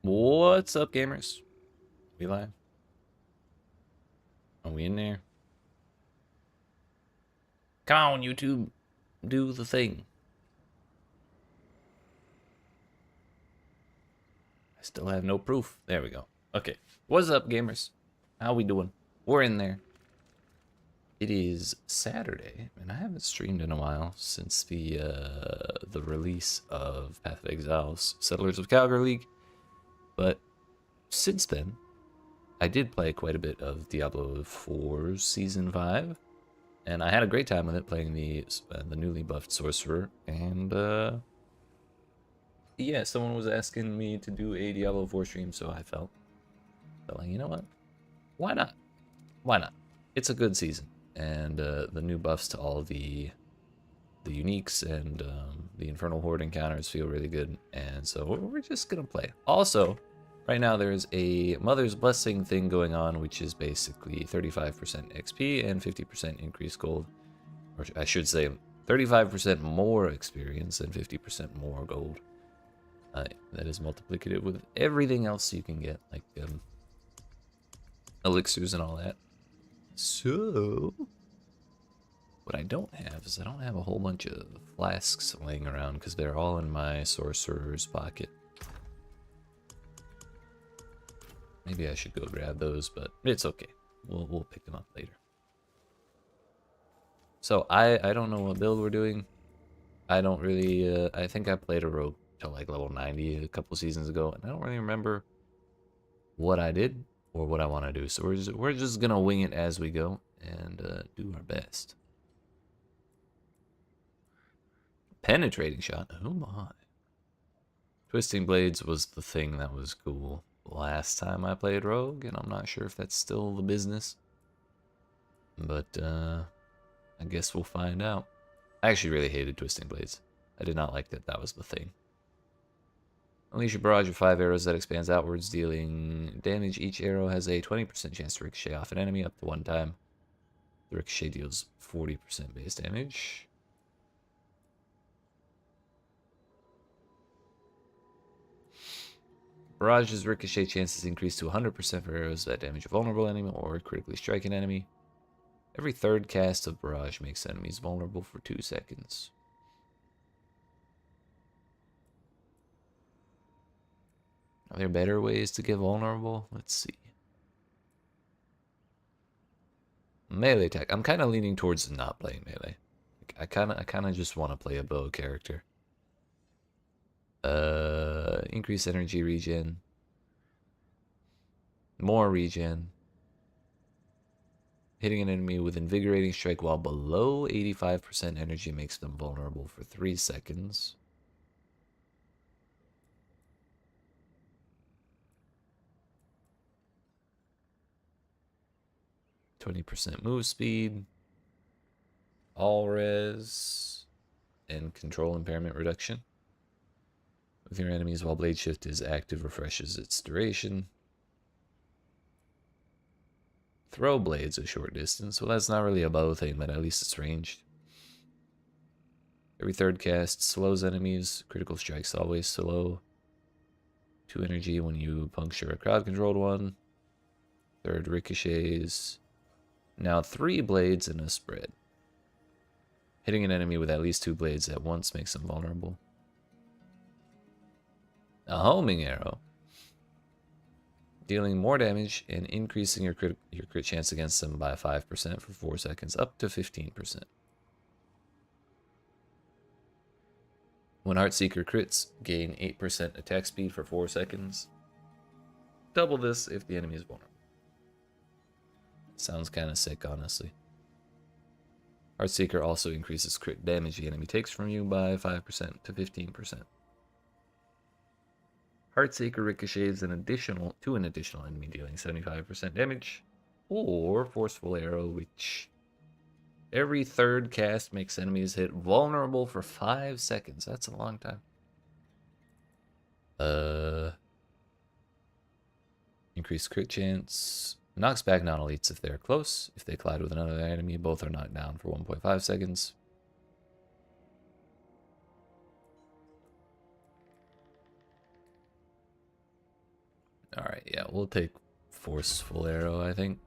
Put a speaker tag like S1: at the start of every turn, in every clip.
S1: What's up, gamers? We live? Are we in there? Come on, YouTube. Do the thing. I still have no proof. There we go. Okay. What's up, gamers? How we doing? We're in there. It is Saturday, and I haven't streamed in a while since the release of Path of Exile's Settlers of Calgary League. But since then, I did play quite a bit of Diablo 4 Season 5. And I had a great time with it, playing the newly buffed Sorcerer. And, yeah, someone was asking me to do a Diablo 4 stream, so I felt like, you know what? Why not? Why not? It's a good season. And the new buffs to all the uniques and the Infernal Horde encounters feel really good. And so we're just going to play. Also, right now there's a Mother's Blessing thing going on, which is basically 35% XP and 50% increased gold. Or I should say 35% more experience and 50% more gold. That is multiplicative with everything else you can get, like elixirs and all that. So, what I don't have is I don't have a whole bunch of flasks laying around because they're all in my sorcerer's pocket. Maybe I should go grab those, but it's okay. We'll pick them up later. So I don't know what build we're doing. I don't really. I think I played a rogue till like level 90 a couple seasons ago, and I don't really remember what I did or what I want to do. So we're just gonna wing it as we go and do our best. Penetrating shot. Oh my! Twisting blades was the thing that was cool last time I played rogue, and I'm not sure if that's still the business. But I guess we'll find out. I actually really hated twisting blades. I did not like that that was the thing. Unleash a barrage of 5 arrows that expands outwards, dealing damage. Each arrow has a 20% chance to ricochet off an enemy up to 1 time. The ricochet deals 40% base damage. Barrage's ricochet chances increase to 100% for arrows that damage a vulnerable enemy or critically strike an enemy. Every third cast of barrage makes enemies vulnerable for 2 seconds. Are there better ways to get vulnerable? Let's see. Melee attack. I'm kind of leaning towards not playing melee. I kind of just want to play a bow character. Increase energy regen. More regen. Hitting an enemy with invigorating strike while below 85% energy makes them vulnerable for 3 seconds. %20 move speed, all res, and control impairment reduction. With your enemies while blade shift is active, refreshes its duration. Throw blades a short distance. Well, that's not really a bow thing, but at least it's ranged. Every third cast slows enemies. Critical strikes always slow. 2 energy when you puncture a crowd-controlled one. Third ricochets. Now 3 blades in a spread. Hitting an enemy with at least 2 blades at once makes them vulnerable. A homing arrow. Dealing more damage and increasing your crit chance against them by 5% for 4 seconds, up to 15%. When Heartseeker crits, gain 8% attack speed for 4 seconds. Double this if the enemy is vulnerable. Sounds kind of sick, honestly. Heartseeker also increases crit damage the enemy takes from you by 5% to 15%. Heartseeker ricochets to an additional enemy, dealing 75% damage. Or Forceful Arrow, which every third cast makes enemies hit vulnerable for 5 seconds. That's a long time. Increased crit chance. Knocks back non-elites if they're close. If they collide with another enemy, both are knocked down for 1.5 seconds. Alright, yeah, we'll take Forceful Arrow, I think.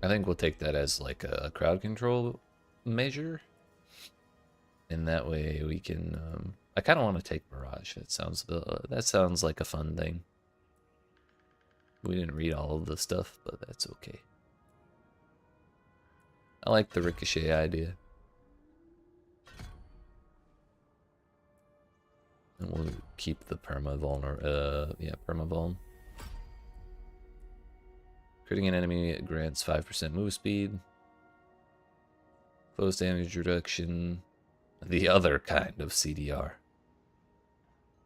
S1: I think we'll take that as like a crowd control measure. And that way we can, I kind of want to take Barrage. That sounds like a fun thing. We didn't read all of the stuff, but that's okay. I like the Ricochet idea. And we'll keep the perma-vuln. Critting an enemy grants 5% move speed. Close damage reduction. The other kind of CDR.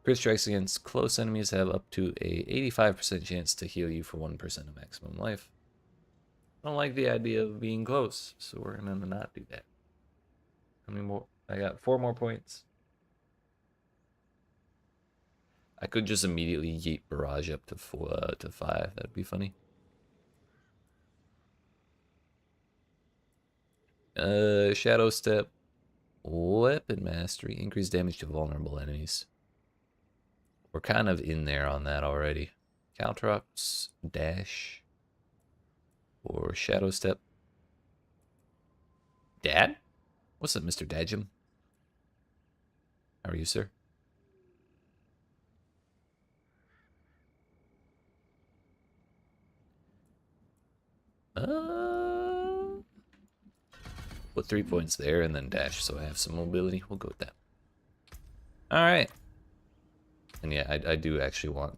S1: Crit strikes against close enemies have up to a 85% chance to heal you for 1% of maximum life. I don't like the idea of being close, so we're gonna not do that. How many more? I got 4 more points. I could just immediately yeet Barrage up to 5. That'd be funny. Shadow Step. Weapon Mastery. Increase damage to vulnerable enemies. We're kind of in there on that already. Caltrops. Dash. Or Shadow Step. Dad? What's up, Mr. Dadjum? How are you, sir? Put 3 points there and then dash so I have some mobility. We'll go with that. Alright. And yeah, I do actually want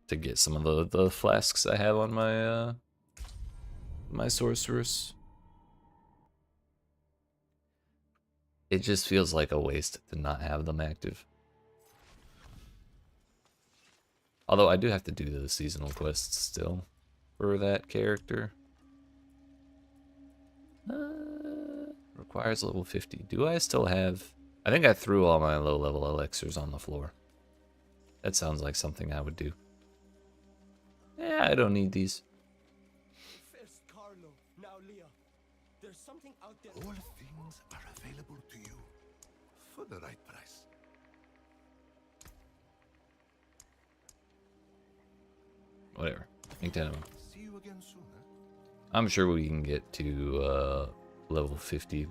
S1: to get some of the flasks I have on my my sorcerers. It just feels like a waste to not have them active. Although I do have to do the seasonal quests still for that character. Requires level 50. Do I still have... I think I threw all my low level elixirs on the floor. That sounds like something I would do. Yeah, I don't need these.
S2: First Carlo, now Leah. There's something out there.
S3: All things are available to you for the right price.
S1: Whatever. Make 10 of them.
S3: See you again soon, huh?
S1: I'm sure we can get to level 50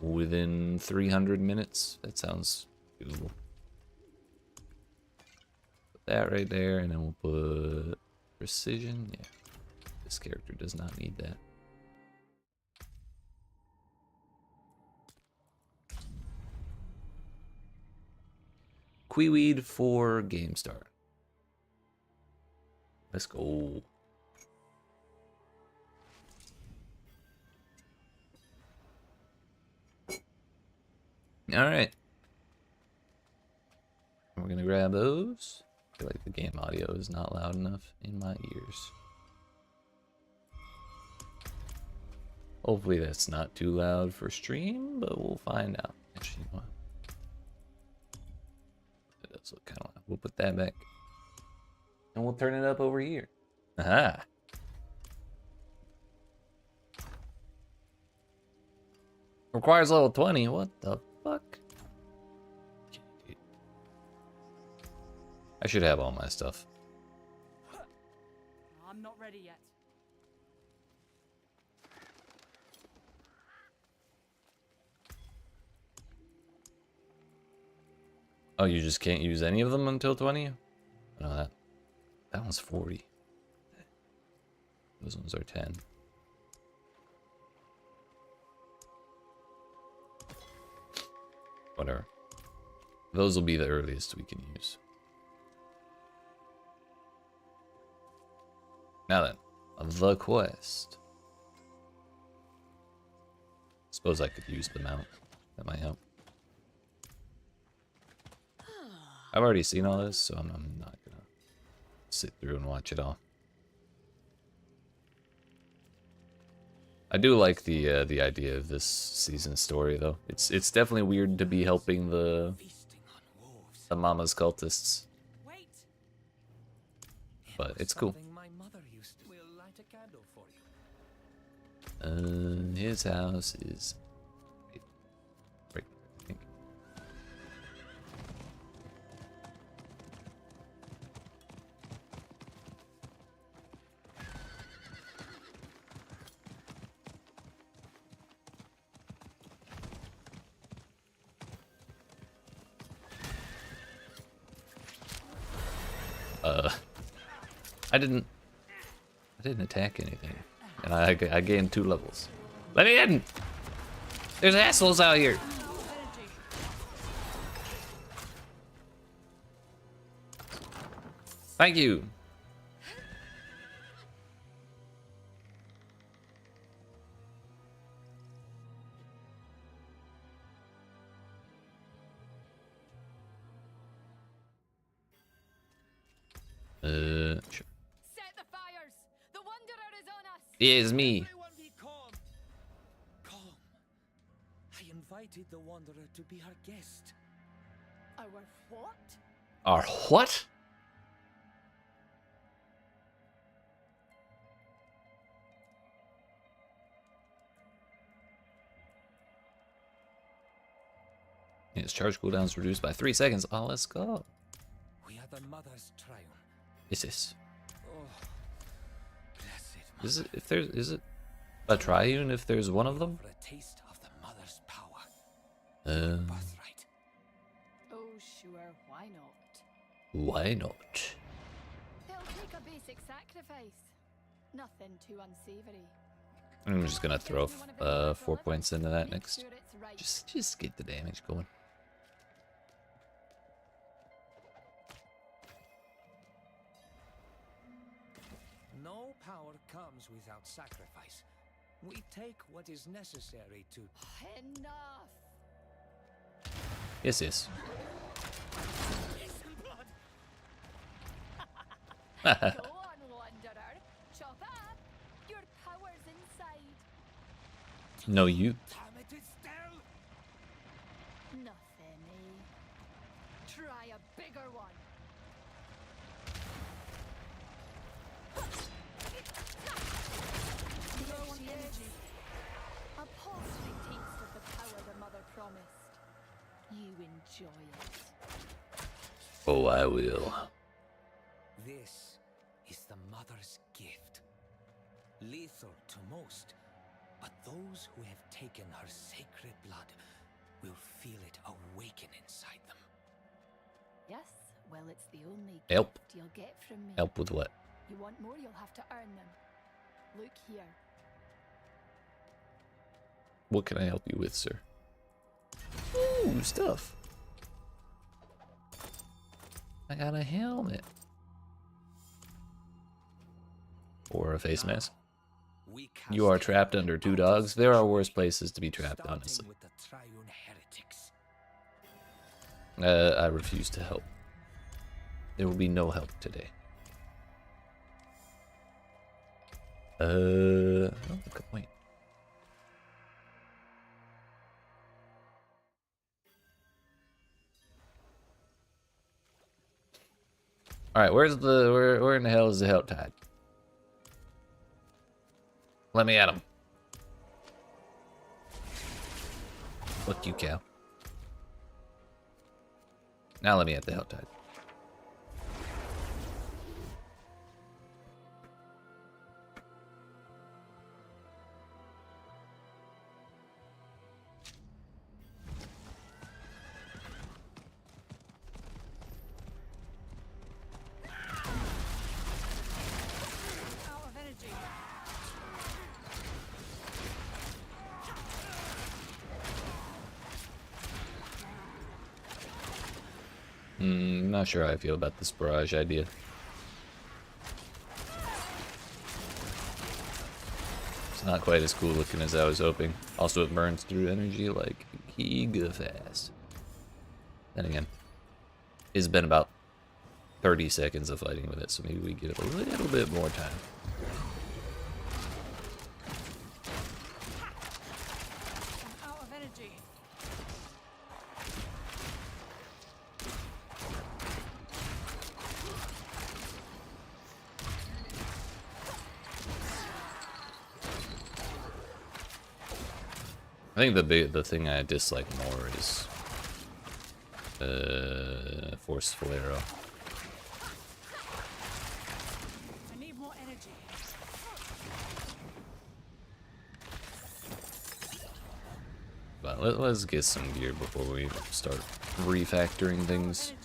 S1: within 300 minutes. That sounds doable. Put that right there, and then we'll put precision. Yeah, this character does not need that. Queeweed for game start. Let's go. Alright. We're gonna grab those. I feel like the game audio is not loud enough in my ears. Hopefully that's not too loud for stream, but we'll find out. Actually, you know what? It does look kind of loud. We'll put that back. And we'll turn it up over here. Aha! Requires level 20. What the fuck? I should have all my stuff.
S4: I'm not ready yet.
S1: Oh, you just can't use any of them until 20? No, that one's 40. Those ones are 10. Whatever. Those will be the earliest we can use. Now then, the quest. Suppose I could use the mount. That might help. I've already seen all this, so I'm not gonna sit through and watch it all. I do like the idea of this season's story, though. It's definitely weird to be helping the Mama's cultists, but it's cool.
S2: My mother used to light a candle for you.
S1: His house is right, I think. I didn't attack anything, and I gained 2 levels. Let me in! There's assholes out here. Thank you. Sure.
S4: Set the fires. The Wanderer is on us.
S1: Yeah, it's me.
S2: Everyone be calm. Calm. I invited the Wanderer to be our guest.
S4: Our what?
S1: Our what? His charge cooldown's reduced by 3 seconds. Oh, let's go.
S2: We are the Mother's triumph.
S1: Is this?
S2: Oh, blessed
S1: Is it? If there's, is it a triune? If there's one of them?
S2: for a taste of the Mother's power.
S1: Birthright.
S4: Oh, sure. Why not?
S1: Why not?
S4: They'll take a basic sacrifice. Nothing too unsavory.
S1: I'm just gonna throw 4 points into that
S4: Make
S1: next.
S4: sure it's right.
S1: Just get the damage going.
S2: No power comes without sacrifice. We take what is necessary to.
S4: Enough.
S1: Yes, yes.
S4: Go on, Wanderer. Chop up. Your power's inside.
S1: No, you.
S2: Damn it, Estelle!
S4: Nothing, eh? Try a bigger one. Low energy. A paltry taste of the power the mother promised. You enjoy it.
S1: Oh, I will.
S2: This is the Mother's gift. Lethal to most, but those who have taken her sacred blood will feel it awaken inside them.
S4: Yes, well, it's the only
S1: Help.
S4: gift you'll get from me.
S1: Help with what?
S4: You want more, you'll have to earn them. Look here.
S1: What can I help you with, sir? Ooh, stuff. I got a helmet. Or a face mask.
S2: We
S1: You are
S2: cast
S1: trapped
S2: down
S1: under 2
S2: out
S1: dogs.
S2: of
S1: There are
S2: century,
S1: worse places to be trapped,
S2: starting
S1: honestly.
S2: with the Triune heretics.
S1: I refuse to help. There will be no help today. Oh, good point. All right, where in the hell is the Hell Tide? Let me at him. Look, you cow. Now let me at the Hell Tide.
S4: Out of energy.
S1: Not sure how I feel about this barrage idea. It's not quite as cool looking as I was hoping. Also, it burns through energy like giga fast. Then again, it's been about 30 seconds of fighting with it, so maybe we get a little bit more time.
S4: I'm out of energy.
S1: I think the thing I dislike more is forceful arrow.
S4: I need more energy.
S1: But let's get some gear before we start refactoring things.
S4: Energy.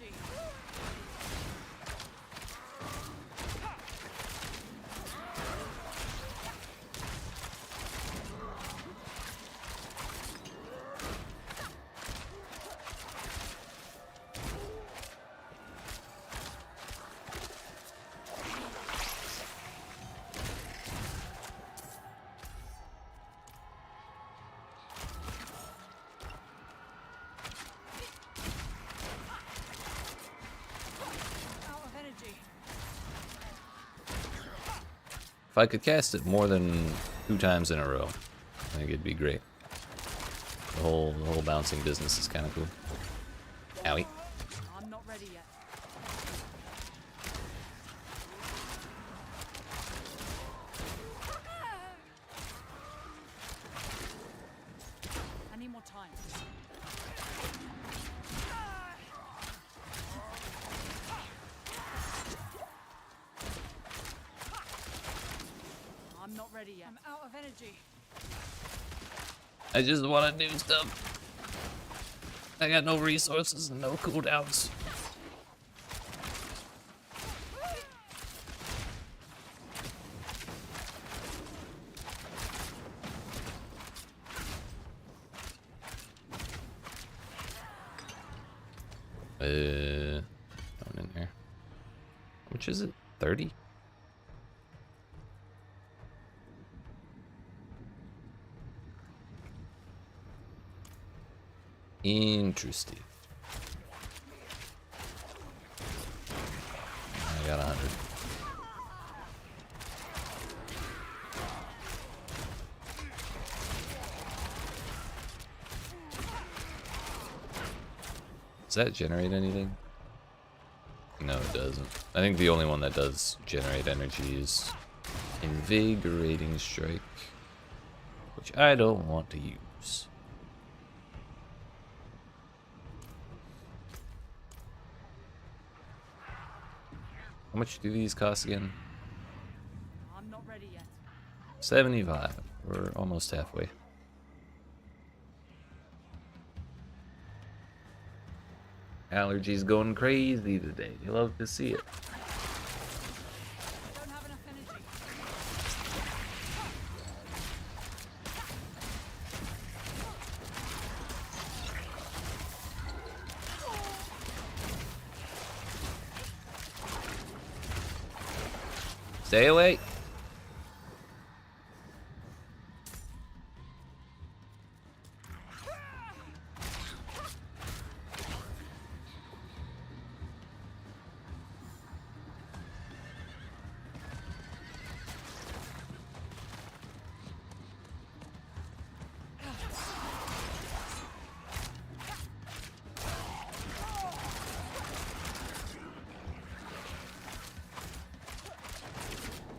S4: Out of energy.
S1: If I could cast it more than 2 times in a row, I think it'd be great. The whole bouncing business is kind of cool. Owie.
S4: I'm not ready yet. I need more time. I'm not ready yet. I'm out of energy.
S1: I just want to do stuff. I got no resources and no cooldowns. Going in here. How much is it? 30? Interesting. I got 100. Does that generate anything? No, it doesn't. I think the only one that does generate energy is Invigorating Strike, which I don't want to use. How much do these cost again?
S4: I'm not ready yet.
S1: 75. We're almost halfway. Allergies going crazy today. You love to see it.
S4: I don't have enough energy.
S1: Stay away.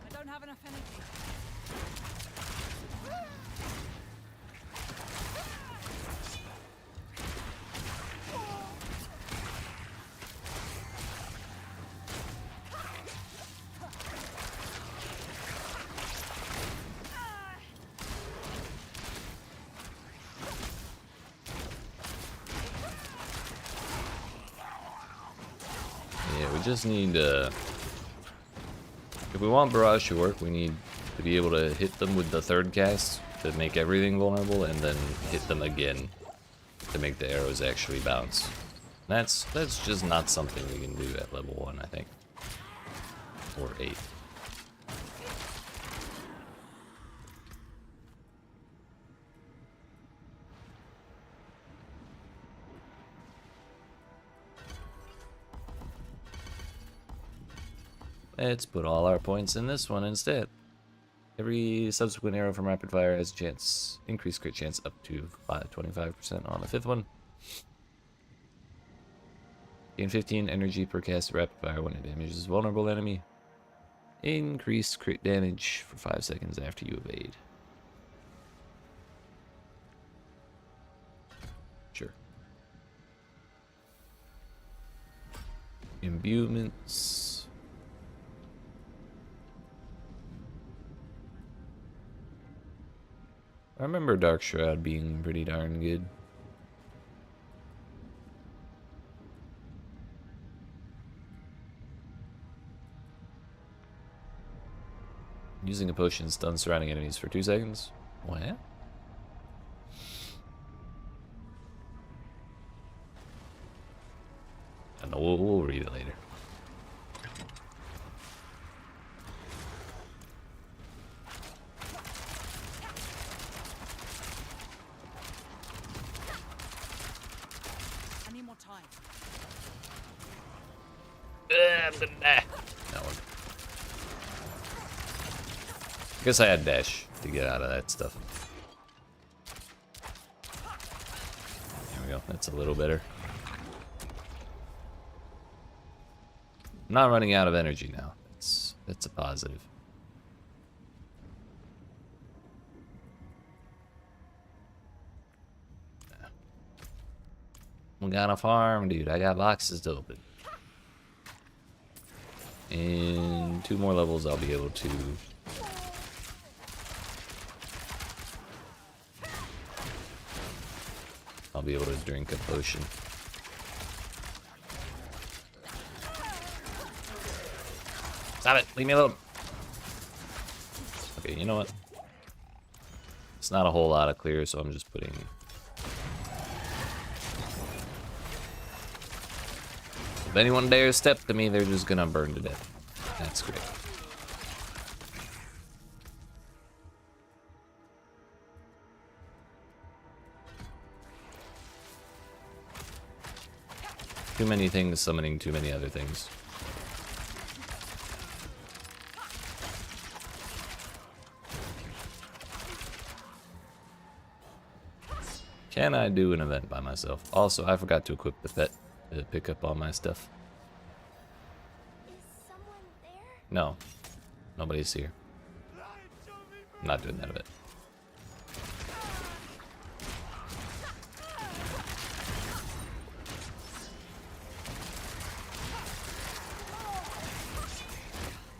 S4: I don't have enough energy.
S1: Yeah, we just need if we want barrage to work, we need to be able to hit them with the third cast to make everything vulnerable, and then hit them again to make the arrows actually bounce. That's just not something we can do at level 1, I think. Or 8. Let's put all our points in this one instead. Every subsequent arrow from rapid fire has a chance, increased crit chance up to 25% on the 5th one. Gain 15 energy per cast of rapid fire when it damages a vulnerable enemy. Increased crit damage for 5 seconds after you evade. Imbuements. I remember Dark Shroud being pretty darn good. Using a potion stuns surrounding enemies for 2 seconds. What? I know, we'll read it later.
S5: I need more time.
S1: I'm gonna die. No, I guess I had dash to get out of that stuff. There we go. That's a little better. I'm not running out of energy now. That's a positive. We got a farm, dude. I got boxes to open. In 2 more levels, I'll be able to. I'll be able to drink a potion. Stop it! Leave me alone! Okay, you know what? It's not a whole lot of clear, so I'm just putting... If anyone dares step to me, they're just gonna burn to death. That's great. Too many things summoning too many other things. Can I do an event by myself? Also, I forgot to equip the pet to pick up all my stuff.
S4: Is someone there?
S1: No, nobody's here. I'm not doing that event.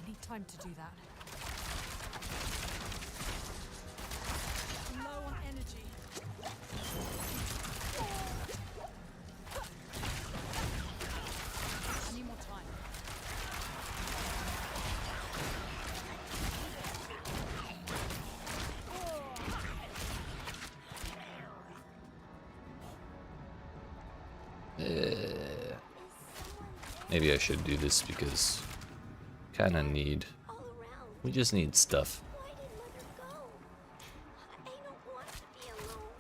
S5: I need time to do that. I'm low on energy. I need more time.
S1: Maybe I should do this because kind of need.
S4: All around.
S1: We just need stuff.
S4: Why did Mother go? I don't want to be alone.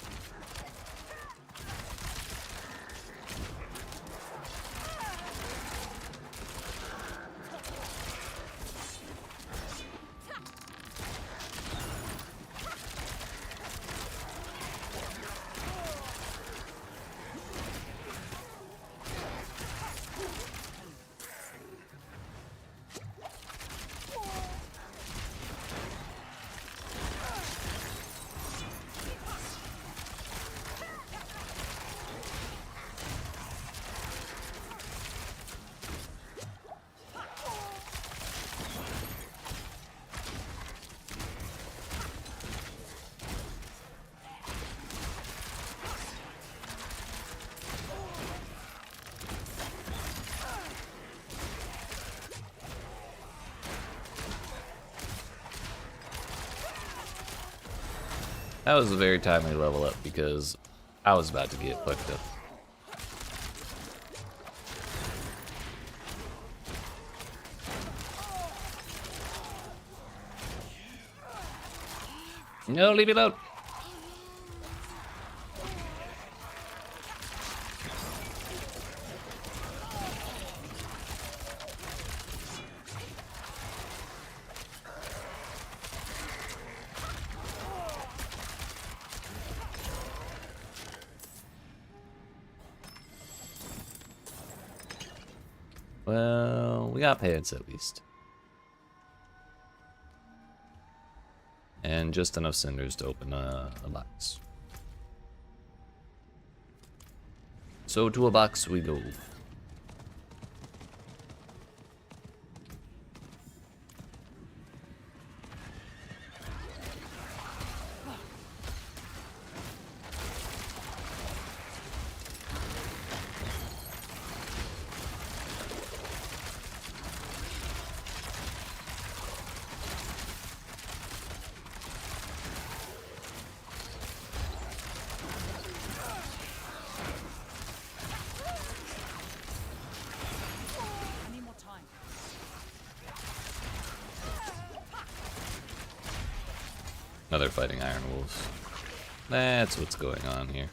S1: That was a very timely level up because I was about to get fucked up. No, leave me alone. Well, we got pants at least. And just enough cinders to open a box. So to a box we go. Another fighting Iron Wolves. That's what's going on here.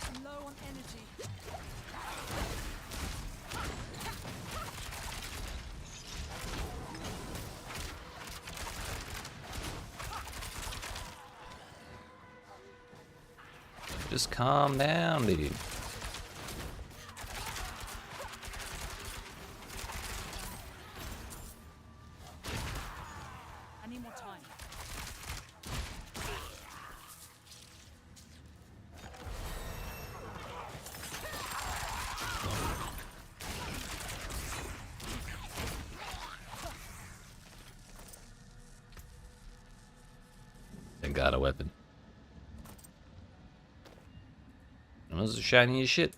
S5: I'm low on energy.
S1: Just calm down, dude.
S5: I need more time.
S1: I got a weapon. Those are shiny as shit.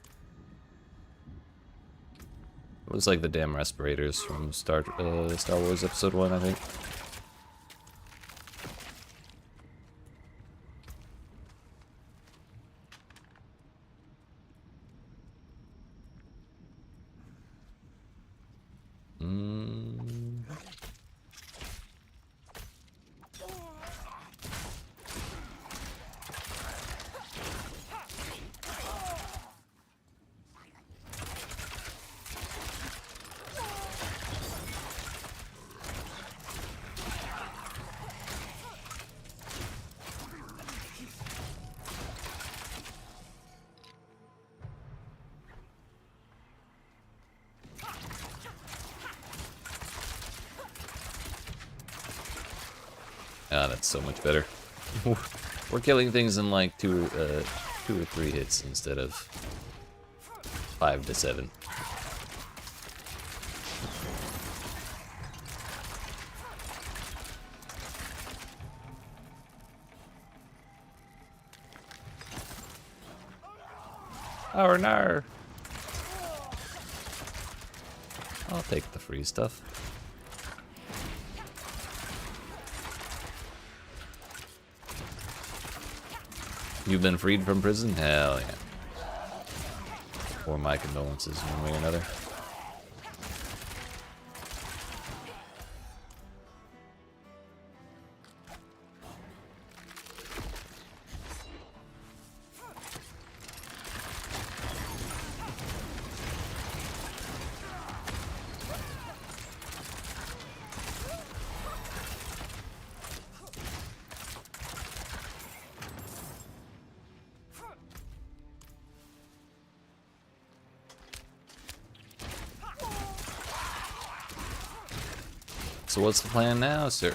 S1: Looks like the damn respirators from Star Wars Episode 1, I think. Ah, that's so much better. We're killing things in like two or three hits instead of 5 to 7. Oh no! I'll take the free stuff. You've been freed from prison? Hell yeah. Or my condolences, one way or another. So what's the plan now, sir?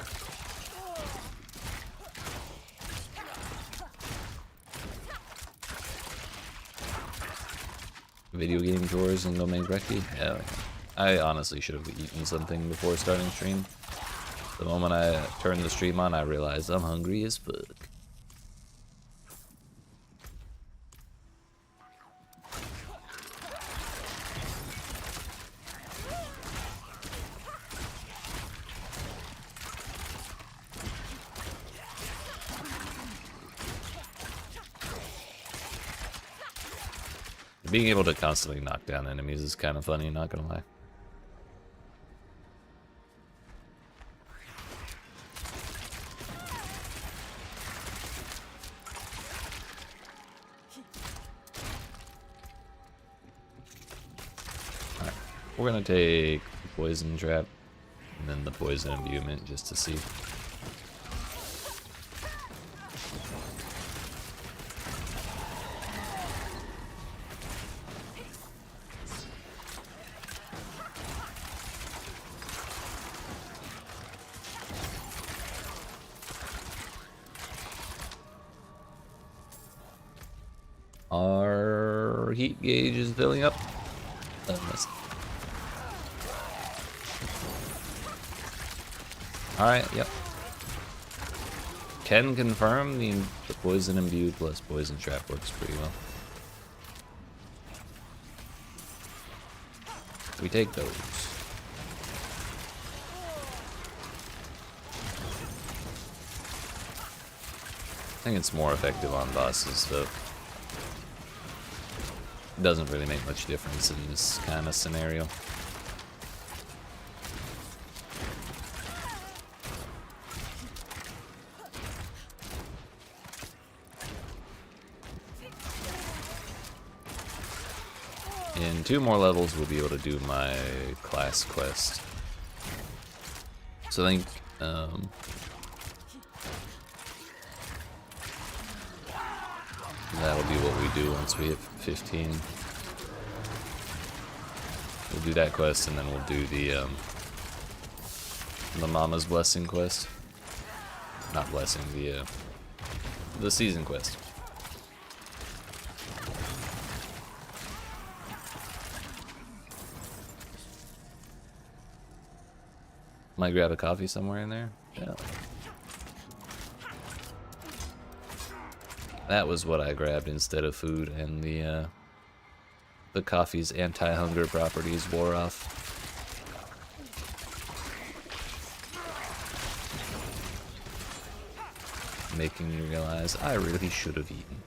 S1: Video game chores and go make brekkie? Hell yeah. I honestly should have eaten something before starting stream. The moment I turned the stream on, I realized I'm hungry as fuck. Being able to constantly knock down enemies is kind of funny, not gonna lie. Alright, we're gonna take the poison trap and then the poison imbuement just to see. Our heat gauge is filling up. Alright, yep. Can confirm the poison imbued plus poison trap works pretty well. We take those. I think it's more effective on bosses, though. It doesn't really make much difference in this kind of scenario. In 2 more levels, we'll be able to do my class quest. So I think, that'll be what we do once we hit 15. We'll do that quest, and then we'll do the Mama's Blessing quest. Not blessing, the season quest. Might grab a coffee somewhere in there. Yeah. That was what I grabbed instead of food, and the coffee's anti-hunger properties wore off. Making me realize I really should have eaten.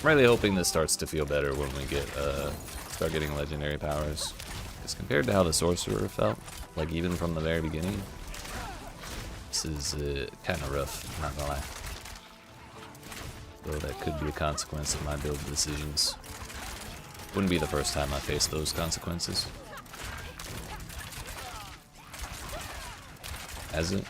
S1: I'm really hoping this starts to feel better when we get start getting legendary powers. Because compared to how the Sorcerer felt, like even from the very beginning, this is kind of rough, not gonna lie. Though that could be a consequence of my build decisions. Wouldn't be the first time I faced those consequences. Has it?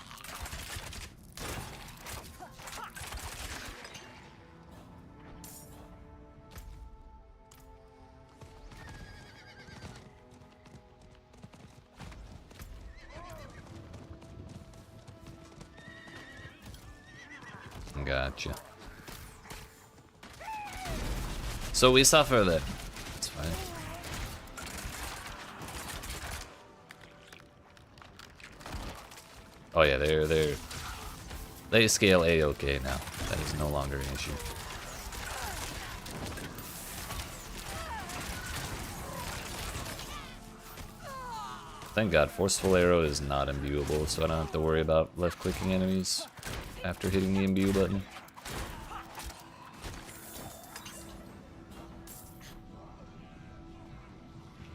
S1: Gotcha. So we suffer then. That's fine. Oh yeah, they scale A-OK now. That is no longer an issue. Thank God, Forceful Arrow is not imbuable, so I don't have to worry about left-clicking enemies after hitting the imbue button.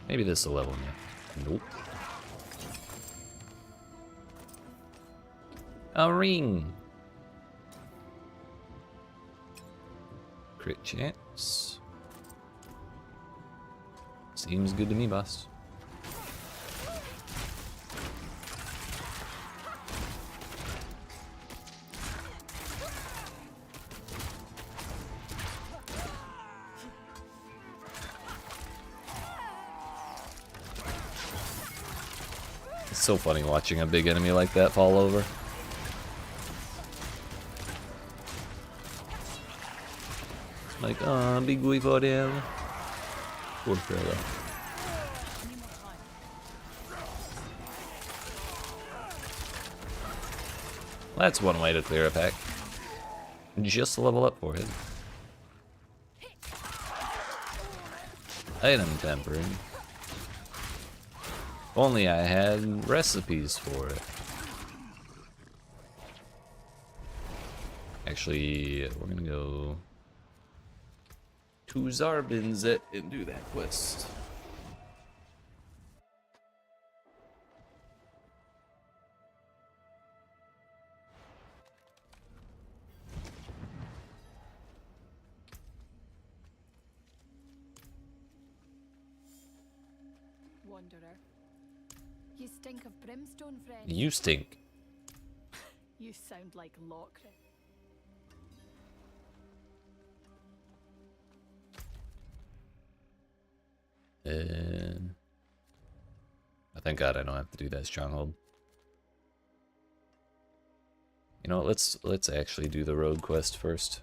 S1: Maybe this will level me. Nope. A ring! Crit chance. Seems good to me, boss. It's so funny watching a big enemy like that fall over. Like, oh, big boy for them. Poor fella. That's one way to clear a pack. Just level up for it. Item tempering. If only I had recipes for it. Actually, we're gonna go to Zarbinzet and do that quest.
S4: Wanderer. You stink of brimstone, friend.
S1: You stink.
S4: You sound like Lochran.
S1: Thank God I don't have to do that stronghold. You know what, let's actually do the road quest first.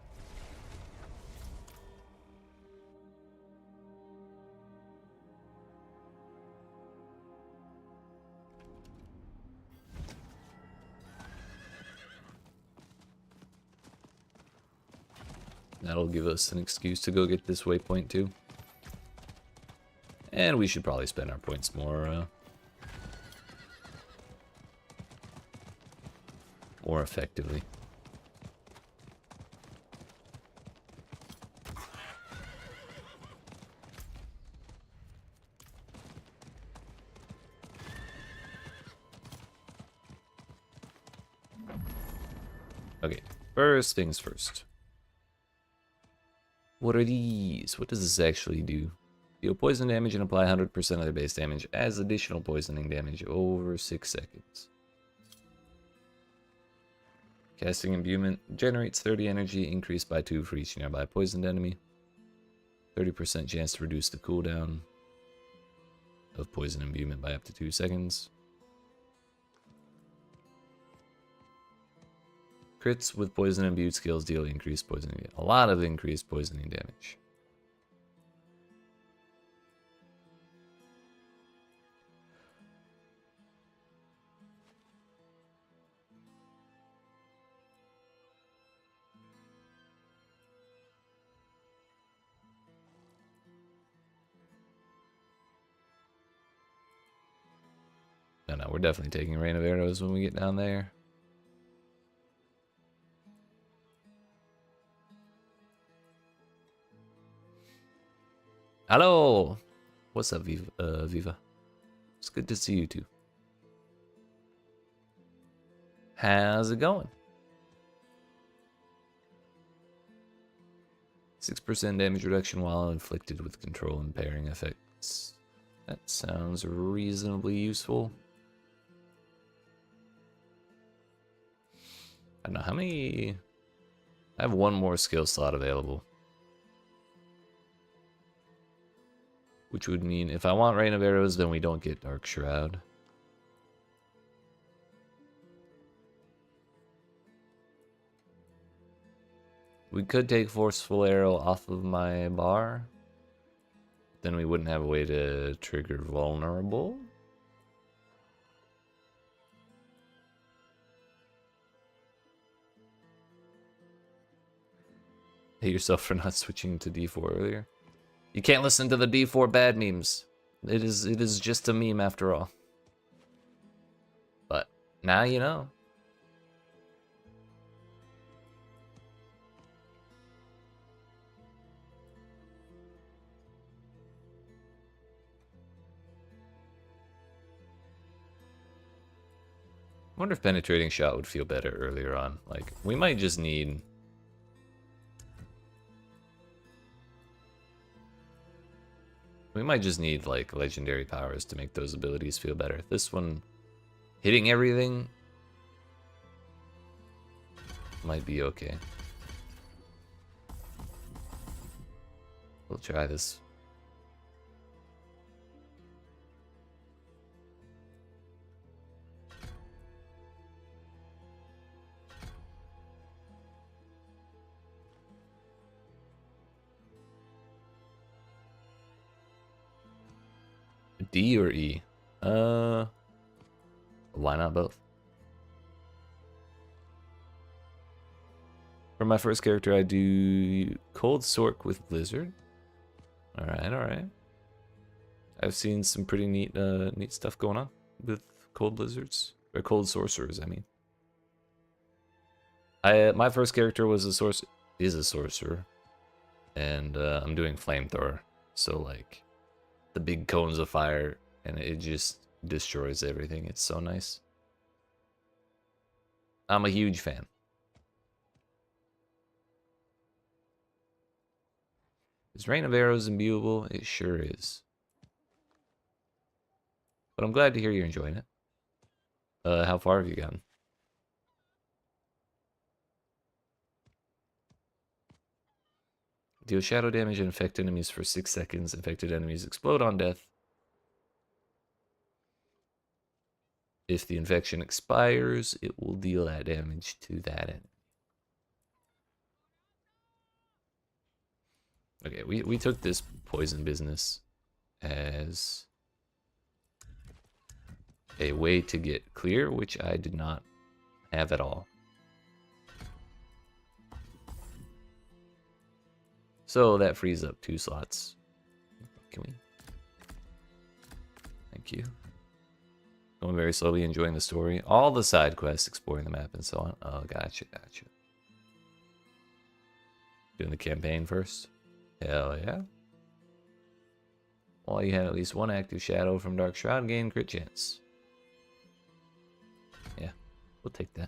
S1: That'll give us an excuse to go get this waypoint too. And we should probably spend our points more more effectively. Okay, first things first. What are these? What does this actually do? Deal poison damage and apply 100% of their base damage as additional poisoning damage over 6 seconds. Casting imbuement generates 30 energy, increased by 2 for each nearby poisoned enemy. 30% chance to reduce the cooldown of poison imbuement by up to 2 seconds. Crits with poison imbued skills deal increased poisoning. A lot of increased poisoning damage. No, we're definitely taking Rain of Arrows when we get down there. Hello! What's up, Viva? It's good to see you too. How's it going? 6% damage reduction while inflicted with control impairing effects. That sounds reasonably useful. I don't know how many... I have one more skill slot available. Which would mean if I want Rain of Arrows, then we don't get Dark Shroud. We could take Forceful Arrow off of my bar. Then we wouldn't have a way to trigger Vulnerable. Hate yourself for not switching to D4 earlier. You can't listen to the D4 bad memes. It is just a meme after all. But now you know. I wonder if Penetrating Shot would feel better earlier on. Like, we might just need... We might just need, like, legendary powers to make those abilities feel better. This one, hitting everything, might be okay. We'll try this. D or E? Why not both? For my first character, I do Cold Sork with Blizzard. Alright. I've seen some pretty neat stuff going on with Cold Blizzards. Or Cold Sorcerers, I mean. My first character was a sorcerer. And I'm doing Flamethrower. So, like... the big cones of fire, and it just destroys everything. It's so nice. I'm a huge fan. Is Rain of Arrows imbuable? It sure is. But I'm glad to hear you're enjoying it. How far have you gotten? Deal shadow damage and infect enemies for 6 seconds. Infected enemies explode on death. If the infection expires, it will deal that damage to that enemy. Okay, we took this poison business as a way to get clear, which I did not have at all. So that frees up 2 slots. Can we? Thank you. Going very slowly, enjoying the story. All the side quests, exploring the map, and so on. Oh, gotcha. Doing the campaign first. Hell yeah. While you had at least one active shadow from Dark Shroud, gain crit chance. Yeah, we'll take that.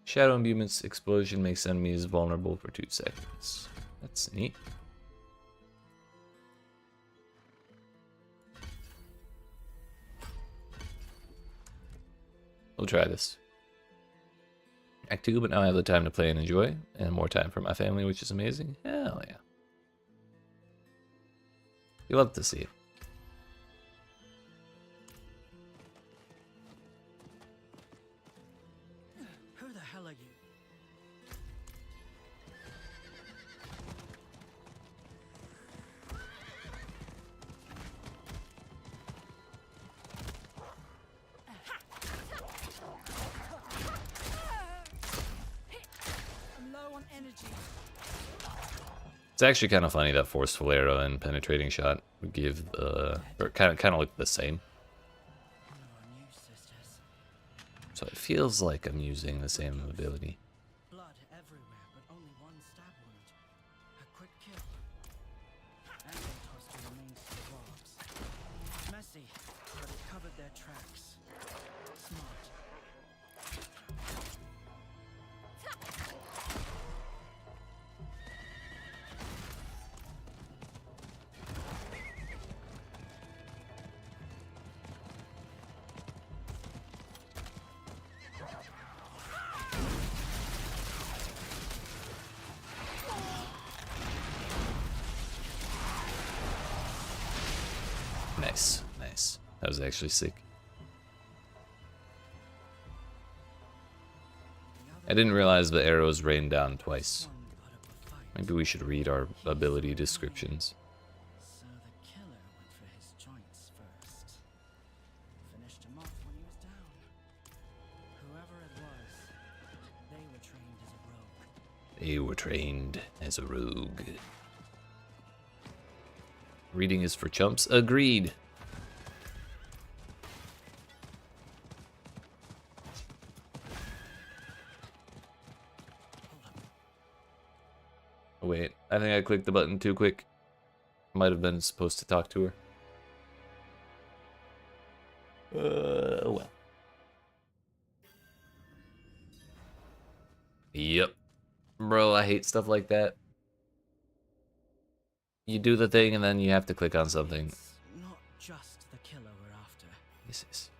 S1: Shadow imbuement's explosion makes enemies vulnerable for 2 seconds. That's neat. We'll try this. Act 2, but now I have the time to play and enjoy, and more time for my family, which is amazing. Hell yeah. You love to see it.
S5: Who the hell are you? I'm low on energy.
S1: It's actually kind of funny that forceful arrow and penetrating shot would give or kind of look the same.
S5: No, on you, sisters.
S1: So it feels like I'm using the same ability.
S5: Blood everywhere, but only one stab wound. A quick kill. And they tossed the remains to the rocks. Messy, but it covered their tracks. Smart.
S1: Nice, nice. That was actually sick. I didn't realize the arrows rained down twice.
S5: One put up a fight.
S1: Maybe we should read our ability descriptions.
S5: So the killer went for his joints first. Finished him off when he was down. Whoever it was, they were trained as a rogue.
S1: They were trained as a rogue. Reading is for chumps. Agreed. Oh, wait, I think I clicked the button too quick. Might have been supposed to talk to her. Well. Yep. Bro, I hate stuff like that. You do the thing and then you have to click on something.
S5: It's not just the killer we're after.
S1: This is.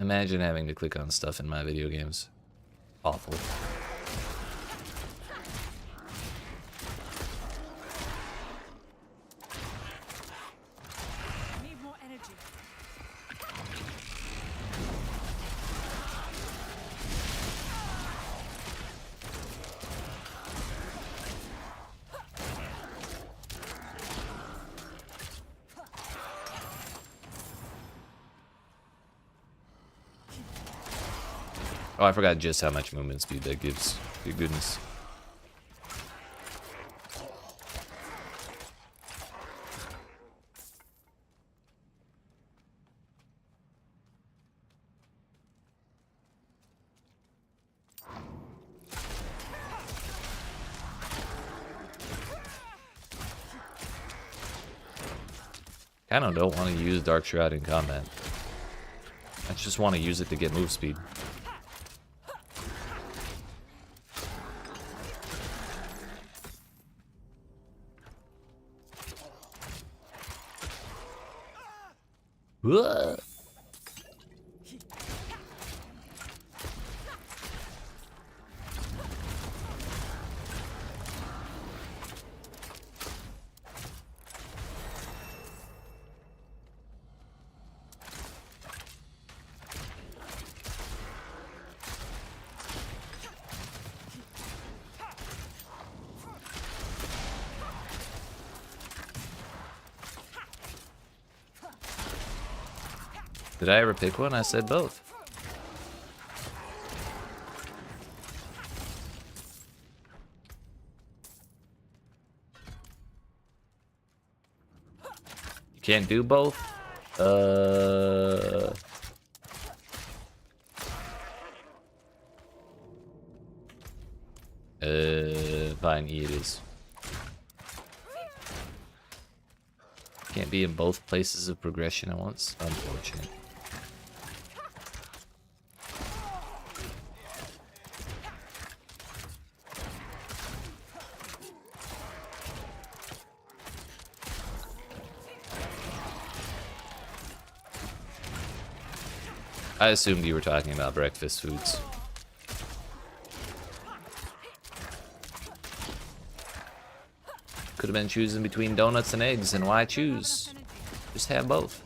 S1: Imagine having to click on stuff in my video games. Awful.
S5: Need more energy.
S1: Oh, I forgot just how much movement speed that gives. Good goodness. Kinda don't want to use Dark Shroud in combat. I just want to use it to get move speed. Whoa. Did I ever pick one? I said both. You can't do both? Fine, E it is. Can't be in both places of progression at once. Unfortunate. I assumed you were talking about breakfast foods. Could have been choosing between donuts and eggs, and why choose? Just have both.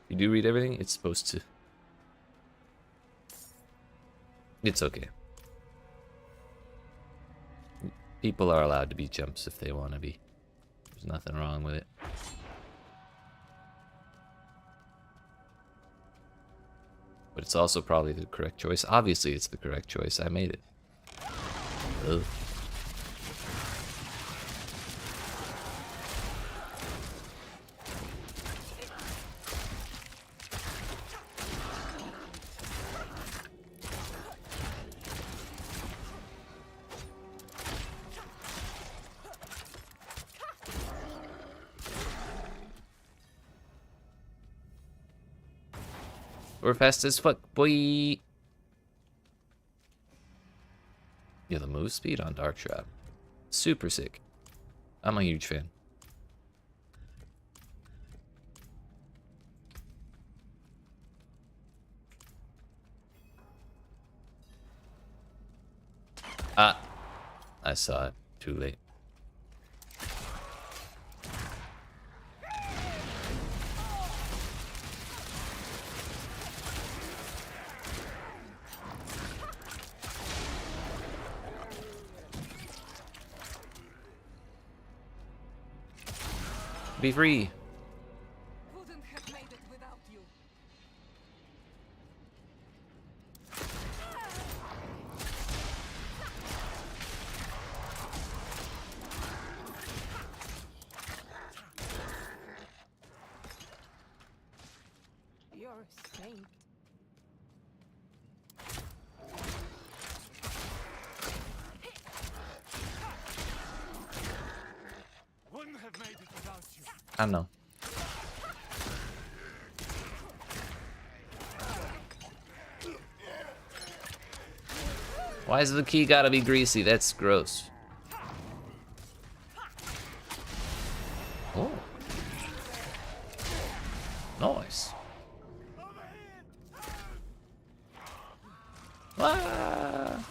S1: You do read everything? It's supposed to. It's okay. People are allowed to be chumps if they want to be. There's nothing wrong with it. But it's also probably the correct choice. Obviously, it's the correct choice. I made it. Ugh. We're fast as fuck, boy. Yeah, the move speed on Dark Trap. Super sick. I'm a huge fan. Ah, I saw it. Too late. Be free.
S4: Wouldn't have made it without you. You're a saint.
S3: Wouldn't have made it without you.
S1: I know. Why is the key gotta be greasy? That's gross. Oh. Nice. Ah.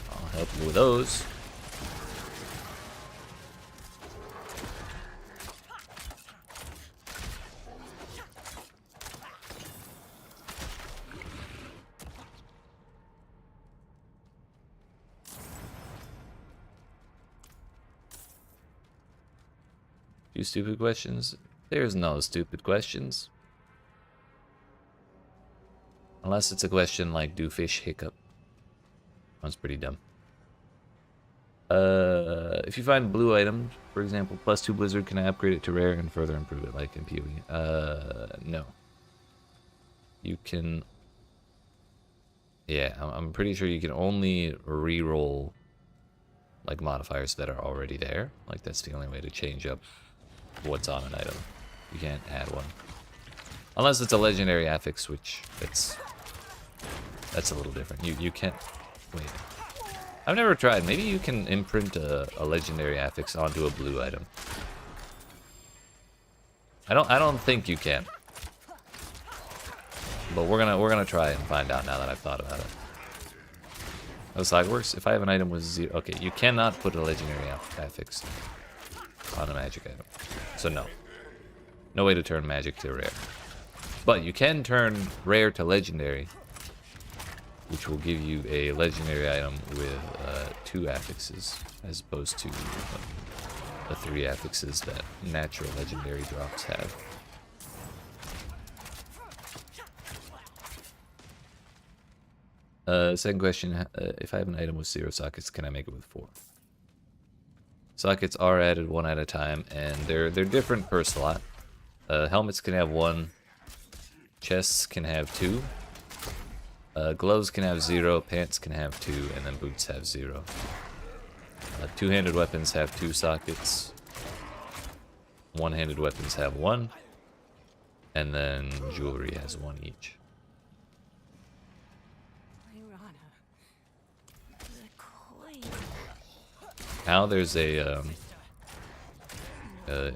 S1: I'll help you with those. Few stupid questions. There's no stupid questions. Unless it's a question like, do fish hiccup? That's pretty dumb. If you find blue item, for example, +2 blizzard, can I upgrade it to rare and further improve it like in PoE? No. You can... Yeah, I'm pretty sure you can only re-roll like modifiers that are already there. Like that's the only way to change up what's on an item. You can't add one. Unless it's a legendary affix, which that's a little different. You can't... Wait. I've never tried. Maybe you can imprint a legendary affix onto a blue item. I don't think you can. But we're gonna try and find out now that I've thought about it. That's how it works. If I have an item with 0... Okay, you cannot put a legendary affix on a magic item. So no. No way to turn magic to rare. But you can turn rare to legendary which will give you a legendary item with 2 affixes, as opposed to the 3 affixes that natural legendary drops have. Second question, if I have an item with 0 sockets, can I make it with 4? Sockets are added 1 at a time, and they're different per slot. Helmets can have 1, chests can have 2, gloves can have 0, pants can have 2, and then boots have 0. Two-handed weapons have 2 sockets, one-handed weapons have 1, and then jewelry has 1 each. Now there's a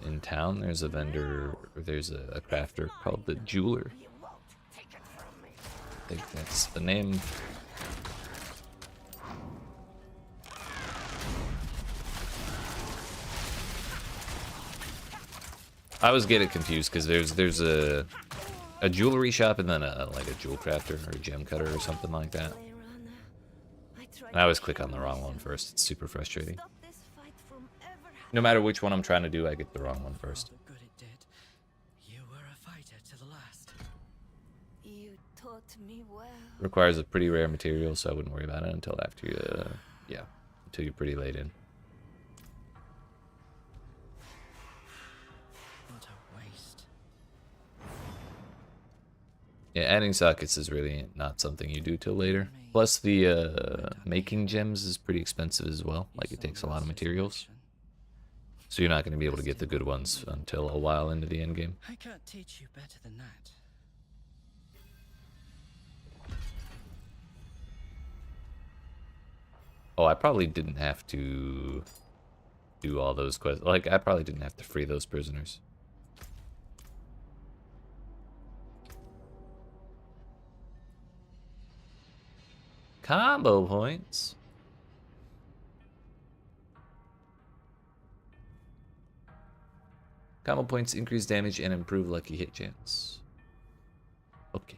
S1: in town there's a vendor, or there's a crafter called the Jeweler. I think that's the name. I always get it confused because there's a jewelry shop and then like a jewel crafter or a gem cutter or something like that. And I always click on the wrong one first. It's super frustrating. No matter which one I'm trying to do, I get the wrong one first.
S5: Good it did. You were a fighter to the last.
S4: You taught me well.
S1: Requires a pretty rare material, so I wouldn't worry about it until after you, until you're pretty late in.
S5: What a waste.
S1: Yeah, adding sockets is really not something you do till later. Plus, the making gems is pretty expensive as well. Like, it takes a lot of materials. So you're not going to be able to get the good ones until a while into the end game.
S5: I can't teach you better than that.
S1: Oh, I probably didn't have to do all those quests. Like, I probably didn't have to free those prisoners. Combo points. Combo points increase damage and improve lucky hit chance. Okay.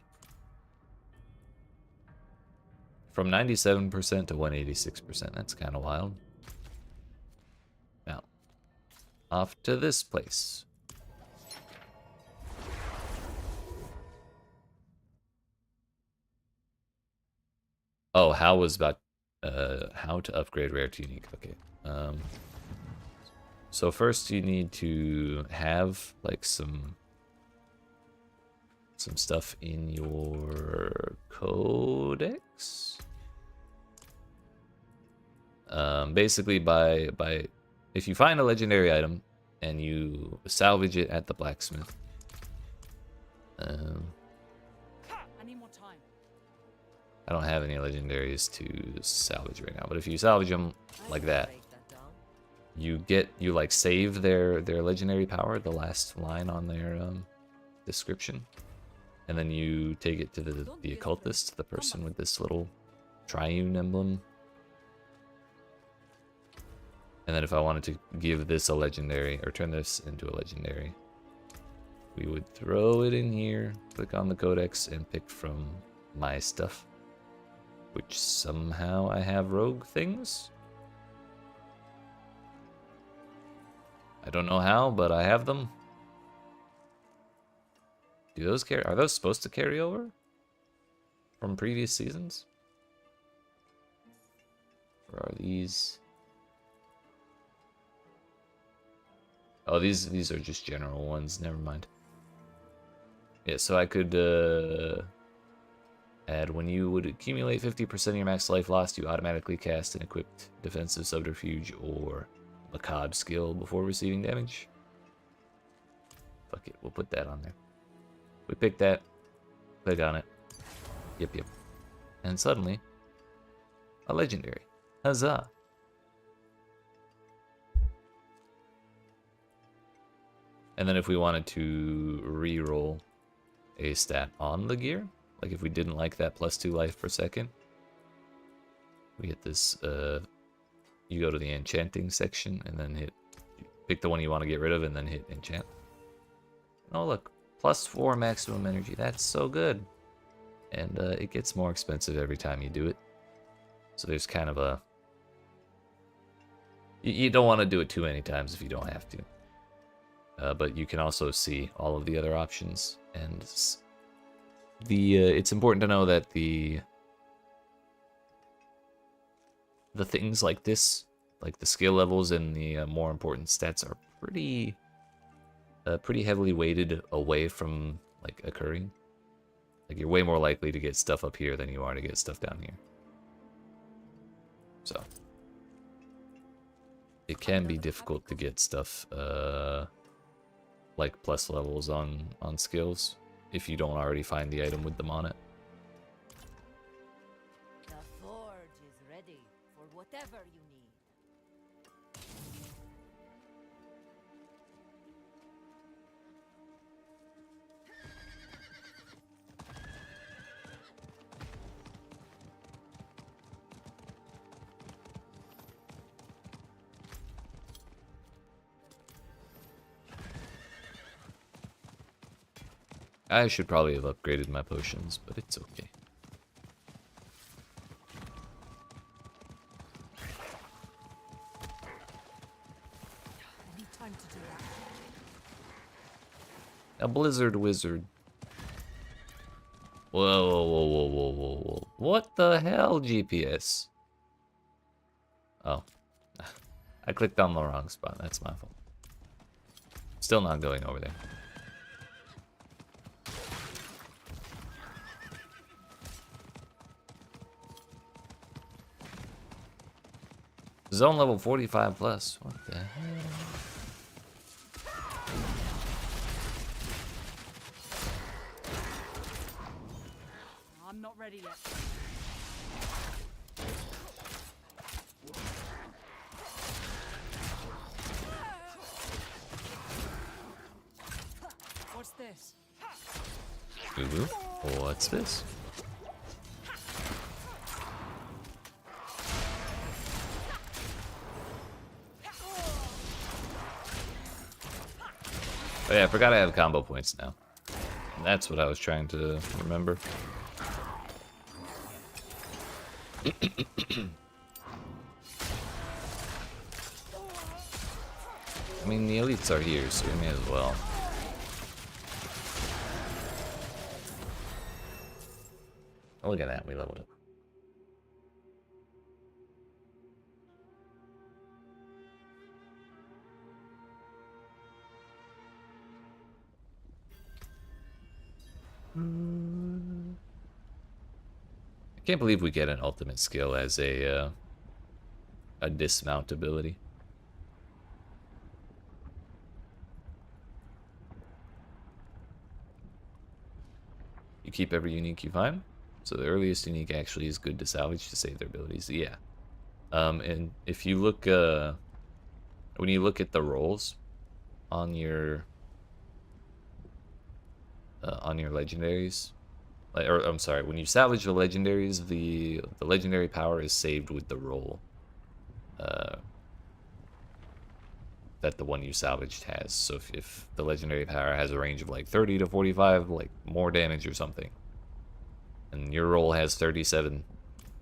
S1: From 97% to 186%. That's kind of wild. Now, off to this place. Oh, how was about how to upgrade rare to unique? Okay. So first you need to have like some stuff in your codex. Basically by if you find a legendary item and you salvage it at the blacksmith.
S5: I need more time.
S1: I don't have any legendaries to salvage right now, but if you salvage them like that, you like save their legendary power, the last line on their description, and then you take it to the occultist, the person with this little triune emblem. And then if I wanted to give this a legendary, or turn this into a legendary, we would throw it in here, click on the codex, and pick from my stuff, which somehow I have rogue things. I don't know how, but I have them. Do those carry? Are those supposed to carry over from previous seasons? Or are these? Oh, these are just general ones. Never mind. Yeah, so I could add when you would accumulate 50% of your max life lost, you automatically cast an equipped defensive subterfuge or macabre skill before receiving damage. Fuck it, we'll put that on there. We pick that, click on it. Yep. And suddenly, a legendary. Huzzah! And then if we wanted to re-roll a stat on the gear, like if we didn't like that +2 life per second, we hit this, you go to the enchanting section and then pick the one you want to get rid of and then hit enchant. Oh look, +4 maximum energy, that's so good. and it gets more expensive every time you do it. So there's kind of a... You don't want to do it too many times if you don't have to. But you can also see all of the other options, and it's important to know that the things like this, like the skill levels and the more important stats, are pretty heavily weighted away from like occurring. Like you're way more likely to get stuff up here than you are to get stuff down here. So it can be difficult to get stuff like plus levels on skills if you don't already find the item with them on it.
S6: The forge is ready for whatever you need.
S1: I should probably have upgraded my potions, but it's okay.
S6: I need time to do that.
S1: A blizzard wizard. Whoa, whoa, whoa, whoa, whoa, whoa, whoa. What the hell, GPS? Oh. I clicked on the wrong spot. That's my fault. Still not going over there. Zone level 45 plus. What the hell?
S5: I'm not ready yet. What's this?
S1: Ooh, what's this? Oh yeah, I forgot I have combo points now. That's what I was trying to remember. I mean, the elites are here, so we may as well. Oh, look at that, we leveled up. I can't believe we get an ultimate skill as a dismount ability. You keep every unique you find. So the earliest unique actually is good to salvage to save their abilities. Yeah. And if you look, when you look at the rolls on your legendaries, or I'm sorry, when you salvage the legendaries, the legendary power is saved with the roll that the one you salvaged has. So if the legendary power has a range of like 30 to 45, like more damage or something, and your roll has 37,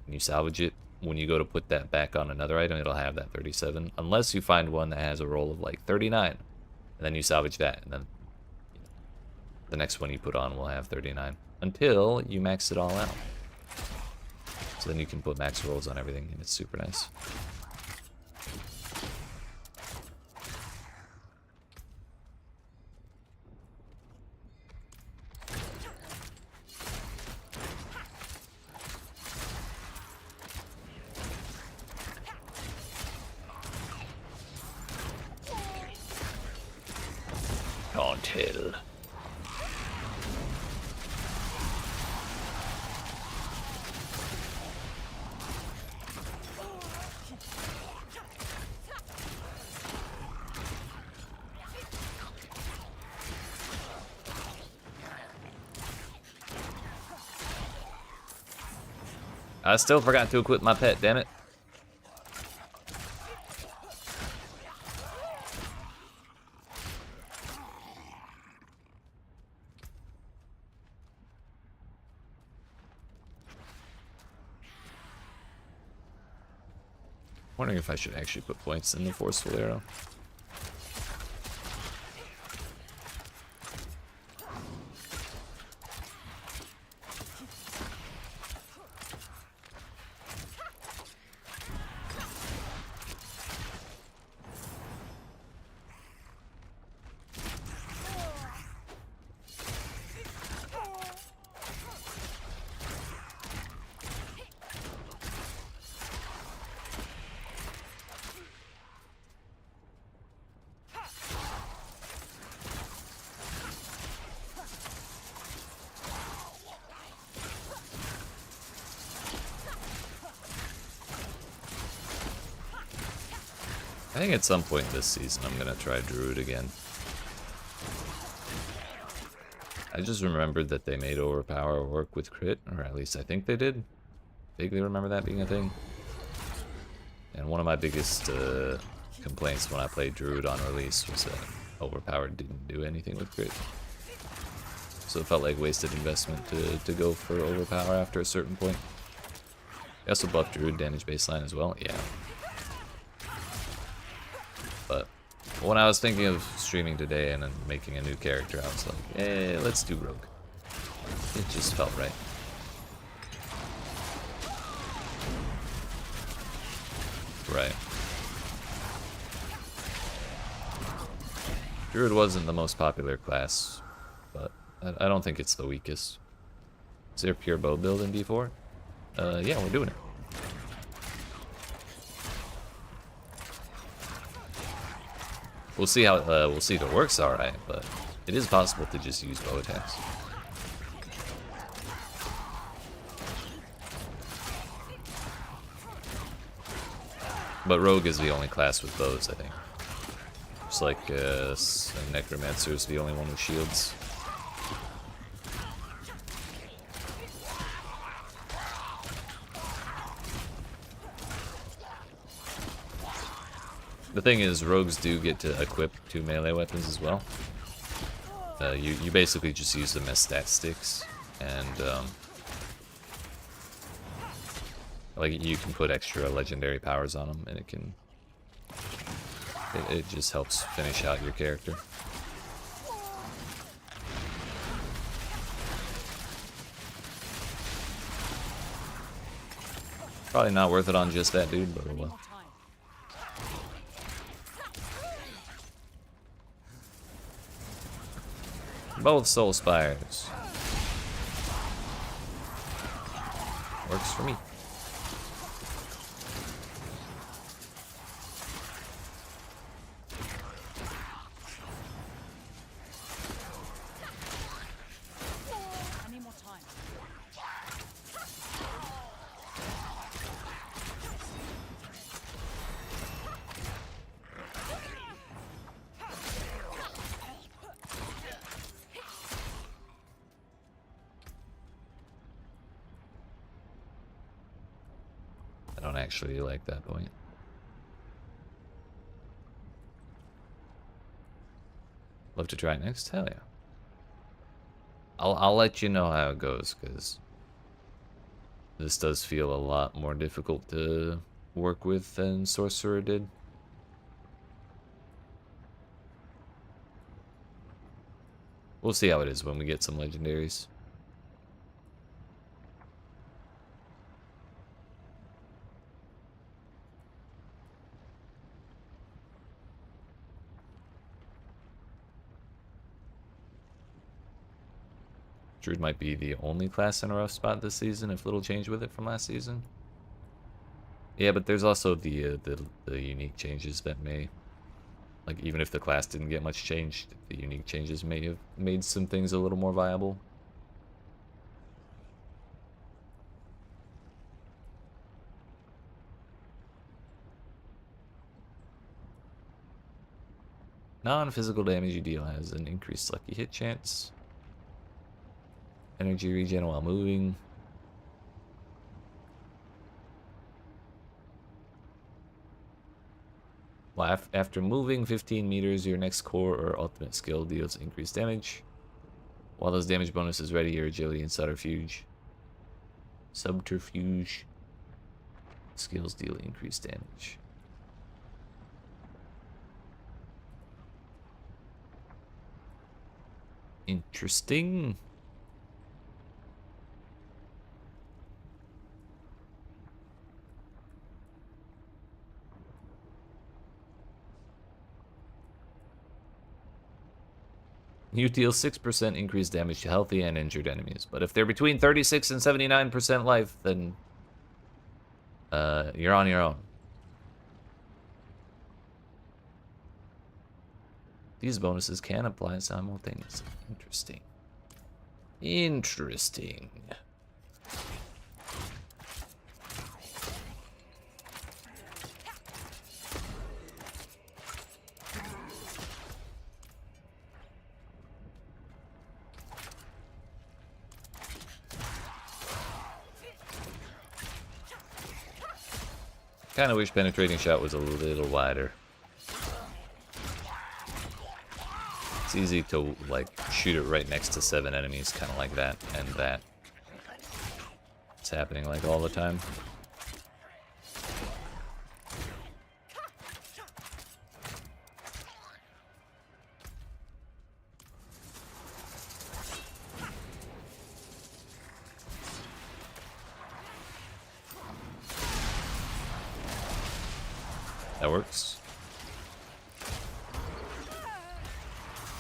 S1: and you salvage it, when you go to put that back on another item, it'll have that 37, unless you find one that has a roll of like 39, and then you salvage that, and then the next one you put on will have 39 until you max it all out. So then you can put max rolls on everything, and it's super nice. Can't tell. I still forgot to equip my pet, damn it. Wondering if I should actually put points in the forceful arrow. I think at some point this season I'm gonna try Druid again. I just remembered that they made Overpower work with crit, or at least I think they did. Vaguely remember that being a thing. And one of my biggest complaints when I played Druid on release was that Overpower didn't do anything with crit. So it felt like wasted investment to go for Overpower after a certain point. They also buffed Druid damage baseline as well, yeah. But when I was thinking of streaming today and then making a new character, I was like, eh, let's do Rogue. It just felt right. Right. Druid wasn't the most popular class, but I don't think it's the weakest. Is there a pure bow build in D4? Yeah, we're doing it. We'll see how we'll see if it works alright, but it is possible to just use bow attacks. But Rogue is the only class with bows, I think. Just like Necromancer is the only one with shields. The thing is, rogues do get to equip 2 melee weapons as well. You basically just use them as stat sticks, and like you can put extra legendary powers on them, and it just helps finish out your character. Probably not worth it on just that dude, but oh well. Both soul spires. Works for me.
S6: Any more time?
S1: I don't actually like that point. Love to try it next? Hell yeah. I'll let you know how it goes, because this does feel a lot more difficult to work with than Sorcerer did. We'll see how it is when we get some legendaries. Druid might be the only class in a rough spot this season, if little change with it from last season. Yeah, but there's also the unique changes that may, like, even if the class didn't get much changed, the unique changes may have made some things a little more viable. Non-physical damage you deal has an increased lucky hit chance. Energy regen while moving. Well, after moving 15 meters, your next core or ultimate skill deals increased damage. While those damage bonuses ready, your agility and subterfuge skills deal increased damage. Interesting. You deal 6% increased damage to healthy and injured enemies. But if they're between 36 and 79% life, then you're on your own. These bonuses can apply simultaneously. Interesting. Interesting. Kind of wish penetrating shot was a little wider. It's easy to like shoot it right next to 7 enemies, kind of like that and that. It's happening like all the time. That works.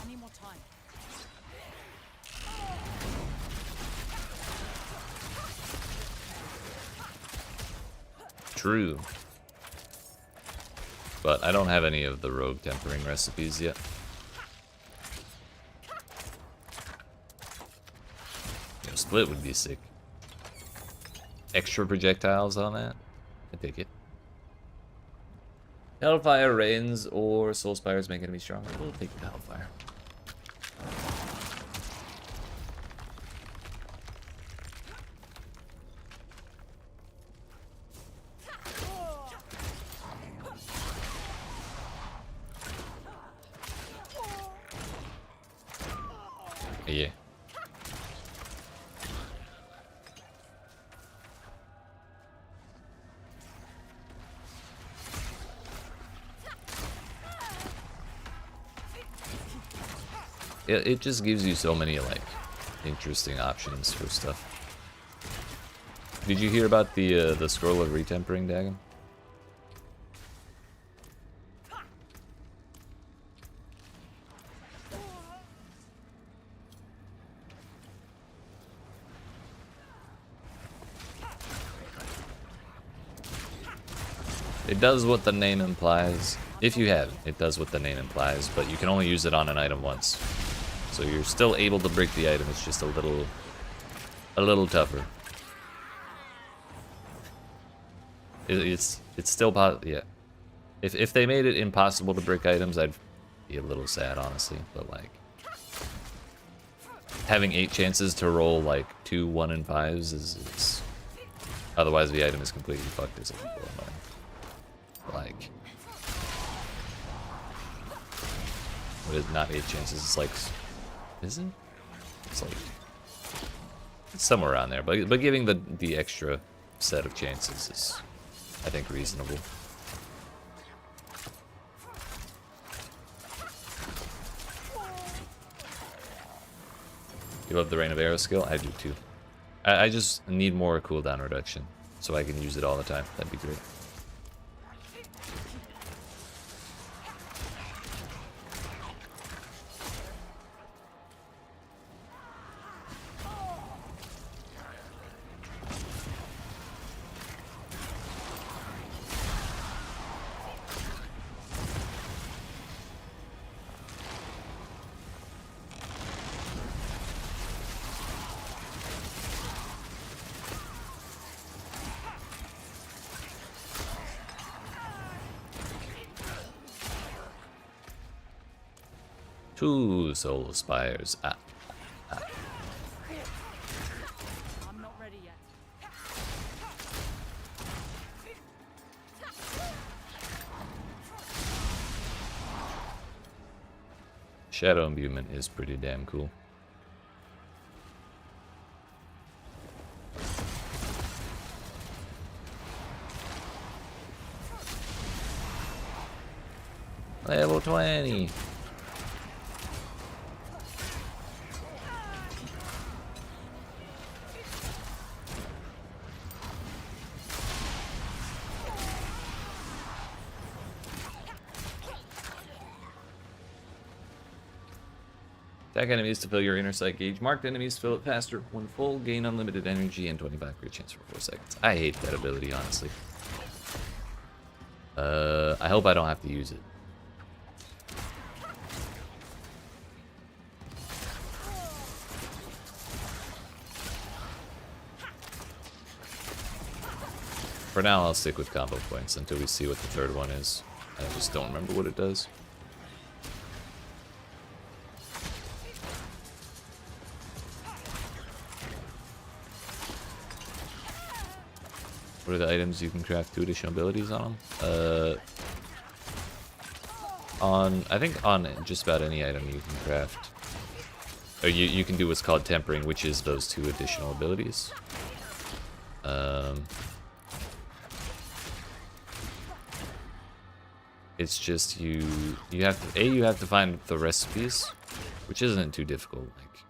S6: I need more time.
S1: True. But I don't have any of the rogue tempering recipes yet. You know, split would be sick. Extra projectiles on that? I take it. Hellfire Rains or Soul Spires make enemies stronger. We'll take the Hellfire. Yeah. It just gives you so many like interesting options for stuff. Did you hear about the scroll of retempering, Dagon? It does what the name implies. If you have it, it does what the name implies, but you can only use it on an item once. So you're still able to break the item, it's just a little tougher. It's still yeah. If they made it impossible to break items, I'd be a little sad, honestly. But like having 8 chances to roll like 2 1 and 5s is otherwise the item is completely fucked. Is a little annoying. Like what is not 8 chances? It's like. Isn't? It's like it's somewhere around there, but giving the extra set of chances is, I think, reasonable. You love the Rain of Arrow skill? I do too. I just need more cooldown reduction so I can use it all the time. That'd be great. Two soul spires.
S6: I'm not ready yet.
S1: Shadow imbuement is pretty damn cool. Level 20. Attack enemies to fill your inner sight gauge. Marked enemies fill it faster. When full, gain unlimited energy and 25 crit chance for 4 seconds. I hate that ability, honestly. I hope I don't have to use it. For now, I'll stick with combo points until we see what the third one is. I just don't remember what it does. What are the items you can craft 2 additional abilities on them? I think on just about any item you can craft. Or you can do what's called tempering, which is those 2 additional abilities. It's just you have to find the recipes, which isn't too difficult. Like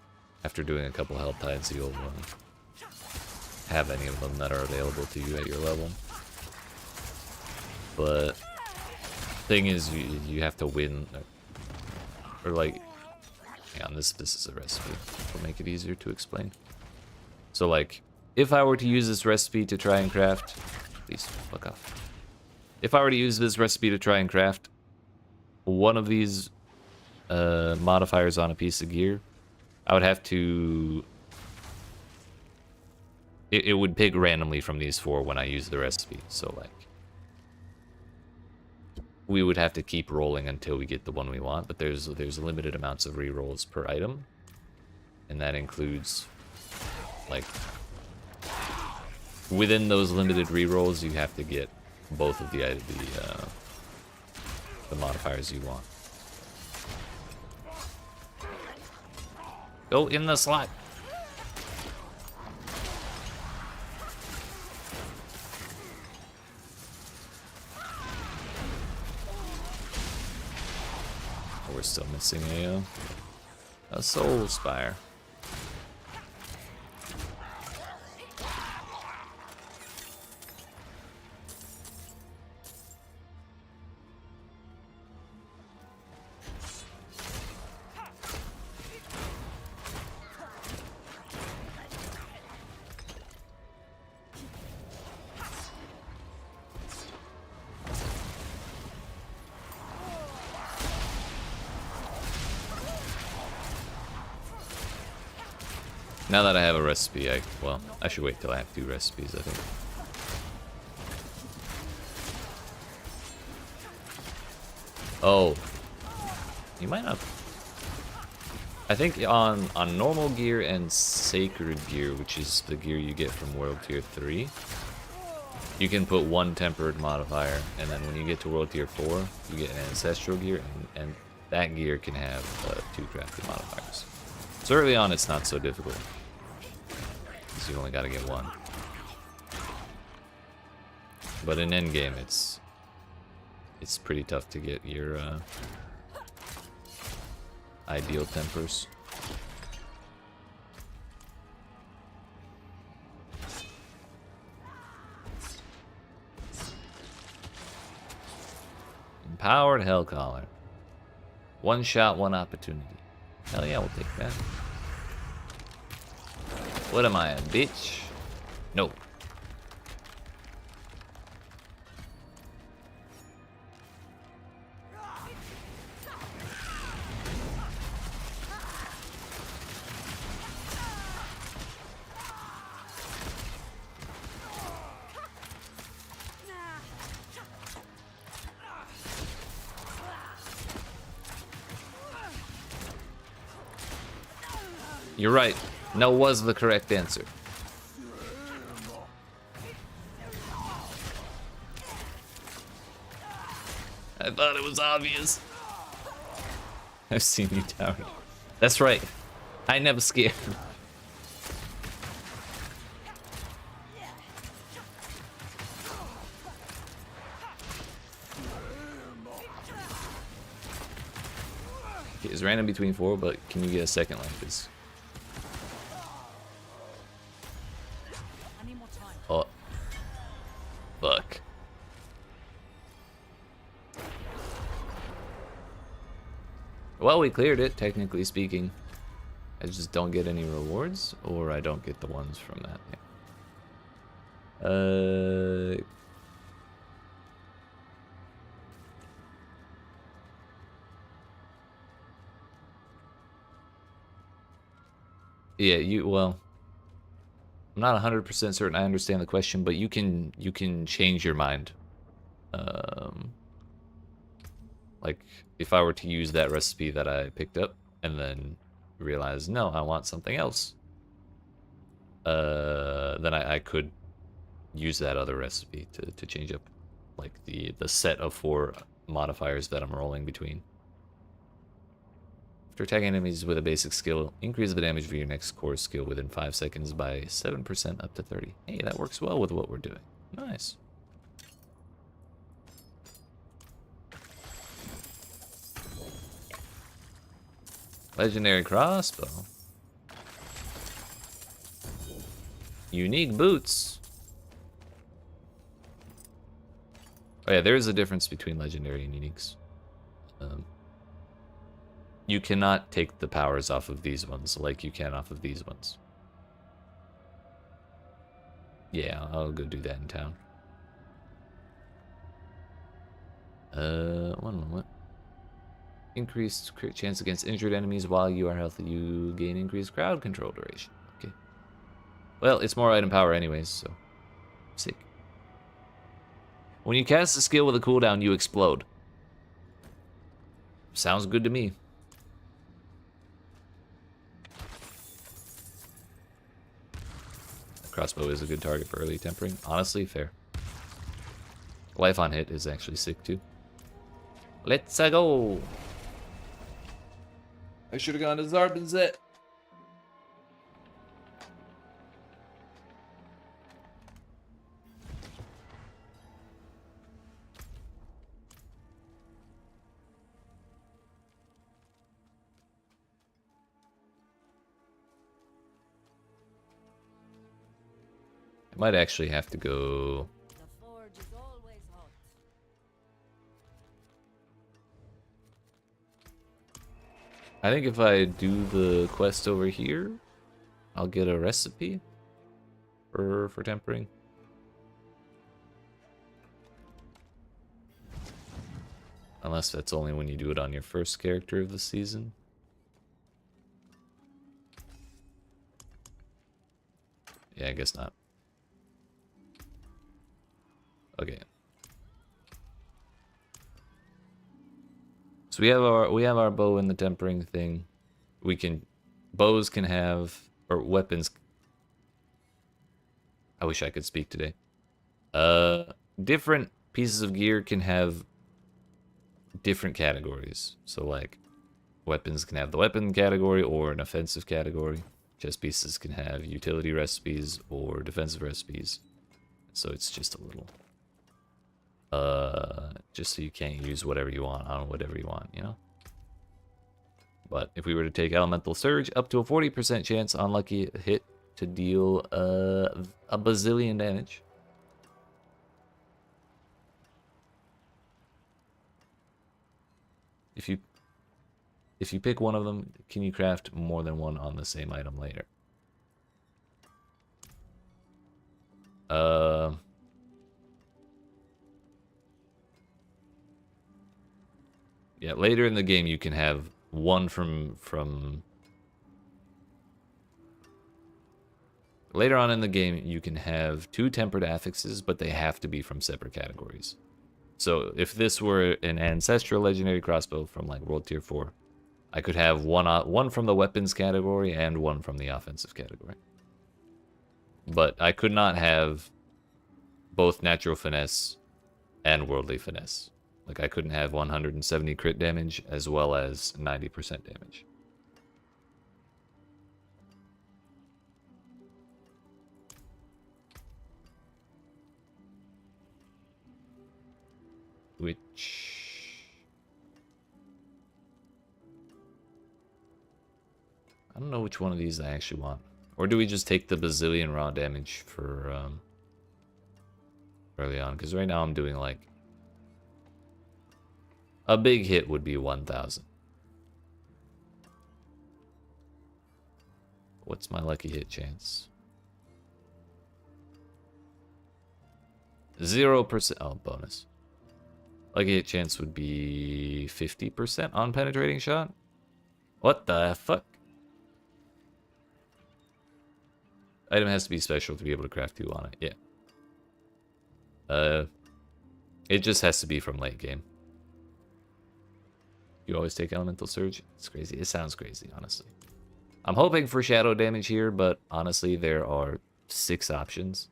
S1: after doing a couple health tides, you'll have any of them that are available to you at your level. But thing is, you have to win, or like, hang on, this is a recipe. It'll make it easier to explain. So like, if I were to use this recipe to try and craft, please fuck off. If I were to use this recipe to try and craft one of these modifiers on a piece of gear, I would have to. It would pick randomly from these 4 when I use the recipe. So like, we would have to keep rolling until we get the one we want. But there's limited amounts of rerolls per item, and that includes like within those limited rerolls, you have to get both of the modifiers you want. Go in the slot. We're still missing a soul spire. Now that I have a recipe, well, I should wait till I have 2 recipes, I think. Oh. You might not. I think on normal gear and sacred gear, which is the gear you get from World Tier 3, you can put 1 tempered modifier, and then when you get to World Tier 4, you get an ancestral gear, and that gear can have 2 crafted modifiers. So early on, it's not so difficult, because you only got to get 1. But in endgame, it's pretty tough to get your ideal tempers. Empowered Hellcaller. 1 shot, 1 opportunity. Hell yeah, we'll take that. What am I, a bitch? Nope. You're right. No was the correct answer. I thought it was obvious. I've seen you tower. That's right. I never scared. It's random between 4, but can you get a second like this? Oh. Fuck. Well, we cleared it, technically speaking. I just don't get any rewards, or I don't get the ones from that. Yeah. Yeah, well, I'm not 100% certain I understand the question, but you can change your mind. Like if I were to use that recipe that I picked up and then realize, no, I want something else, then I could use that other recipe to change up like the set of 4 modifiers that I'm rolling between. After attacking enemies with a basic skill, increase the damage for your next core skill within 5 seconds by 7% up to 30. Hey, that works well with what we're doing. Nice. Legendary crossbow. Unique boots. Oh yeah, there is a difference between legendary and uniques. You cannot take the powers off of these ones like you can off of these ones. Yeah, I'll go do that in town. One moment. Increased crit chance against injured enemies while you are healthy. You gain increased crowd control duration. Okay. Well, it's more item power anyways, so sick. When you cast a skill with a cooldown, you explode. Sounds good to me. Crossbow is a good target for early tempering. Honestly, fair. Life on hit is actually sick too. Let's go. I should have gone to Zarbinzet. I might actually have to go.
S6: The forge is always hot.
S1: I think if I do the quest over here, I'll get a recipe for tempering. Unless that's only when you do it on your first character of the season. Yeah, I guess not. Okay. So we have our bow and the tempering thing. Bows can have, or weapons. I wish I could speak today. Different pieces of gear can have different categories. So like weapons can have the weapon category or an offensive category. Chest pieces can have utility recipes or defensive recipes. So it's just a little just so you can't use whatever you want on whatever you want, you know? But if we were to take Elemental Surge, up to a 40% chance on lucky hit to deal a bazillion damage. If you pick one of them, can you craft more than one on the same item later? Yeah, later in the game you can have one from later on in the game you can have 2 tempered affixes, but they have to be from separate categories. So if this were an ancestral legendary crossbow from like World Tier 4, I could have one from the weapons category and one from the offensive category. But I could not have both natural finesse and worldly finesse. Like I couldn't have 170 crit damage as well as 90% damage. Which I don't know which one of these I actually want. Or do we just take the bazillion raw damage for early on? Because right now I'm doing like a big hit would be 1,000. What's my lucky hit chance? 0%. Oh, bonus. Lucky hit chance would be 50% on penetrating shot. What the fuck? Item has to be special to be able to craft 2 on it. Yeah. It just has to be from late game. You always take Elemental Surge? It's crazy. It sounds crazy, honestly. I'm hoping for shadow damage here, but honestly, there are 6 options.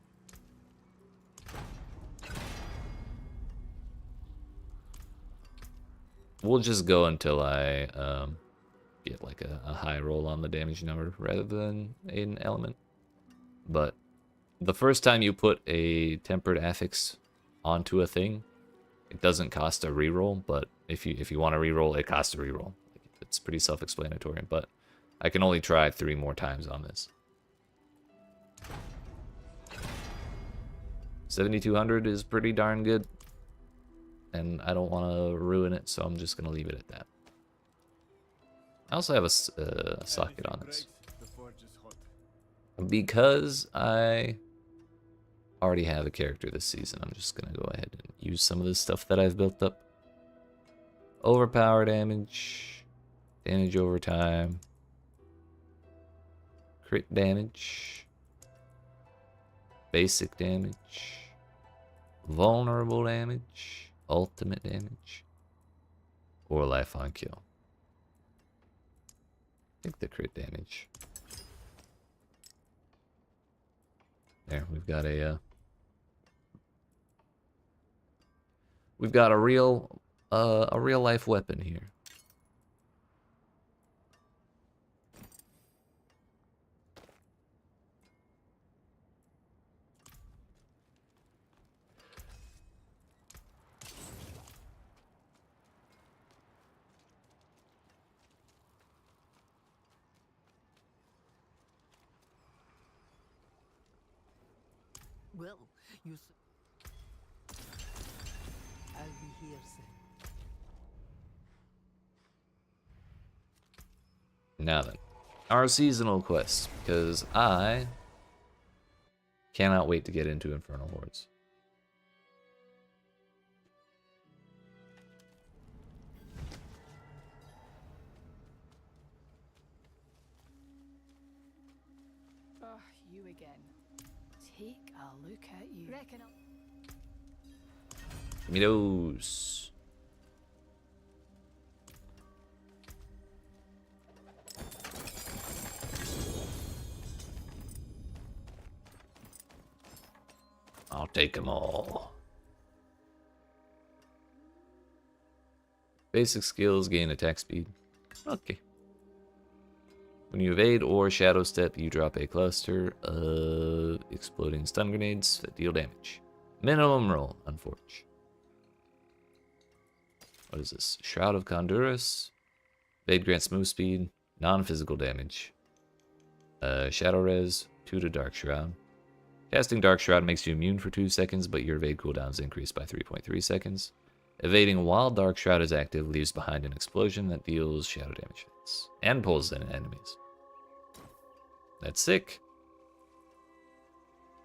S1: We'll just go until I get like a high roll on the damage number rather than an element. But the first time you put a tempered affix onto a thing, it doesn't cost a reroll, but if you want to reroll, it costs a reroll. It's pretty self-explanatory, but I can only try 3 more times on this. 7,200 is pretty darn good, and I don't want to ruin it, so I'm just going to leave it at that. I also have a socket on this. Because I already have a character this season, I'm just going to go ahead and use some of this stuff that I've built up. Overpower damage, damage over time, crit damage, basic damage, vulnerable damage, ultimate damage, or life on kill. I think the crit damage. There, we've got a real life weapon here.
S6: Well, I'll be here soon.
S1: Now then, our seasonal quests, because I cannot wait to get into Infernal Hordes.
S4: Oh, you again. Take a look at you. Reckon
S1: Give me those. I'll take them all. Basic skills gain attack speed. Okay. When you evade or shadow step, you drop a cluster of exploding stun grenades that deal damage. Minimum roll, unfortunately. What is this? Shroud of Condurus. Evade grants move speed, non-physical damage. Shadow res, 2 to Dark Shroud. Casting Dark Shroud makes you immune for 2 seconds, but your evade cooldown is increased by 3.3 seconds. Evading while Dark Shroud is active leaves behind an explosion that deals shadow damage hits and pulls in enemies. That's sick.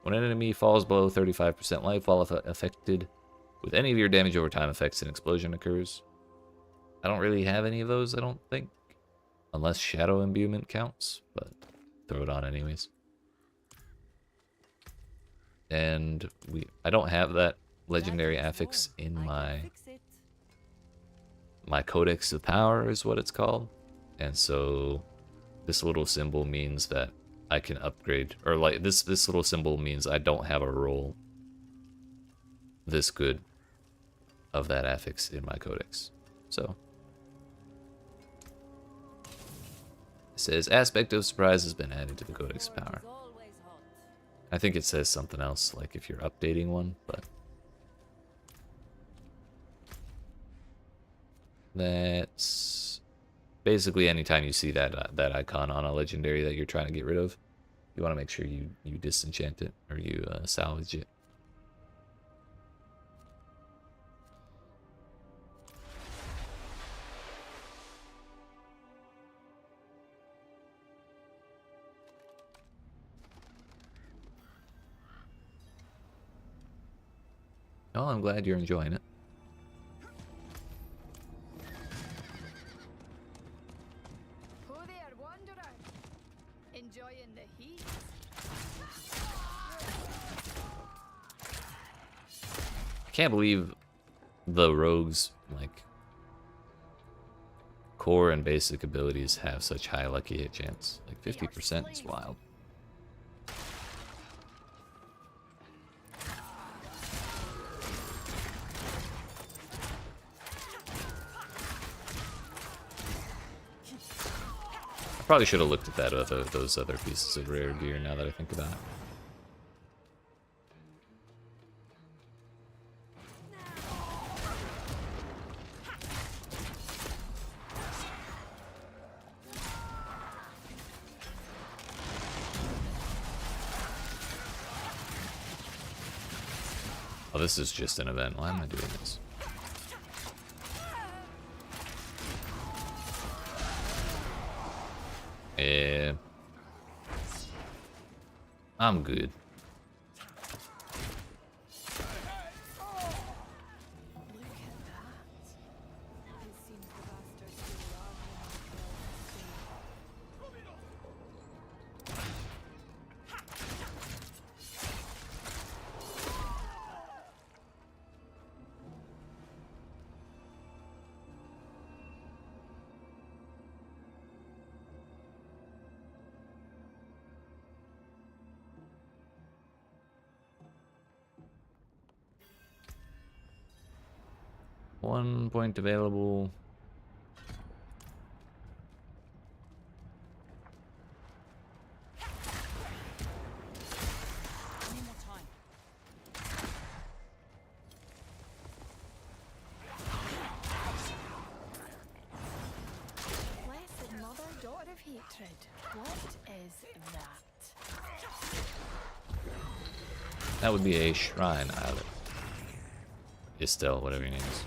S1: When an enemy falls below 35% life while affected with any of your damage over time effects, an explosion occurs. I don't really have any of those, I don't think. Unless Shadow Imbuement counts, but throw it on anyways. And I don't have that legendary affix in my Codex of Power is what it's called. And so this little symbol means that I can upgrade, or like this little symbol means I don't have a roll this good of that affix in my Codex. So it says Aspect of Surprise has been added to the Codex of Power. I think it says something else, like if you're updating one, but that's basically anytime you see that icon on a legendary that you're trying to get rid of, you want to make sure you disenchant it or you salvage it. Oh, I'm glad you're enjoying it.
S4: Who there, wanderer? Enjoying the heat?
S1: I can't believe the rogues, like, core and basic abilities have such high lucky hit chance. Like 50% is wild. I probably should have looked at those other pieces of rare gear now that I think about it. Oh, this is just an event. Why am I doing this? Yeah. I'm good.
S4: Look at that. It seems the bastards still love when they kill the
S1: One point available.
S6: Any more time?
S4: Blessed mother, daughter of hatred. What is that?
S1: That would be a shrine islet. Estelle, whatever your name is.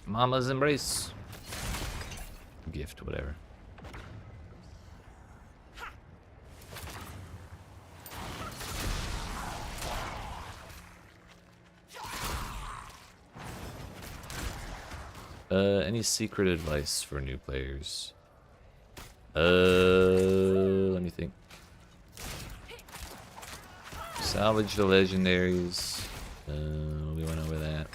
S1: Mama's embrace. Gift, whatever. Any secret advice for new players? Let me think. Salvage the legendaries. We went over that.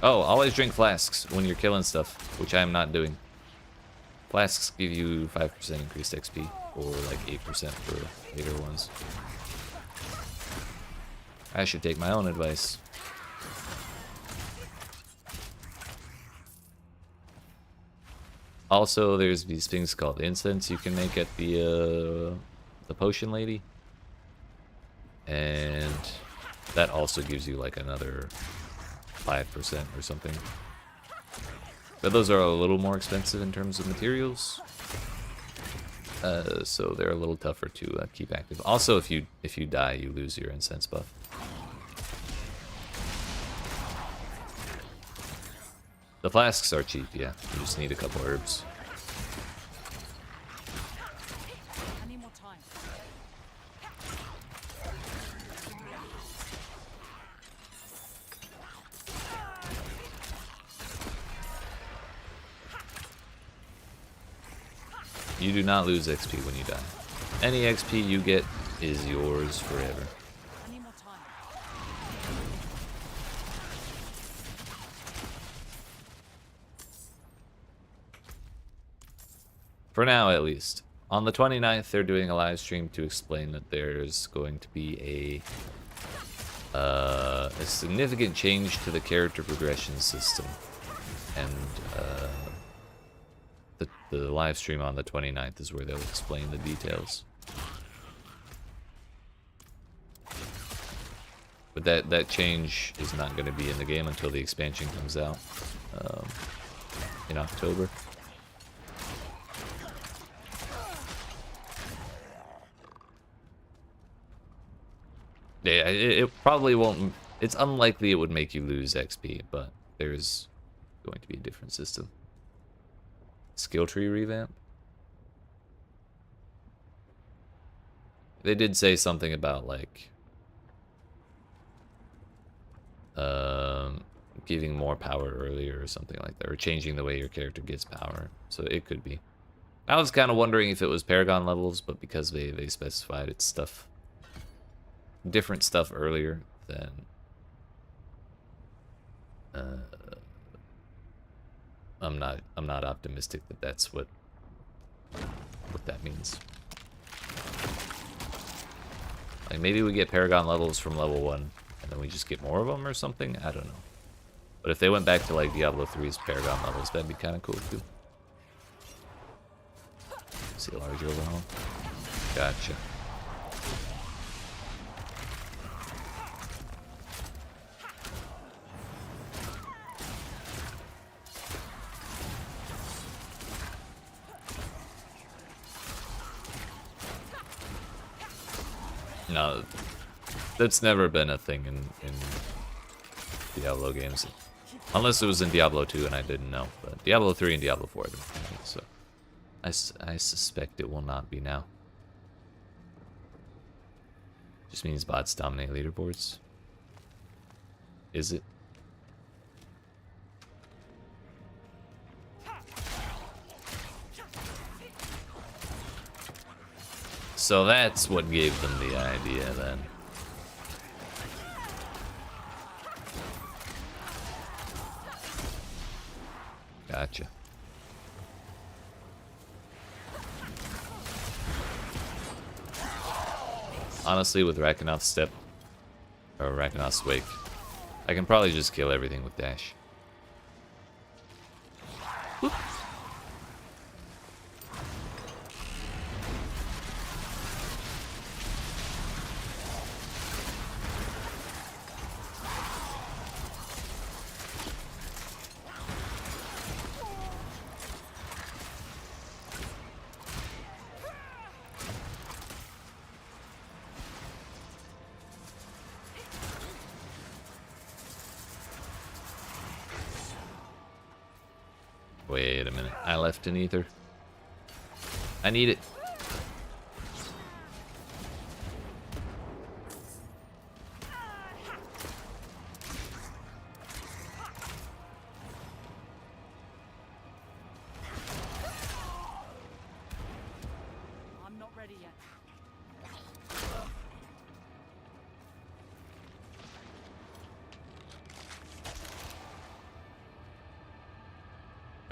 S1: Oh, always drink flasks when you're killing stuff, which I am not doing. Flasks give you 5% increased XP, or like 8% for later ones. I should take my own advice. Also, there's these things called incense you can make at the potion lady, and that also gives you like another 5% or something. But those are a little more expensive in terms of materials, so they're a little tougher to keep active. Also, if you die, you lose your incense buff. The flasks are cheap, yeah. You just need a couple herbs.
S6: Any more time?
S1: You do not lose XP when you die. Any XP you get is yours forever.
S6: Any more time?
S1: For now, at least. On the 29th, they're doing a live stream to explain that there's going to be a significant change to the character progression system. And the live stream on the 29th is where they'll explain the details. But that change is not going to be in the game until the expansion comes out in October. Yeah, it probably won't. It's unlikely it would make you lose XP, but there's going to be a different system. Skill tree revamp. They did say something about like giving more power earlier or something like that, or changing the way your character gets power. So it could be. I was kind of wondering if it was Paragon levels, but because they specified it's stuff, different stuff earlier, then I'm not optimistic that that's what that means. Like maybe we get Paragon levels from level 1, and then we just get more of them or something. I don't know. But if they went back to like Diablo 3's Paragon levels, that'd be kind of cool too. See a large overhaul. Gotcha. No, that's never been a thing in Diablo games. Unless it was in Diablo 2 and I didn't know. But Diablo 3 and Diablo 4 have been things, so I suspect it will not be now. Just means bots dominate leaderboards. Is it? So that's what gave them the idea then. Gotcha. Honestly, with Rakanoth's Step, or Rakanoth's Wake, I can probably just kill everything with dash. Whoop. Wait a minute. I left an ether. I need it.
S5: I'm not ready yet.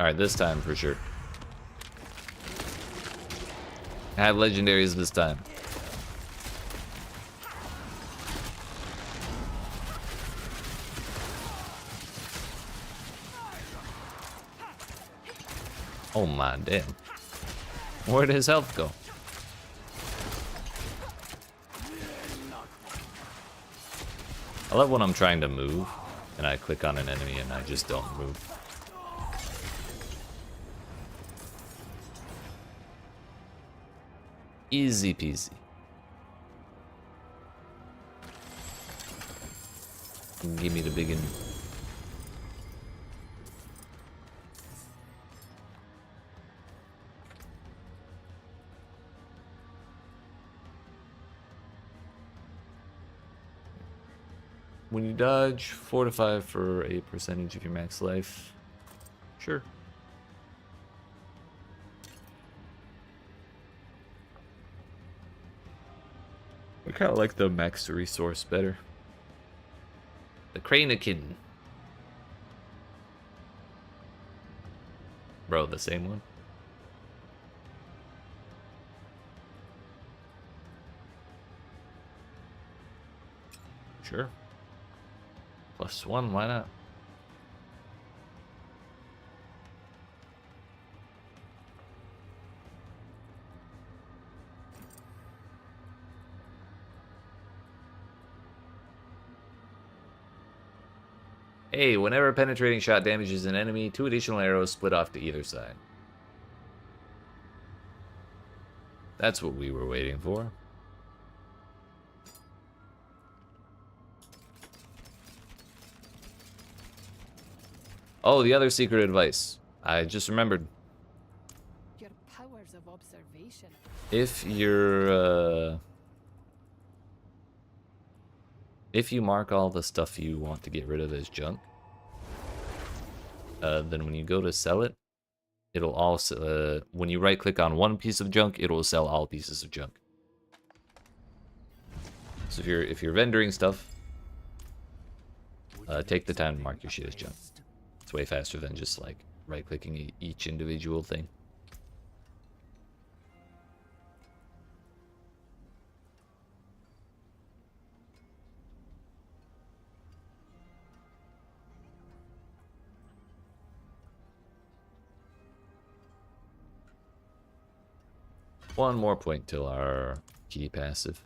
S1: Alright, this time for sure. I have legendaries this time. Oh my damn. Where'd his health go? I love when I'm trying to move and I click on an enemy and I just don't move. Easy peasy. Give me the big one. When you dodge, fortify for a percentage of your max life. Sure. I kind of like the max resource better. The Kranakin. Bro, the same one? Sure. +1, why not? Hey, whenever a penetrating shot damages an enemy, 2 additional arrows split off to either side. That's what we were waiting for. Oh, the other secret advice. I just remembered.
S4: Your powers of observation.
S1: If you mark all the stuff you want to get rid of as junk, then when you go to sell it, it'll also when you right click on one piece of junk, it will sell all pieces of junk. So if you're vendoring stuff, take the time to mark your shit as junk. It's way faster than just like right clicking each individual thing. One more point till our key passive.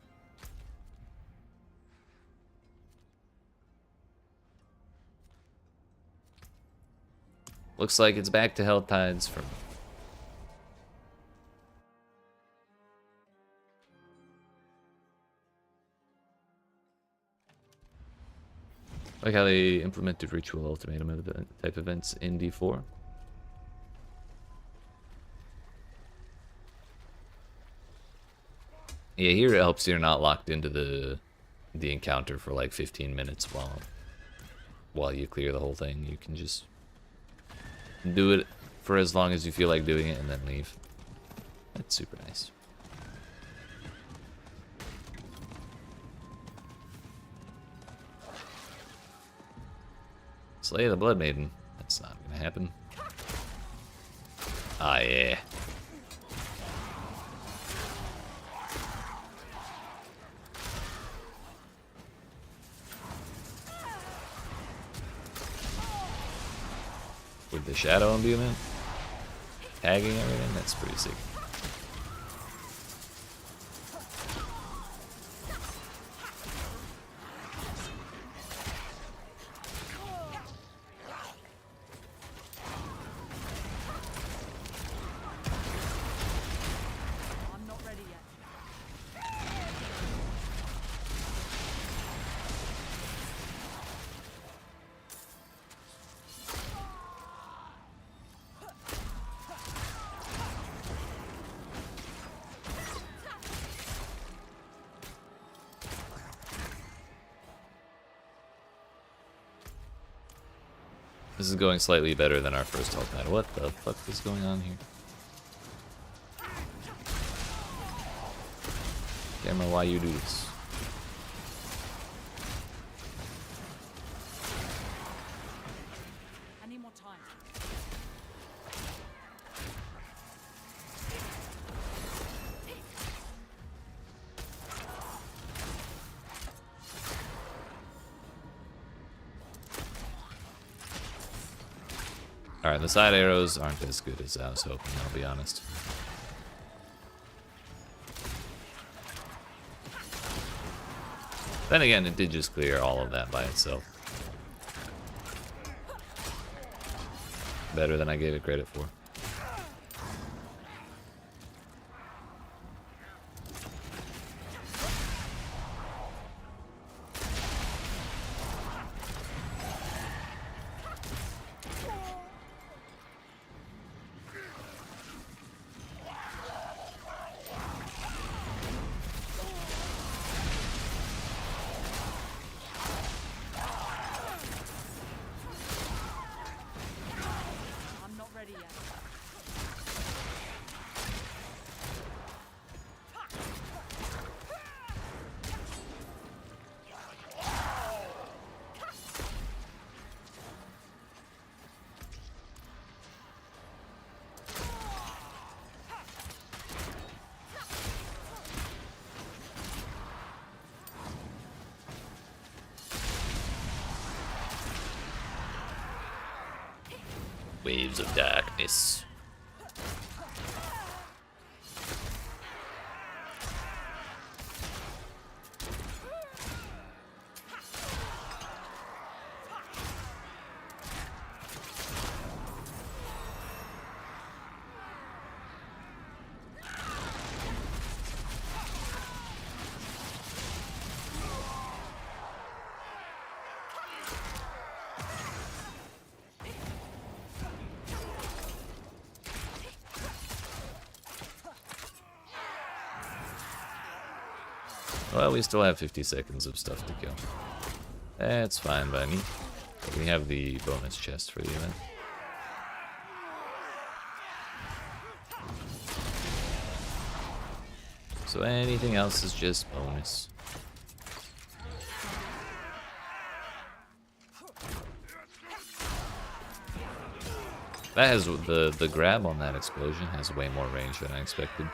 S1: Looks like it's back to health tides from. Like how they implemented ritual ultimatum type events in D4. Yeah, here it helps you're not locked into the encounter for like 15 minutes while you clear the whole thing. You can just do it for as long as you feel like doing it and then leave. That's super nice. Slay the Blood Maiden. That's not gonna happen. Ah, yeah. With the shadow imbuement, tagging everything, that's pretty sick.
S6: I'm not ready yet.
S1: This is going slightly better than our first health battle. What the fuck is going on here? Camera, why you do this?
S6: I need more time.
S1: Alright, the side arrows aren't as good as I was hoping, I'll be honest. Then again, it did just clear all of that by itself. Better than I gave it credit for.
S6: I'm not ready yet.
S1: Waves of darkness. Well, we still have 50 seconds of stuff to kill. That's fine by me. But we have the bonus chest for the event. So anything else is just bonus. That has the grab on that explosion has way more range than I expected.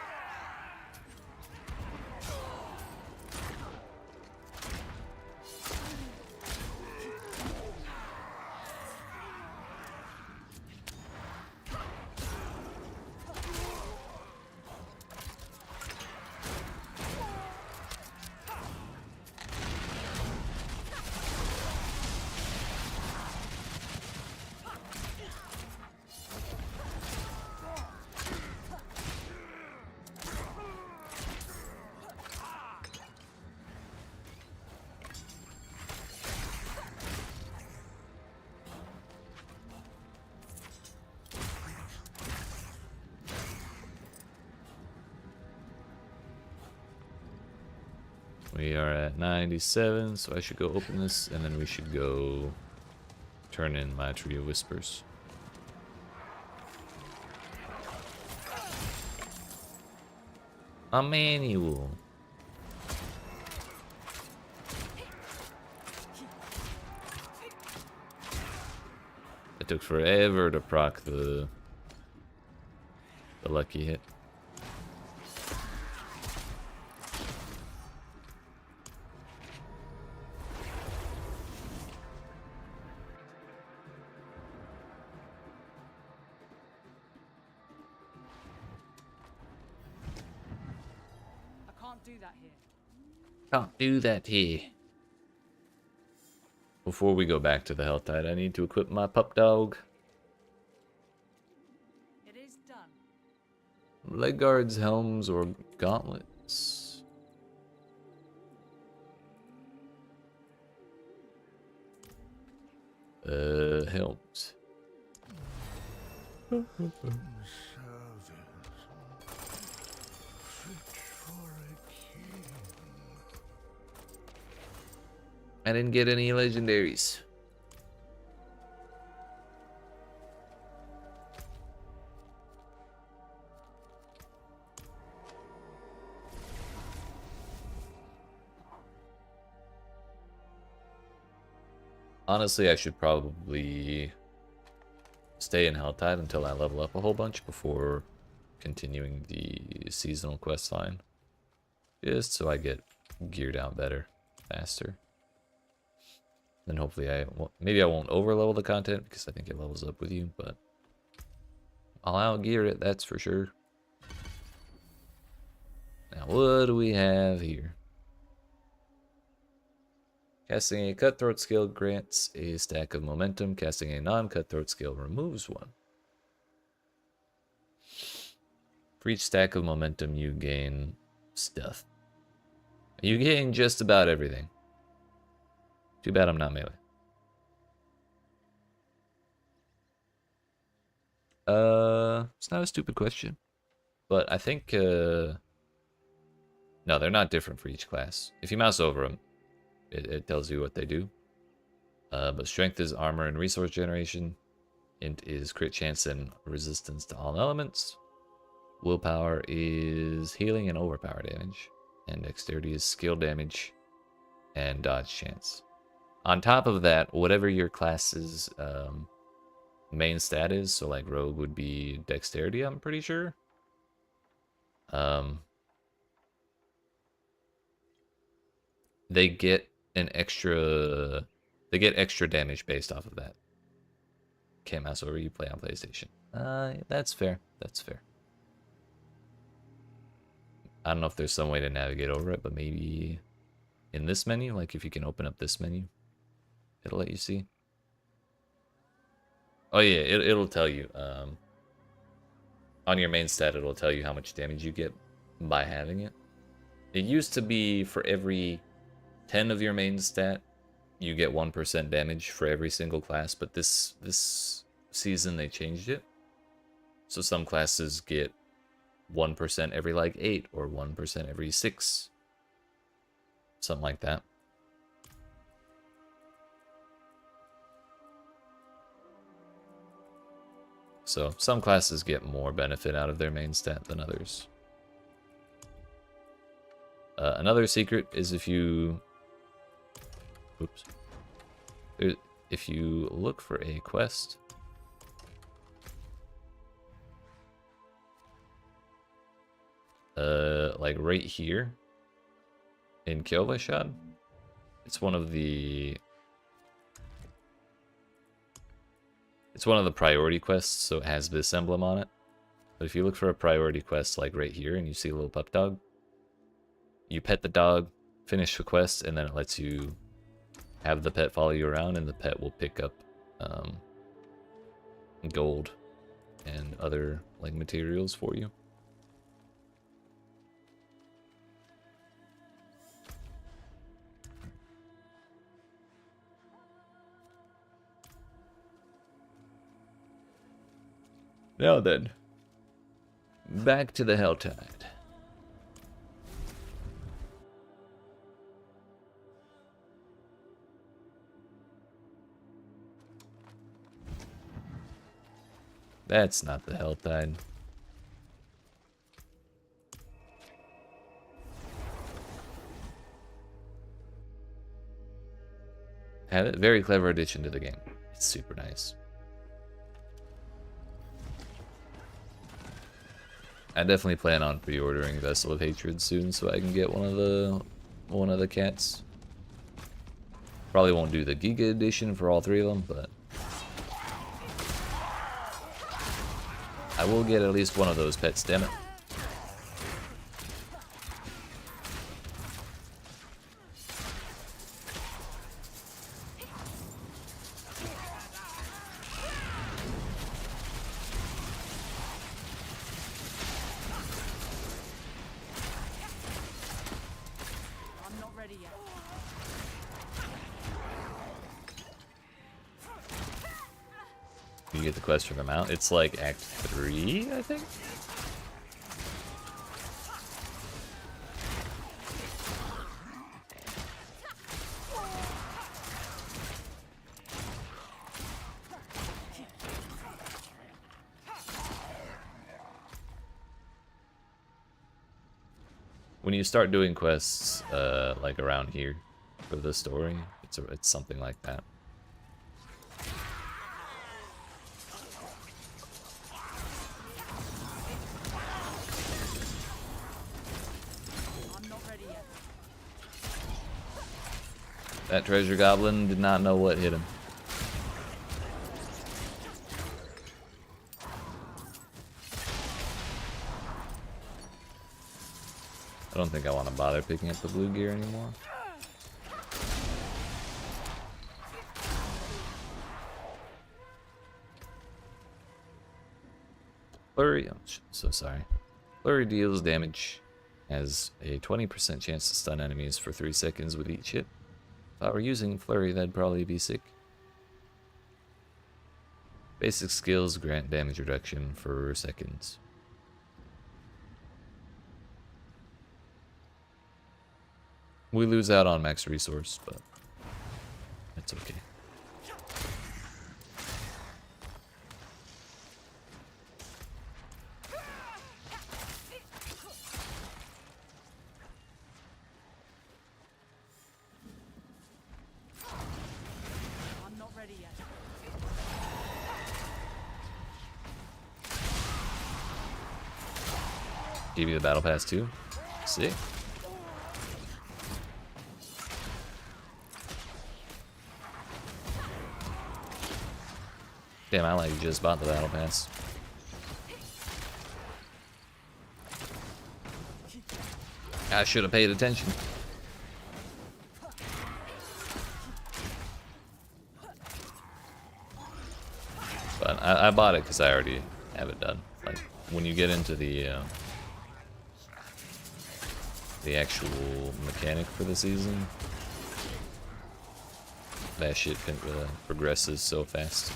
S1: We are at 97, so I should go open this, and then we should go turn in my Tree of Whispers. A manual. It took forever to proc the lucky hit.
S5: Do that here.
S1: Can't do that here. Before we go back to the Health Tide, I need to equip my pup dog.
S5: It is done.
S1: Leg guards, helms, or gauntlets. Helms. I didn't get any legendaries. Honestly, I should probably stay in Helltide until I level up a whole bunch before continuing the seasonal quest line. Just so I get geared out better, faster. Then hopefully maybe I won't overlevel the content because I think it levels up with you, but I'll outgear it, that's for sure. Now what do we have here? Casting a cutthroat skill grants a stack of momentum. Casting a non-cutthroat skill removes one. For each stack of momentum you gain stuff. You gain just about everything. Too bad I'm not melee. It's not a stupid question. But I think, no, they're not different for each class. If you mouse over them, it tells you what they do. But strength is armor and resource generation. Int is crit chance and resistance to all elements. Willpower is healing and overpower damage. And dexterity is skill damage and dodge chance. On top of that, whatever your class's main stat is, so like rogue would be dexterity, I'm pretty sure. They get extra damage based off of that. Can't mouse over, you play on PlayStation. That's fair. That's fair. I don't know if there's some way to navigate over it, but maybe in this menu, like if you can open up this menu, it'll let you see. Oh yeah, it'll tell you. On your main stat, it'll tell you how much damage you get by having it. It used to be for every 10 of your main stat, you get 1% damage for every single class, but this season they changed it. So some classes get 1% every like 8 or 1% every 6. something like that. So some classes get more benefit out of their main stat than others. Another secret is if you... Oops. If you look for a quest... like right here in Kyovashad, it's one of the priority quests, so it has this emblem on it. But if you look for a priority quest like right here and you see a little pup dog, you pet the dog, finish the quest, and then it lets you have the pet follow you around, and the pet will pick up gold and other like materials for you. Now then, back to the Helltide. That's not the Helltide. Have it. Very clever addition to the game. It's super nice. I definitely plan on pre-ordering Vessel of Hatred soon, so I can get one of the cats. Probably won't do the Giga edition for all three of them, but I will get at least one of those pets. Damn it! You get the quest from the mount. It's like Act 3, I think? When you start doing quests, like around here for the story, it's something like that. That treasure goblin did not know what hit him. I don't think I want to bother picking up the blue gear anymore. Flurry, oh, so sorry. Flurry deals damage, has a 20% chance to stun enemies for 3 seconds with each hit. If I were using Flurry, that'd probably be sick. Basic skills grant damage reduction for seconds. We lose out on max resource, but that's okay. Give you the battle pass too. Sick. Damn, I like just bought the battle pass. I should have paid attention. But I bought it because I already have it done. Like when you get into the actual mechanic for the season, that shit progresses so fast.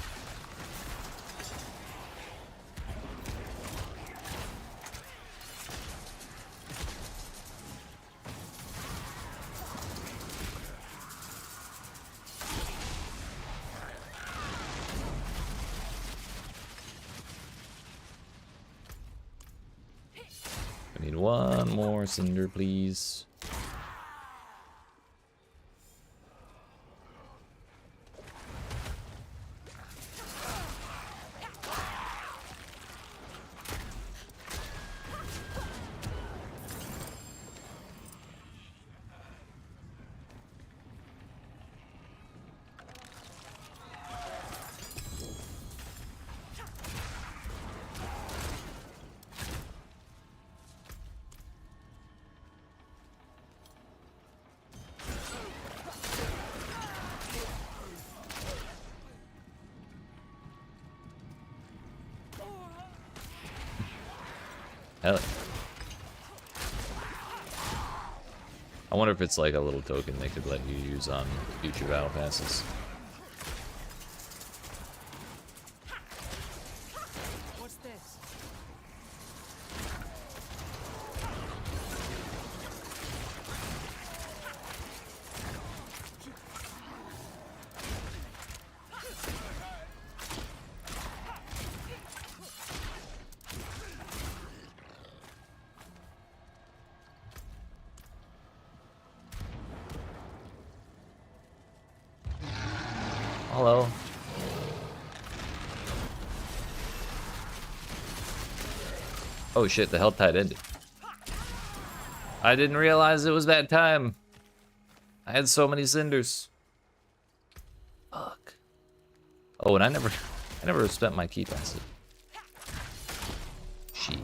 S1: One more cinder, please. Hell. I wonder if it's like a little token they could let you use on future battle passes.
S5: What's this?
S1: Hello. Oh shit, the health tide ended. I didn't realize it was that time. I had so many cinders. Fuck. Oh, and I never spent my key passive. Shit.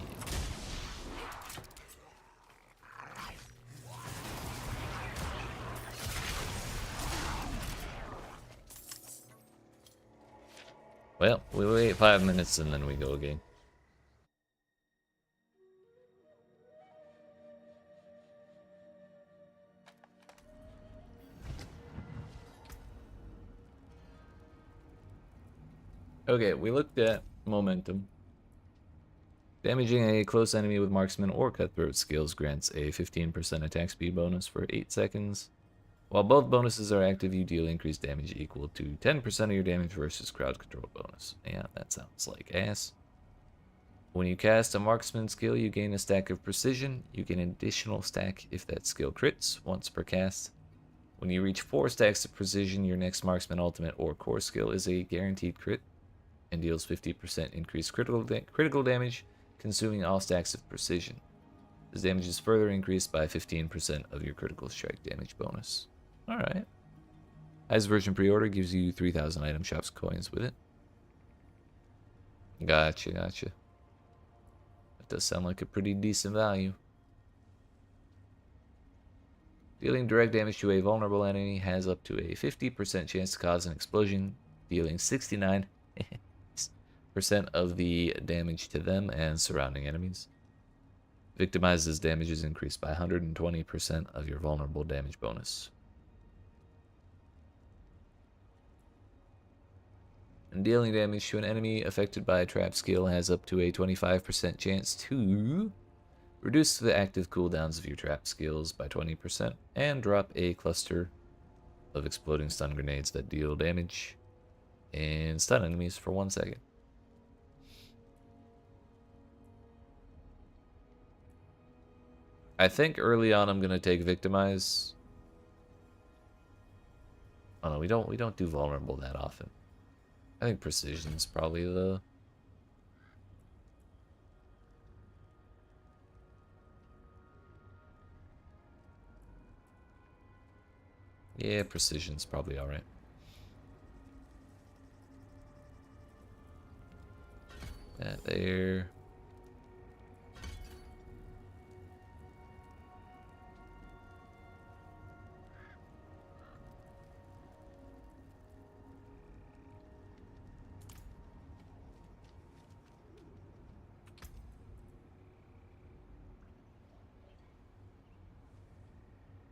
S1: Well, we wait 5 minutes and then we go again. Okay, we looked at momentum. Damaging a close enemy with marksman or cutthroat skills grants a 15% attack speed bonus for 8 seconds. While both bonuses are active, you deal increased damage equal to 10% of your damage versus crowd control bonus. Yeah, that sounds like ass. When you cast a marksman skill, you gain a stack of precision. You gain an additional stack if that skill crits, once per cast. When you reach 4 stacks of precision, your next marksman ultimate or core skill is a guaranteed crit and deals 50% increased critical damage, consuming all stacks of precision. This damage is further increased by 15% of your critical strike damage bonus. Alright. Highest version pre-order gives you 3,000 item shops coins with it. Gotcha, gotcha. That does sound like a pretty decent value. Dealing direct damage to a vulnerable enemy has up to a 50% chance to cause an explosion, dealing 69% of the damage to them and surrounding enemies. Victimizes damage is increased by 120% of your vulnerable damage bonus. And dealing damage to an enemy affected by a trap skill has up to a 25% chance to reduce the active cooldowns of your trap skills by 20% and drop a cluster of exploding stun grenades that deal damage and stun enemies for 1 second. I think early on I'm gonna take Victimize. Oh no, we don't do vulnerable that often. I think Precision's probably the... Yeah, Precision's probably alright. That there.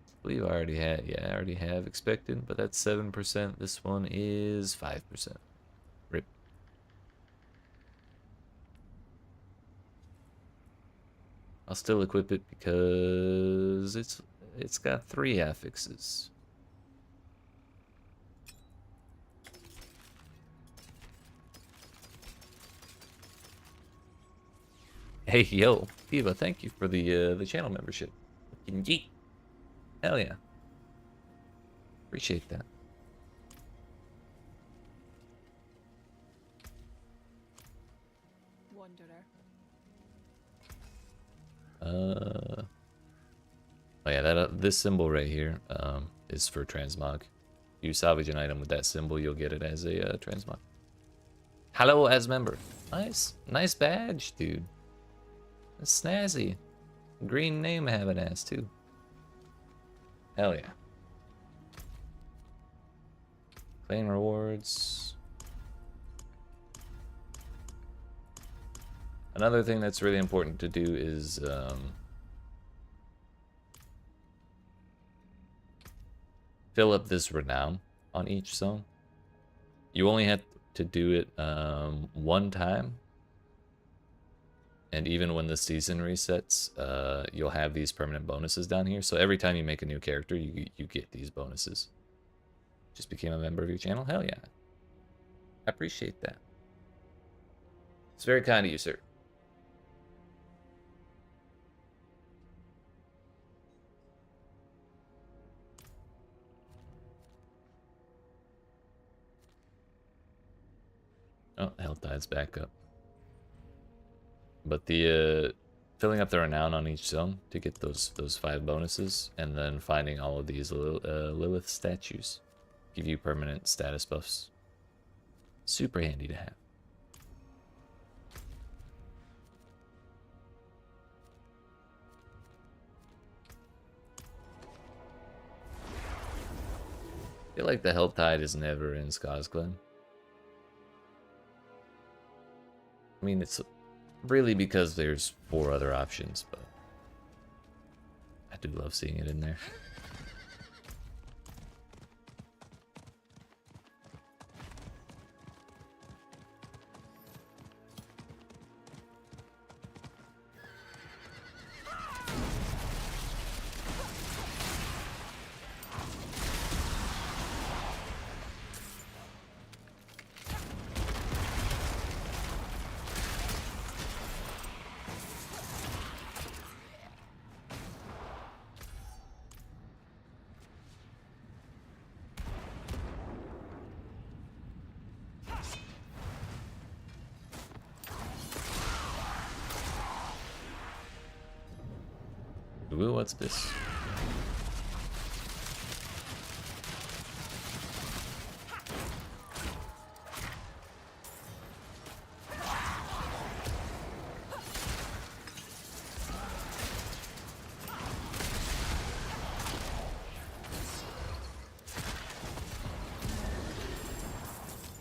S1: I believe I already had, yeah, I already have expectant, but that's 7%. This one is 5%. Rip. I'll still equip it because it's got 3 affixes. Hey, yo, Diva, thank you for the channel membership. Fucking yeet. Hell yeah. Appreciate that.
S4: Wanderer.
S1: Oh yeah, that this symbol right here is for transmog. You salvage an item with that symbol, you'll get it as a transmog. Hello as member. Nice badge, dude. That's snazzy. Green name having ass too. Hell yeah. Claim rewards. Another thing that's really important to do is fill up this renown on each zone. You only have to do it one time. And even when the season resets, you'll have these permanent bonuses down here. So every time you make a new character, you get these bonuses. Just became a member of your channel? Hell yeah. I appreciate that. It's very kind of you, sir. Oh, health tide's back up. But the filling up the renown on each zone to get those 5 bonuses, and then finding all of these Lilith statues give you permanent status buffs. Super handy to have. I feel like the health tide is never in Skazglen. I mean, it's really because there's 4 other options, but I do love seeing it in there. Ooh, what's this?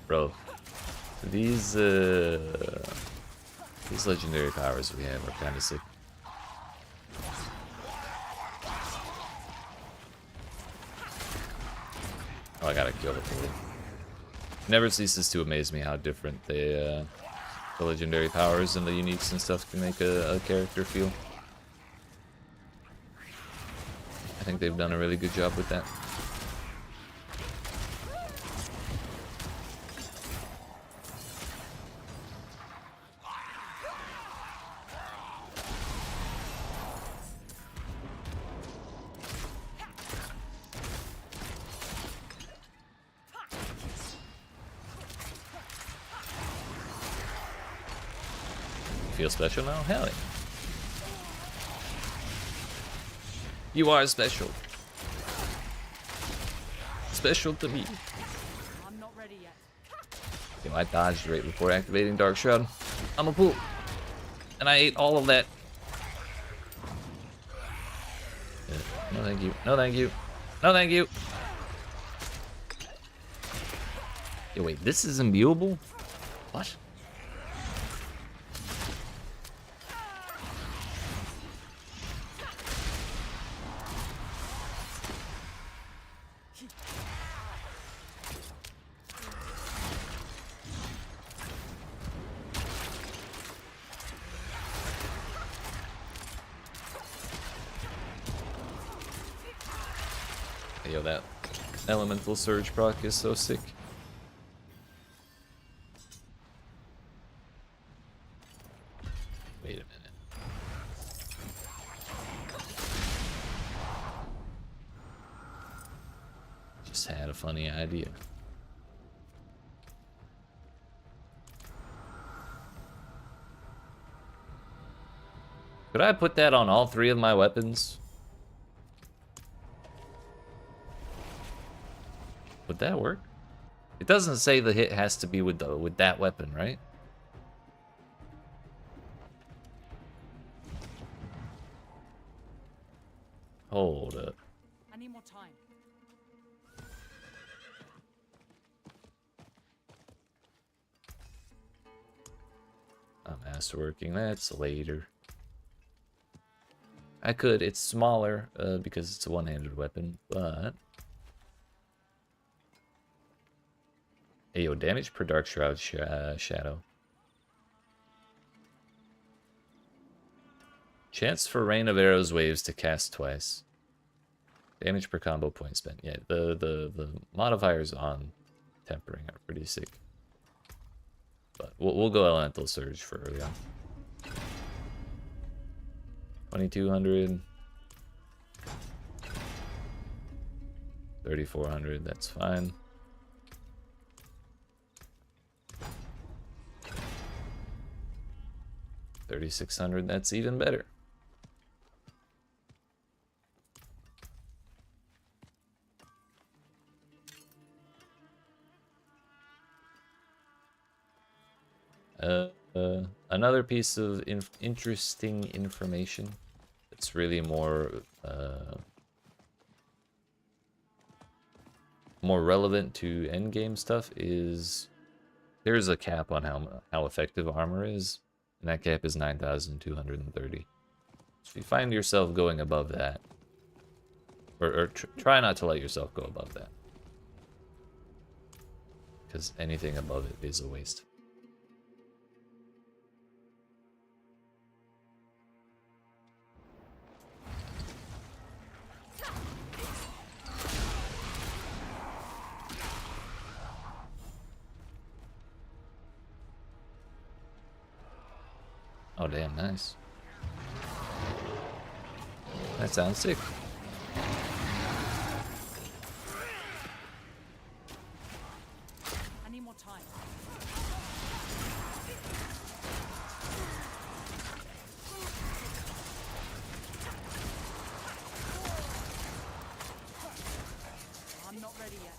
S1: Bro, these legendary powers we have are kind of sick. Oh, I gotta kill the bully. Never ceases to amaze me how different the legendary powers and the uniques and stuff can make a character feel. I think they've done a really good job with that. Feel special now? Hell yeah. You are special. Special to me.
S6: I'm not ready yet.
S1: You know, I dodged right before activating Dark Shroud. I'm a pool. And I ate all of that. No thank you. No thank you. No thank you. Yo, wait, this is imbuable? What? Yo, that elemental surge proc is so sick. Wait a minute. Just had a funny idea. Could I put that on all 3 of my weapons? Would that work? It doesn't say the hit has to be with that weapon, right? Hold up.
S5: I need more time.
S1: I'm masterworking. That's later. I could. It's smaller because it's a one-handed weapon, but... Hey, yo, damage per Dark Shroud Shadow. Chance for Rain of Arrows Waves to cast twice. Damage per combo point spent. Yeah, the modifiers on Tempering are pretty sick. But we'll go Elemental Surge for early on. 2200. 3400, that's fine. 3600, that's even better. Another piece of interesting information that's really more relevant to endgame stuff is there's a cap on how effective armor is, and that cap is 9,230. So if you find yourself going above that, or try not to let yourself go above that, because anything above it is a waste. Oh damn, nice. That sounds sick.
S5: I need more time. I'm not ready yet.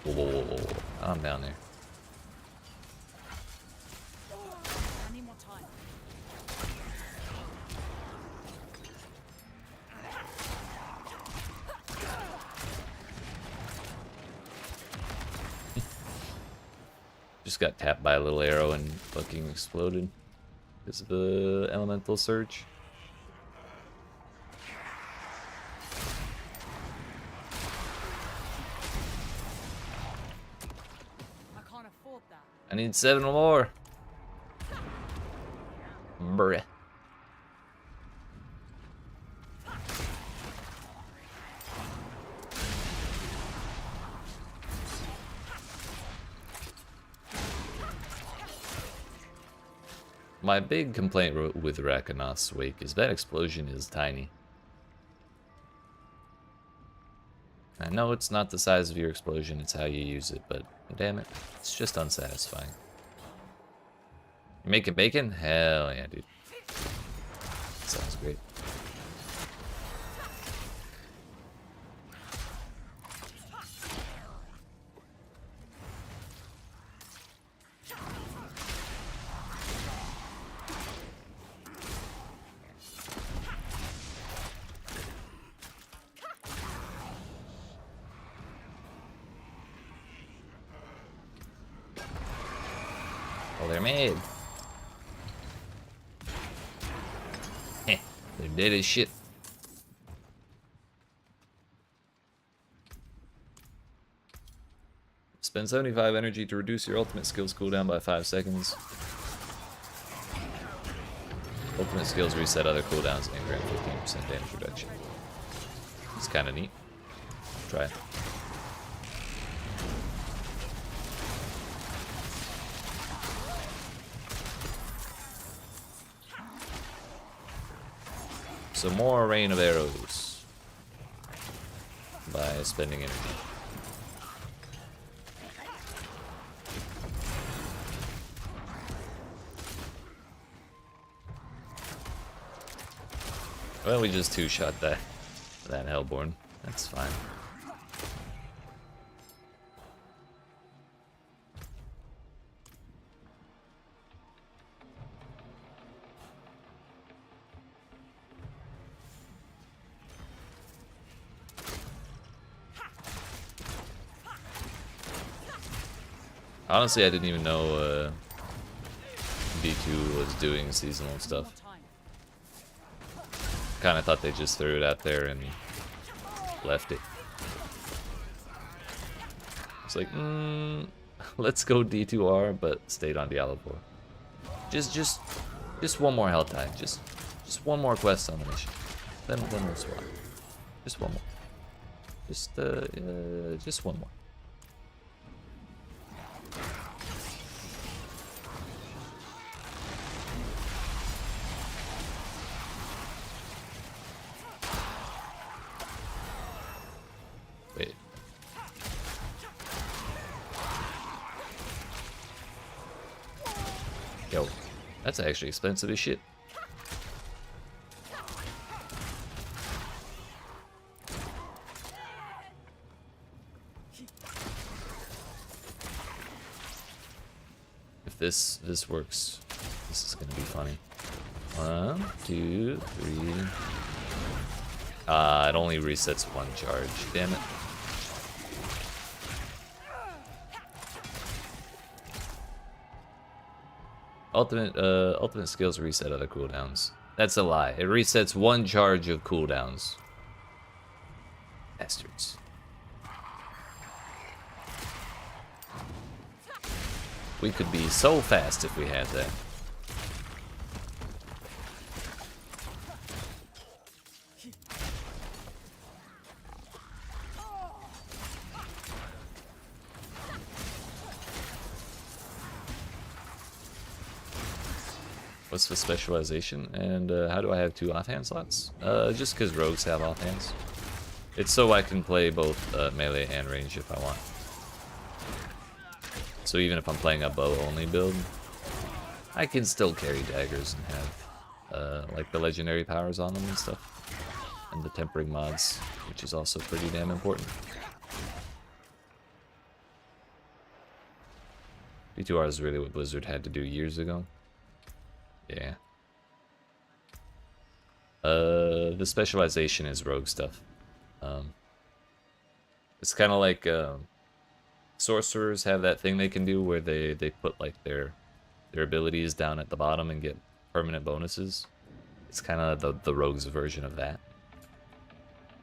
S1: Whoa. I'm down there.
S5: I need more time.
S1: Just got tapped by a little arrow and fucking exploded because of the elemental surge.
S5: I can't afford that.
S1: I need 7 more. Bruh. My big complaint with Rakanoth's Wake is that explosion is tiny. I know it's not the size of your explosion, it's how you use it, but damn it, it's just unsatisfying. You making bacon? Hell yeah, dude. Sounds great. Oh, they're made. Heh, they're dead as shit. Spend 75 energy to reduce your ultimate skills cooldown by 5 seconds. Ultimate skills reset other cooldowns and grant 15% damage reduction. It's kind of neat. Try it. some more rain of arrows by spending energy. Well, we just two-shot that Hellborn. That's fine. Honestly, I didn't even know D2 was doing seasonal stuff. Kind of thought they just threw it out there and left it. It's like, let's go D2R, but stayed on Diablo 4. Just one more hell time. Just one more quest on the mission. Then we'll swap. Just one more. Just one more. Wait. Yo, that's actually expensive as shit. If this works, this is gonna be funny. 1, 2, 3. It only resets one charge. Damn it. Ultimate skills reset other cooldowns. That's a lie. It resets one charge of cooldowns. Bastards. We could be so fast if we had that. What's the specialization? And how do I have 2 offhand slots? Just because rogues have offhands. It's so I can play both melee and range if I want. So even if I'm playing a bow-only build, I can still carry daggers and have like the legendary powers on them and stuff. And the tempering mods, which is also pretty damn important. B2R is really what Blizzard had to do years ago. Yeah. The specialization is rogue stuff. It's kind of like sorcerers have that thing they can do where they put like their abilities down at the bottom and get permanent bonuses. It's kind of the rogues version of that.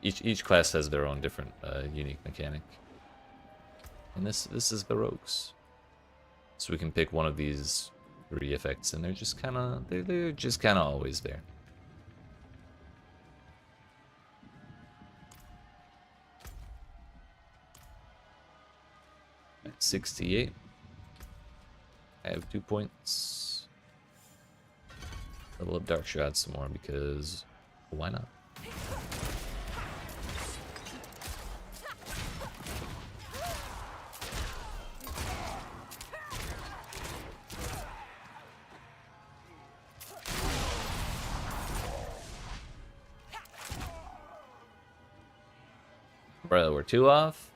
S1: Each class has their own different unique mechanic. And this is the rogues. So we can pick one of these 3 effects, and they're just kind of always there. At 68, I have 2 points. Level up Dark Shroud some more because why not? Bro, we're 2 off.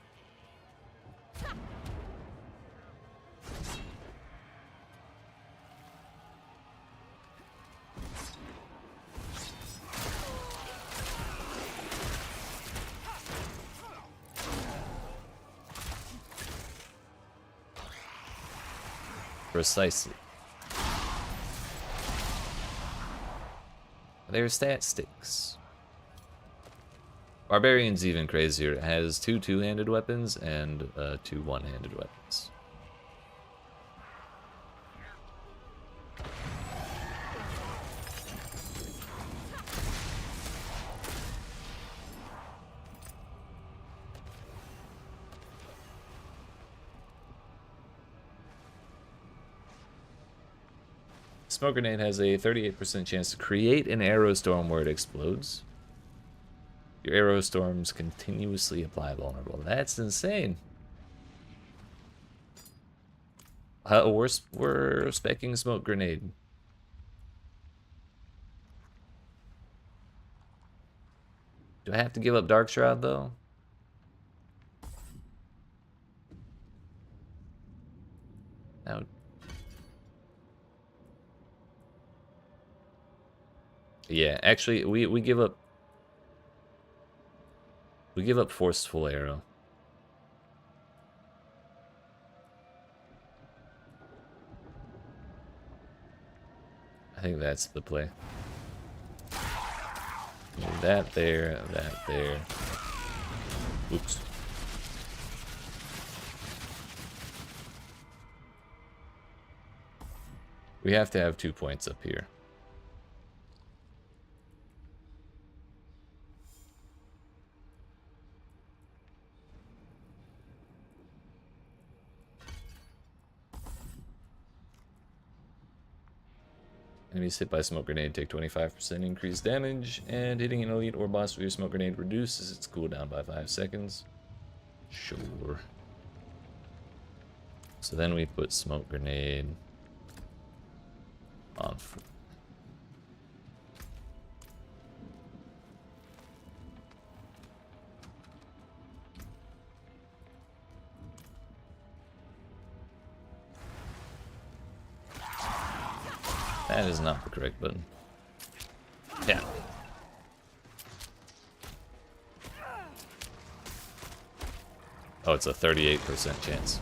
S1: Precisely. Their stat sticks. Barbarian's even crazier. It has 2 two-handed weapons and 2 one-handed weapons. Smoke grenade has a 38% chance to create an arrow storm where it explodes. Your arrow storms continuously apply vulnerable. That's insane. We're specking smoke grenade. Do I have to give up Dark Shroud though? Now, yeah, actually, we give up. We give up Forceful Arrow. I think that's the play. That there, that there. Oops. We have to have 2 points up here. Enemies hit by smoke grenade take 25% increased damage, and hitting an elite or boss with your smoke grenade reduces its cooldown by 5 seconds. Sure. So then we put smoke grenade on. That is not the correct button. Yeah. Oh, it's a 38% chance.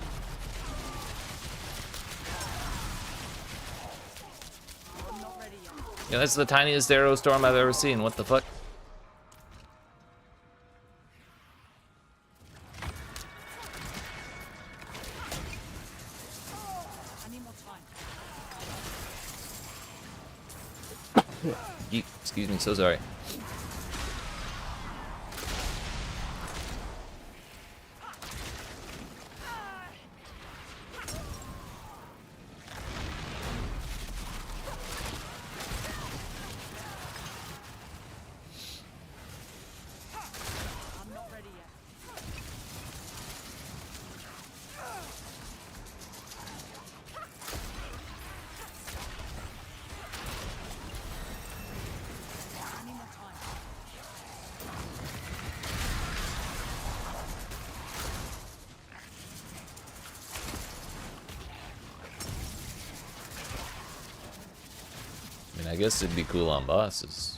S1: Yeah, that's the tiniest arrow storm I've ever seen. What the fuck? Yeet. Excuse me, so sorry. I guess it'd be cool on bosses.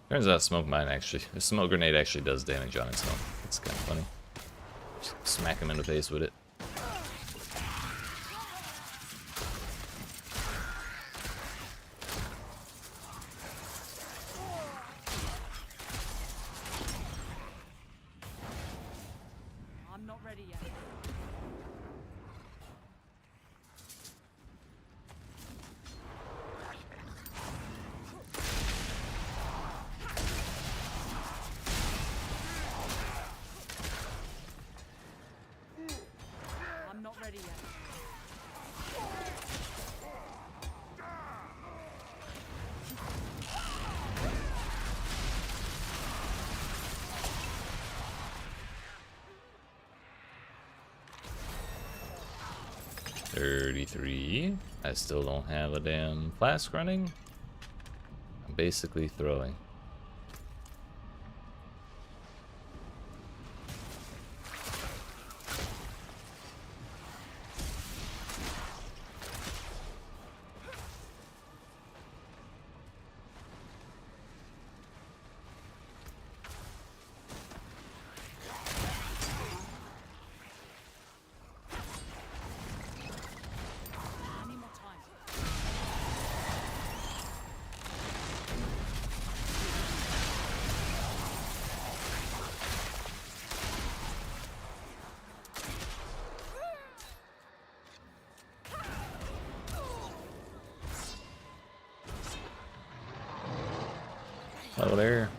S1: Turns out smoke grenade actually does damage on its own. It's kind of funny. Just smack him in the face with it.
S5: I'm not ready yet. ready yet.
S1: $33. I still don't have a damn flask running. I'm basically throwing.
S5: I need more time.
S1: Oh, there.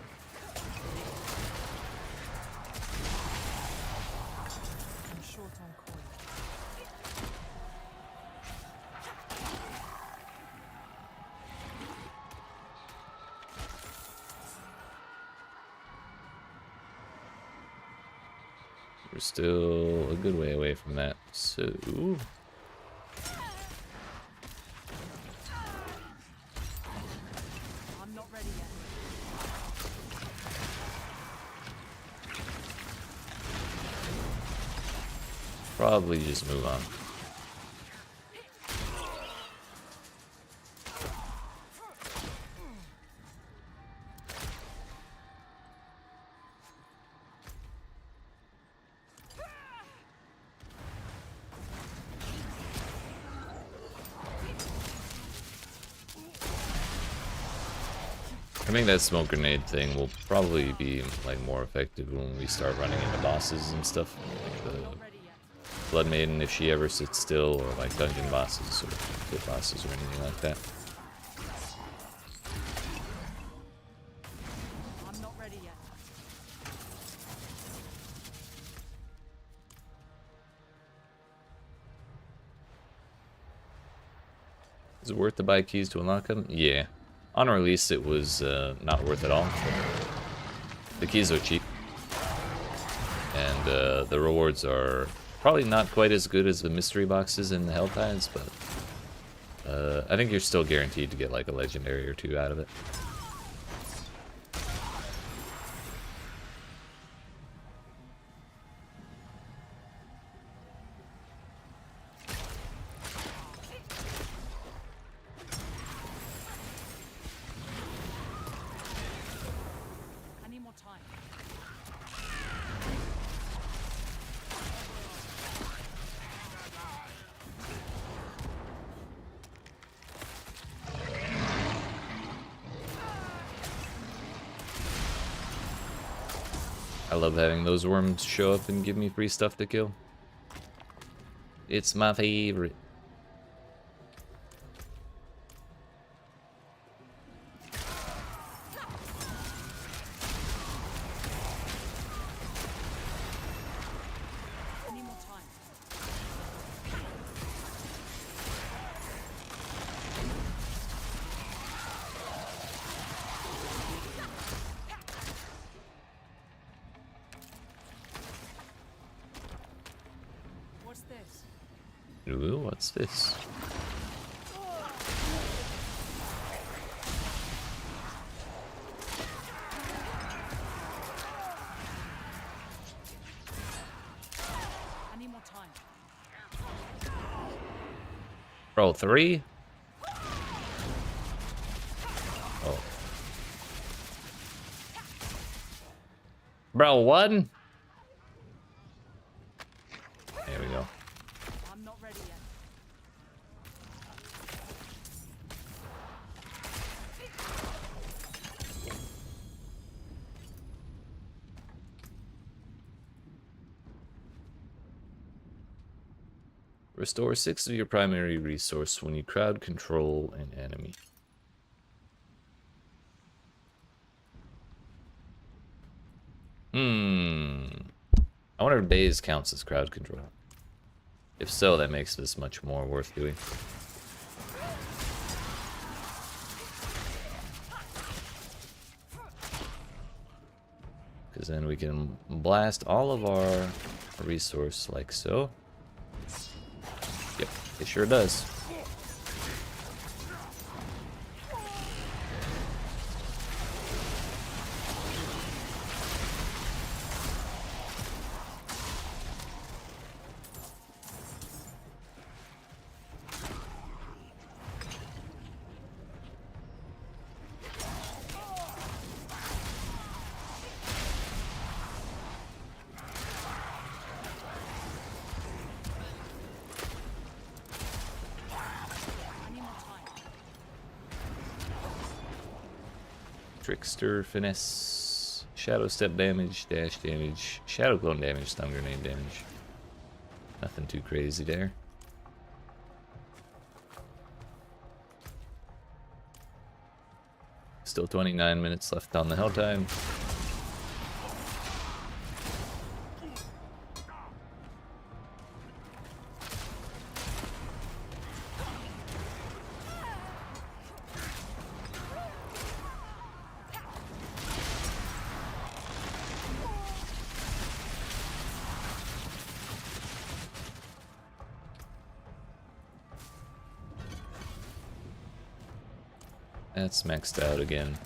S5: I'm short on coin.
S1: We're still a good way away from that. So,
S5: I'm not ready yet.
S1: probably just move on. I think that smoke grenade thing will probably be like more effective when we start running into bosses and stuff. Like the
S5: Not ready yet.
S1: Blood Maiden, if she ever sits still, or like dungeon bosses or pit bosses or anything like that.
S5: I'm not ready yet.
S1: Is it worth to buy keys to unlock them? Yeah. On release, it was not worth it all. The keys are cheap. And the rewards are probably not quite as good as the mystery boxes and the hell tides, but I think you're still guaranteed to get like a legendary or two out of it.
S5: I need more time.
S1: I love having those worms show up and give me free stuff to kill. It's my favorite.
S5: I need more time. What's this?
S1: Ooh, what's this?
S5: I need more time.
S1: Bro, 3? Oh. Bro, 1? There we go.
S5: I'm not ready yet.
S1: Restore 6 of your primary resource when you crowd control an enemy. I wonder if days counts as crowd control. If so, that makes this much more worth doing. Because then we can blast all of our resource like so. Yep, it sure does. Trickster, Finesse, Shadow Step damage, Dash damage, Shadow Clone damage, Stun Grenade damage. Nothing too crazy there. Still 29 minutes left on the hell time. That's maxed out again.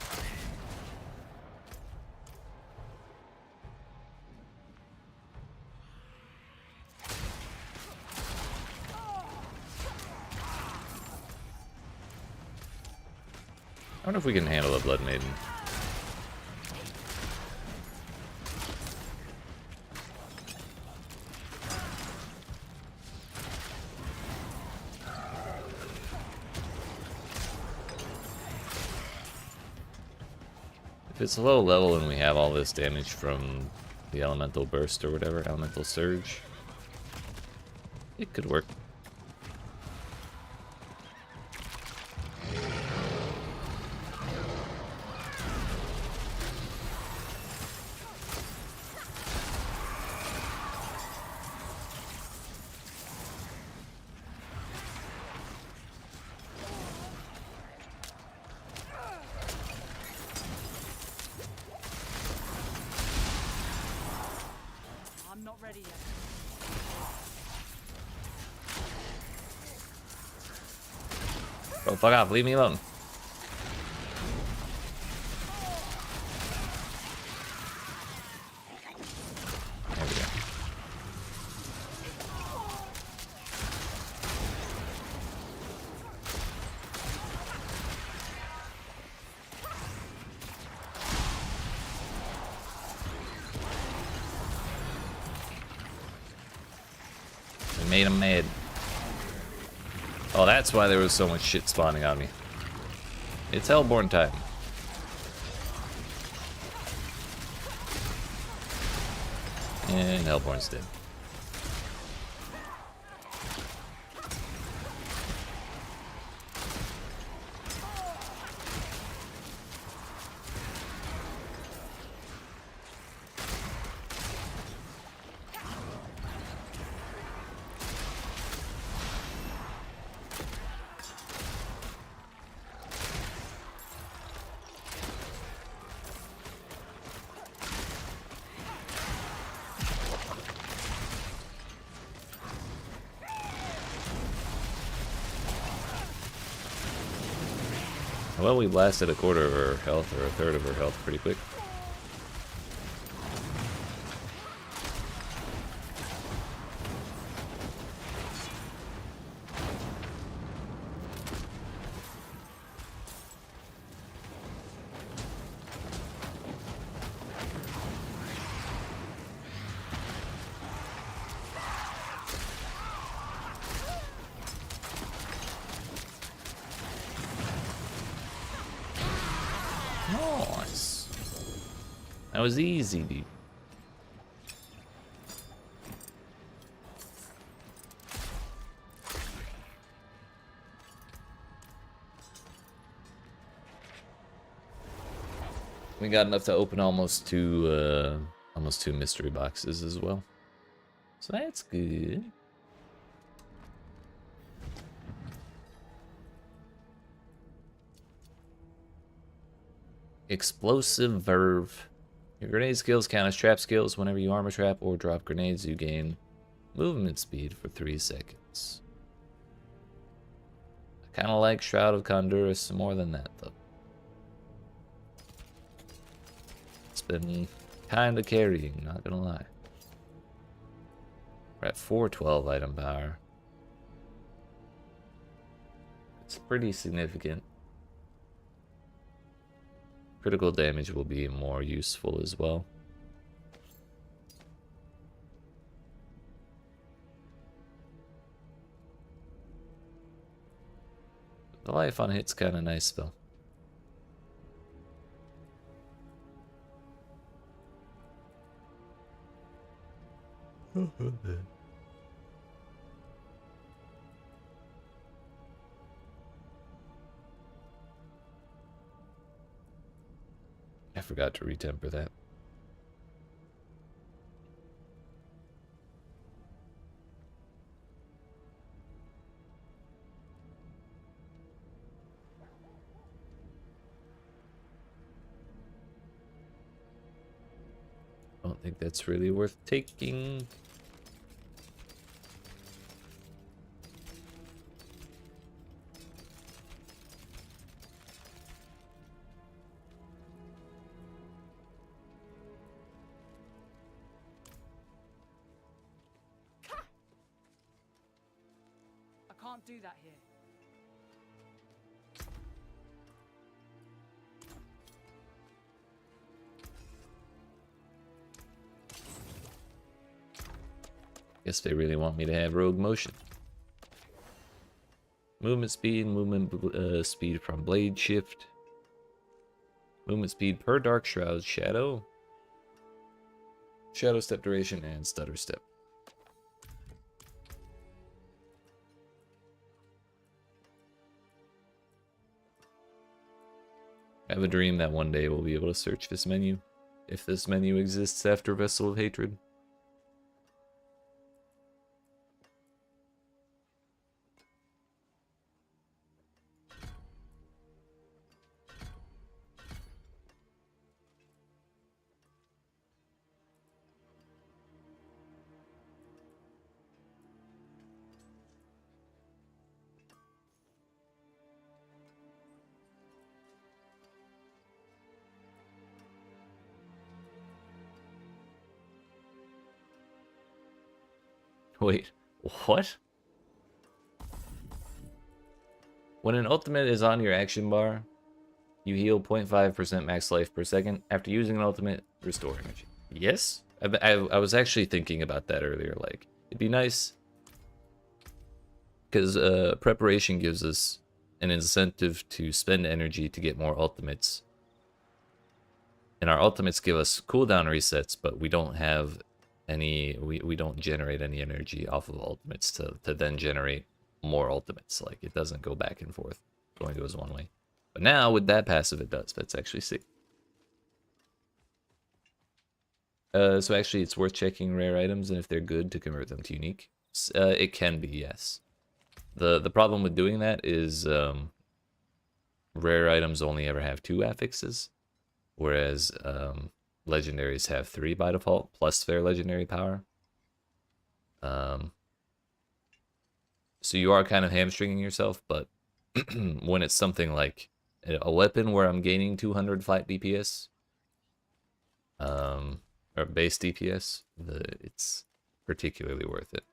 S1: I wonder if we can handle a Blood Maiden. If it's low level and we have all this damage from the elemental burst or whatever, elemental surge, it could work.
S5: I'm not ready yet.
S1: Oh, fuck off, leave me alone. There we go. We made him mad. Oh, that's why there was so much shit spawning on me. It's Hellborn time. And Hellborn's dead. Well, we blasted a quarter of her health, or a third of her health, pretty quick. Nice. That was easy, dude. We got enough to open almost two mystery boxes as well. So that's good. Explosive Verve. Your grenade skills count as trap skills. Whenever you armor trap or drop grenades, you gain movement speed for 3 seconds. I kind of like Shroud of Condurus more than that, though. It's been kind of carrying, not gonna lie. We're at 412 item power. It's pretty significant. Critical damage will be more useful as well. The life on hit's kind of nice though. I forgot to retemper that. I don't think that's really worth taking.
S5: I can't do that here.
S1: Guess they really want me to have rogue motion. Movement speed, speed from blade shift. Movement speed per dark shroud, shadow. Shadow step duration and stutter step. I have a dream that one day we'll be able to search this menu, if this menu exists after Vessel of Hatred. Wait, what? When an ultimate is on your action bar, you heal 0.5% max life per second. After using an ultimate, restore energy. Yes? I was actually thinking about that earlier. Like, it'd be nice, because preparation gives us an incentive to spend energy to get more ultimates. And our ultimates give us cooldown resets, but we don't have any, we don't generate any energy off of ultimates to then generate more ultimates. Like, it doesn't go back and forth. It only goes one way. But now with that passive it does. That's actually sick. So actually it's worth checking rare items and if they're good to convert them to unique. It can be, yes. The problem with doing that is rare items only ever have 2 affixes, whereas legendaries have 3 by default, plus their legendary power. So you are kind of hamstringing yourself, but when it's something like a weapon where I'm gaining 200 flat DPS, or base DPS, it's particularly worth it.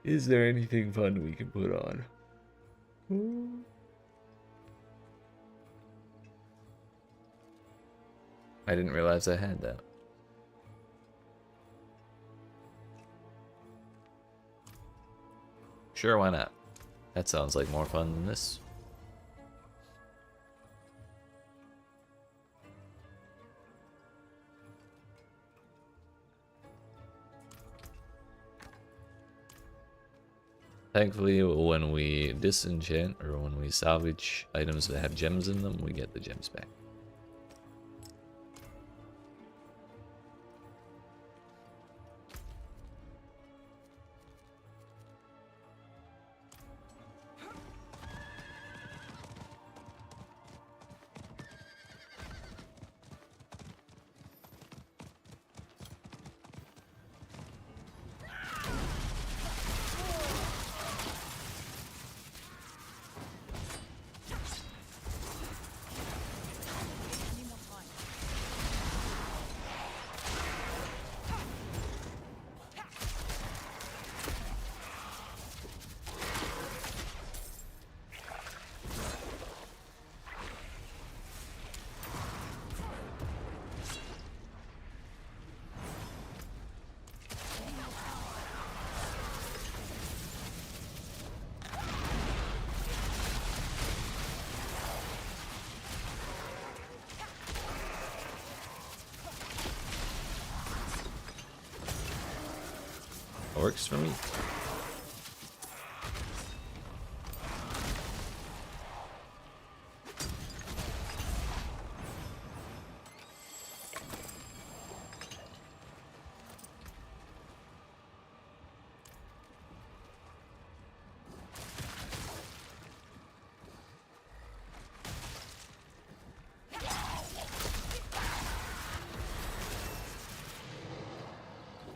S1: Is there anything fun we can put on? I didn't realize I had that. Sure, why not? That sounds like more fun than this. Thankfully, when we disenchant or when we salvage items that have gems in them, we get the gems back. Works for me.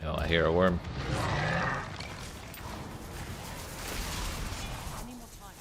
S1: Oh, I hear a worm.
S6: Any more time?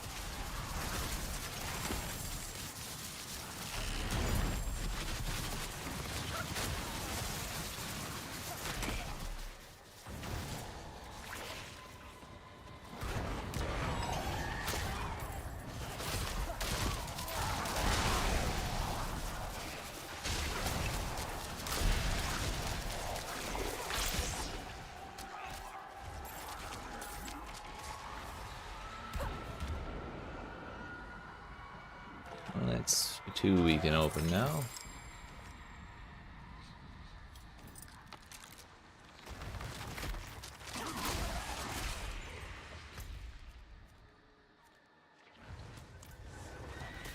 S1: Well, that's 2 we can open now.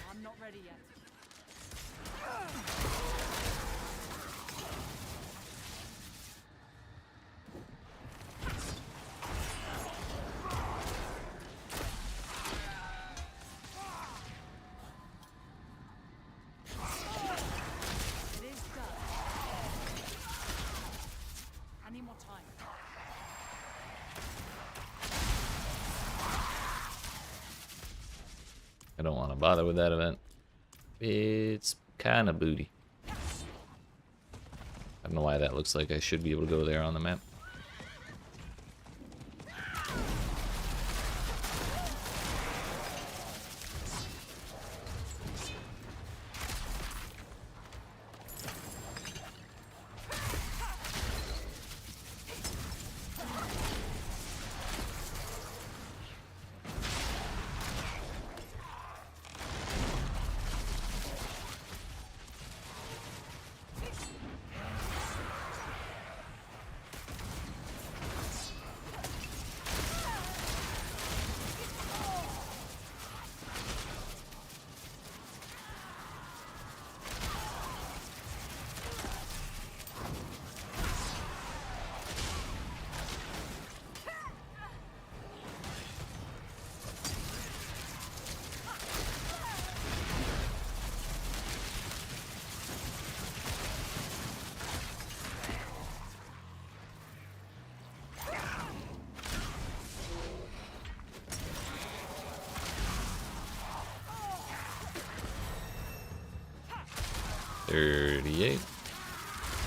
S6: I'm not ready yet. It is done. Any more time?
S1: I don't want to bother with that event. It's kind of booty. I don't know why that looks like I should be able to go there on the map. $38.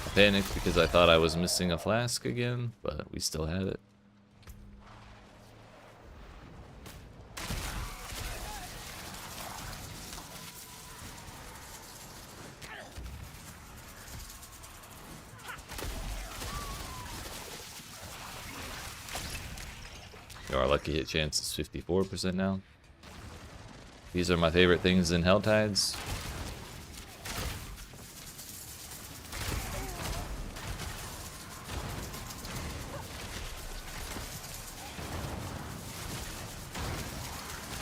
S1: I panicked because I thought I was missing a flask again, but we still had it. Our lucky hit chance is 54% now. These are my favorite things in Helltides.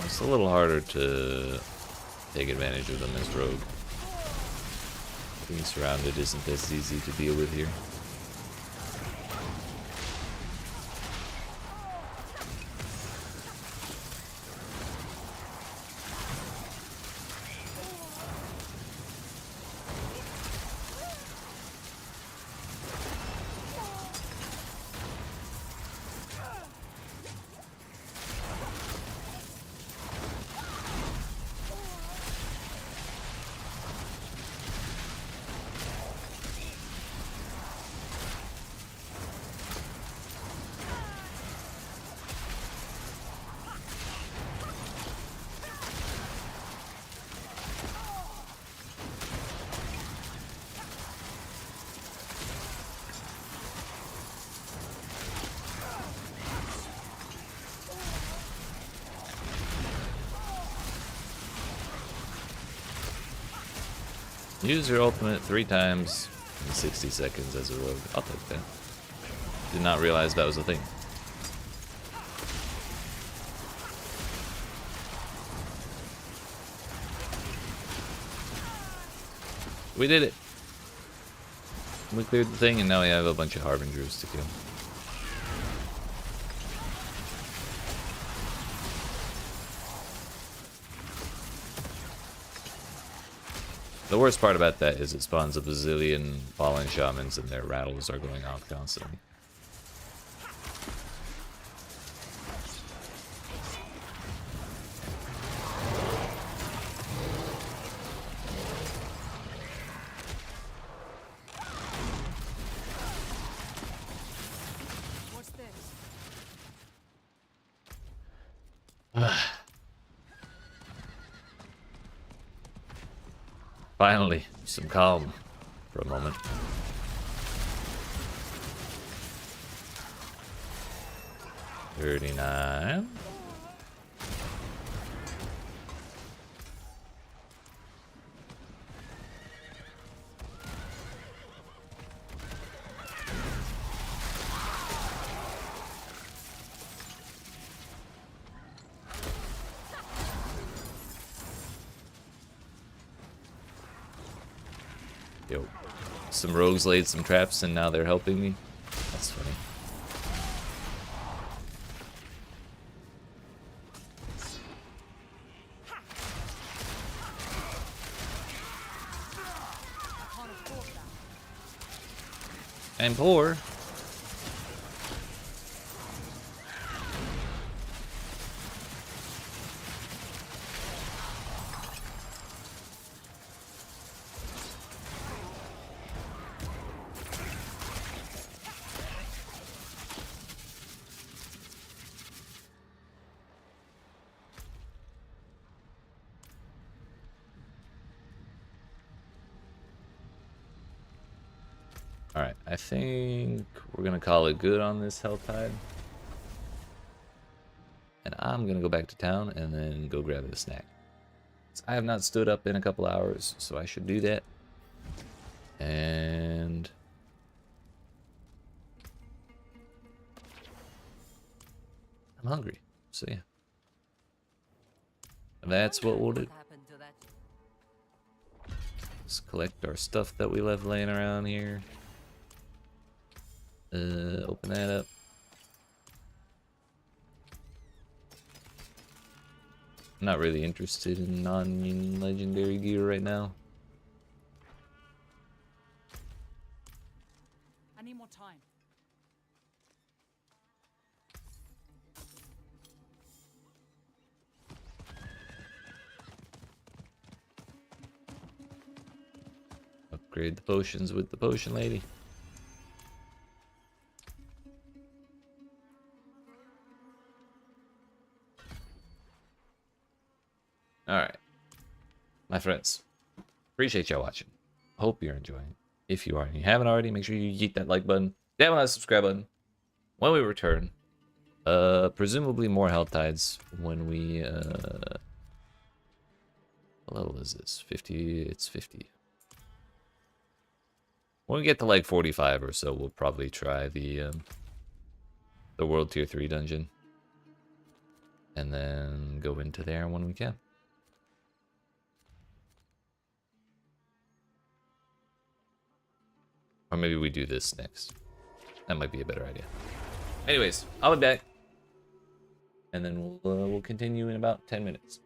S1: It's a little harder to take advantage of them as rogue. Being surrounded isn't as easy to deal with here. Use your ultimate 3 times in 60 seconds as a rogue. I'll take that. Did not realize that was a thing. We did it. We cleared the thing, and now we have a bunch of Harbingers to kill. The worst part about that is it spawns a bazillion fallen shamans and their rattles are going off constantly.
S6: What's this?
S1: Finally, some calm for a moment. $39. Yo, some rogues laid some traps and now they're helping me. That's funny. I'm poor. Alright, I think we're gonna call it good on this health tide. And I'm gonna go back to town and then go grab a snack. I have not stood up in a couple hours, so I should do that. And I'm hungry, so yeah. That's what we'll do.
S6: What happened to that?
S1: Let's collect our stuff that we left laying around here. Open that up. I'm not really interested in non-legendary gear right now.
S6: I need more time.
S1: Upgrade the potions with the potion lady. Alright. My friends, appreciate y'all watching. Hope you're enjoying. If you are and you haven't already, make sure you yeet that like button, dab on that subscribe button. When we return, presumably more health tides when we, what level is this? 50, it's 50. When we get to like 45 or so, we'll probably try the World Tier 3 dungeon. And then go into there when we can. Or maybe we do this next. That might be a better idea. Anyways, I'll be back. And then we'll continue in about 10 minutes.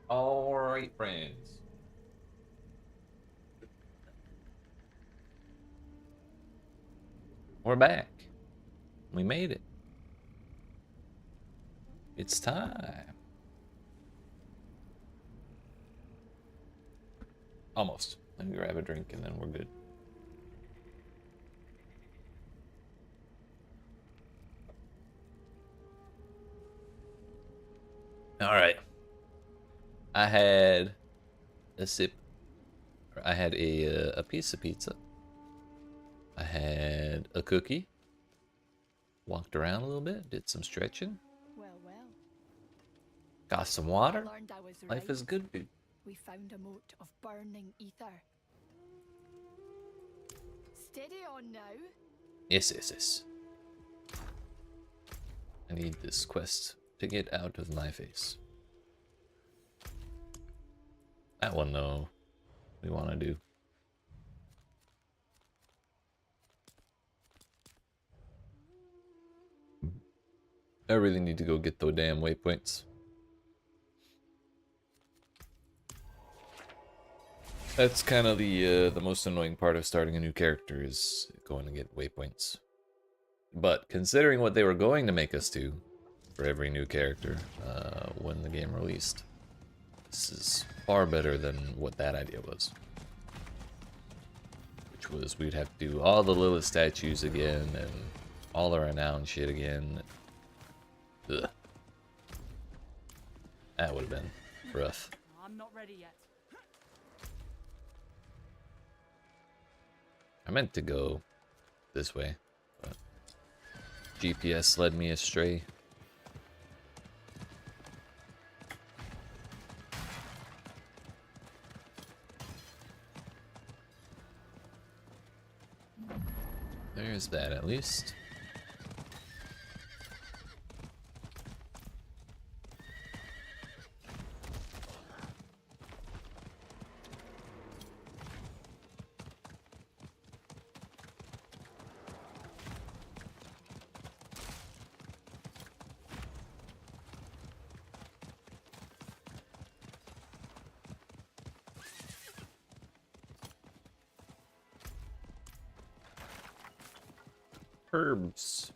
S1: Alright, friends. We're back. We made it. It's time. Almost. Let me grab a drink and then we're good. Alright. I had a sip. I had a piece of pizza. I had a cookie. Walked around a little bit, did some stretching.
S4: Well, well.
S1: Got some
S4: I
S1: water.
S4: learned I was
S1: Life
S4: right.
S1: is good, dude.
S4: We found a moat of burning ether. Steady on now.
S1: Yes, yes, yes. I need this quest to get out of my face. That one, though, we want to do. I really need to go get those damn waypoints. That's kind of the most annoying part of starting a new character is going to get waypoints. But considering what they were going to make us do for every new character when the game released, this is far better than what that idea was. Which was we'd have to do all the Lilith statues again and all the renowned shit again. Ugh. That would have been rough.
S5: I'm not ready yet.
S1: I meant to go this way, but GPS led me astray. There's that at least. Herbs.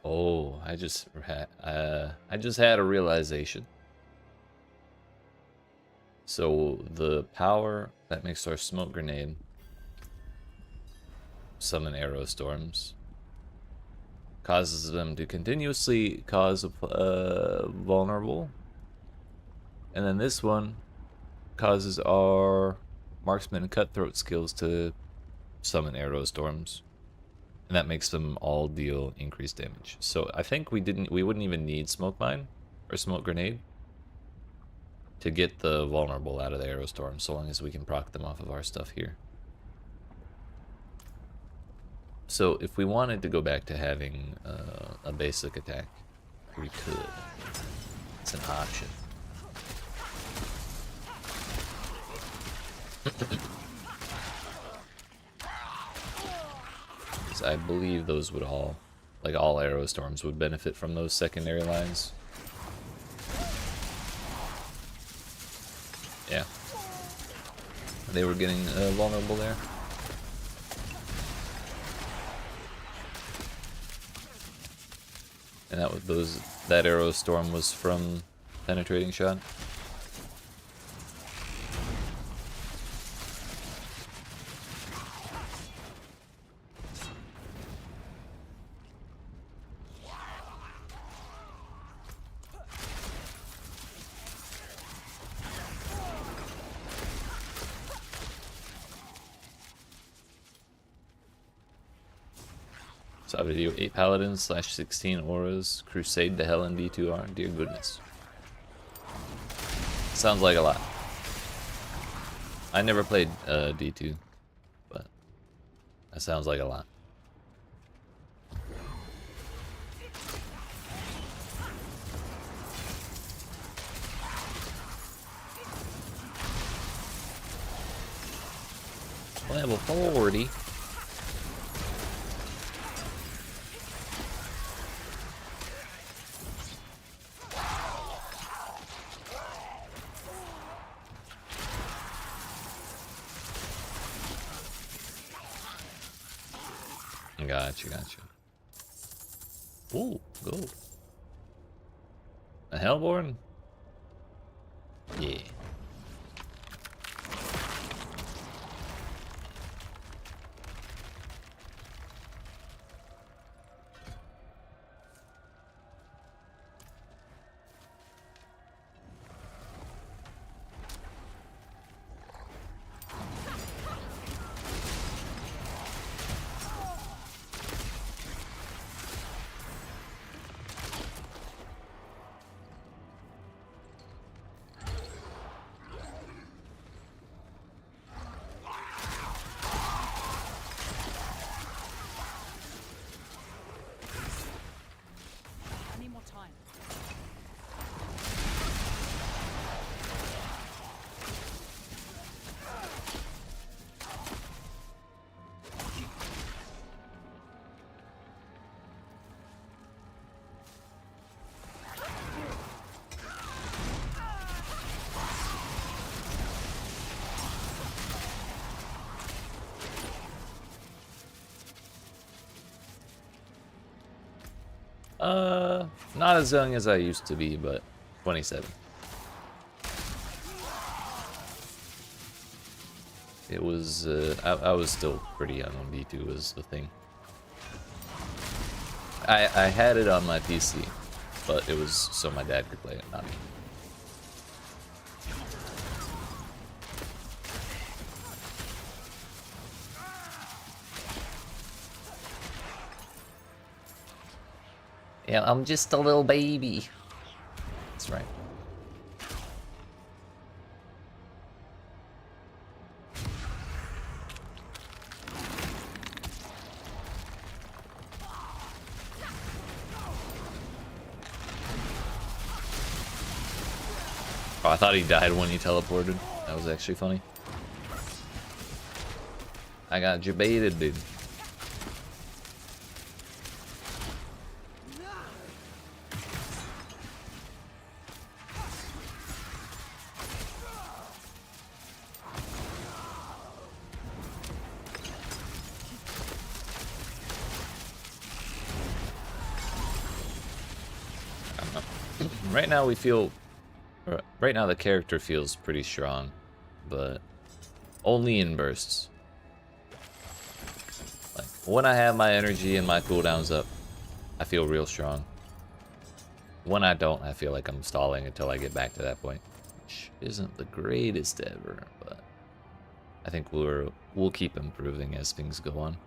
S1: Oh, I just had a realization. So the power that makes our smoke grenade summon arrow storms causes them to continuously cause a vulnerable, and then this one causes our marksman and cutthroat skills to summon arrow storms, and that makes them all deal increased damage. So I think we wouldn't even need smoke mine or smoke grenade to get the vulnerable out of the arrow storm, so long as we can proc them off of our stuff here. So if we wanted to go back to having a basic attack, we could. It's an option. Because I believe those would all, like all arrow storms, would benefit from those secondary lines. Yeah. They were getting vulnerable there. And that arrow storm was from penetrating shot. Saw video 8 paladins / 16 auras, crusade to hell in D2R. Dear goodness. Sounds like a lot. I never played D2, but that sounds like a lot. Level 40. Gotcha, gotcha. Ooh, gold. A Hellborn? Yeah.
S6: I need more time.
S1: Not as young as I used to be, but 27. It was, I was still pretty young when D2 was the thing. I had it on my PC, but it was so my dad could play it, not me. Yeah, I'm just a little baby. That's right. Oh, I thought he died when he teleported. That was actually funny. I got jebaited, dude. I don't know. Right now we feel... Right now the character feels pretty strong, but only in bursts. Like, when I have my energy and my cooldowns up, I feel real strong. When I don't, I feel like I'm stalling until I get back to that point, which isn't the greatest ever, but I think we'll keep improving as things go on.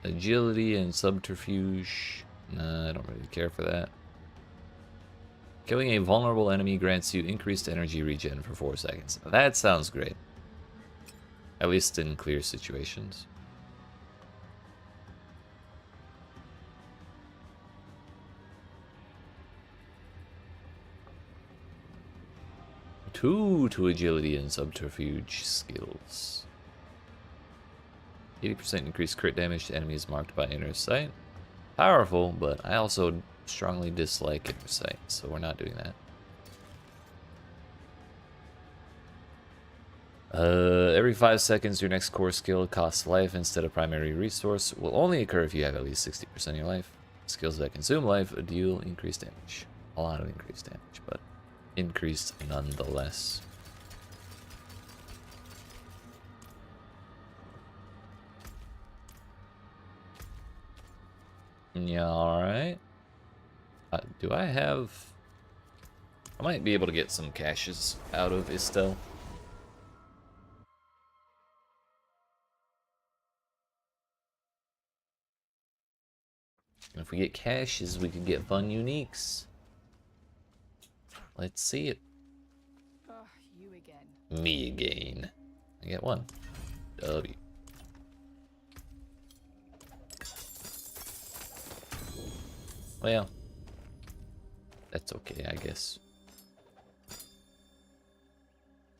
S1: Agility and subterfuge. Nah, I don't really care for that. Killing a vulnerable enemy grants you increased energy regen for 4 seconds. That sounds great. At least in clear situations. Two to agility and subterfuge skills. 80% increased crit damage to enemies marked by inner sight. Powerful, but I also strongly dislike inner sight, so we're not doing that. Every 5 seconds, your next core skill costs life instead of primary resource. Will only occur if you have at least 60% of your life. Skills that consume life deal increased damage. A lot of increased damage, but increased nonetheless. Yeah, alright. Do I have... I might be able to get some caches out of Istel. And if we get caches, we could get fun uniques. Let's see it.
S4: You again.
S1: Me again. I get one. W. Well, that's okay, I guess.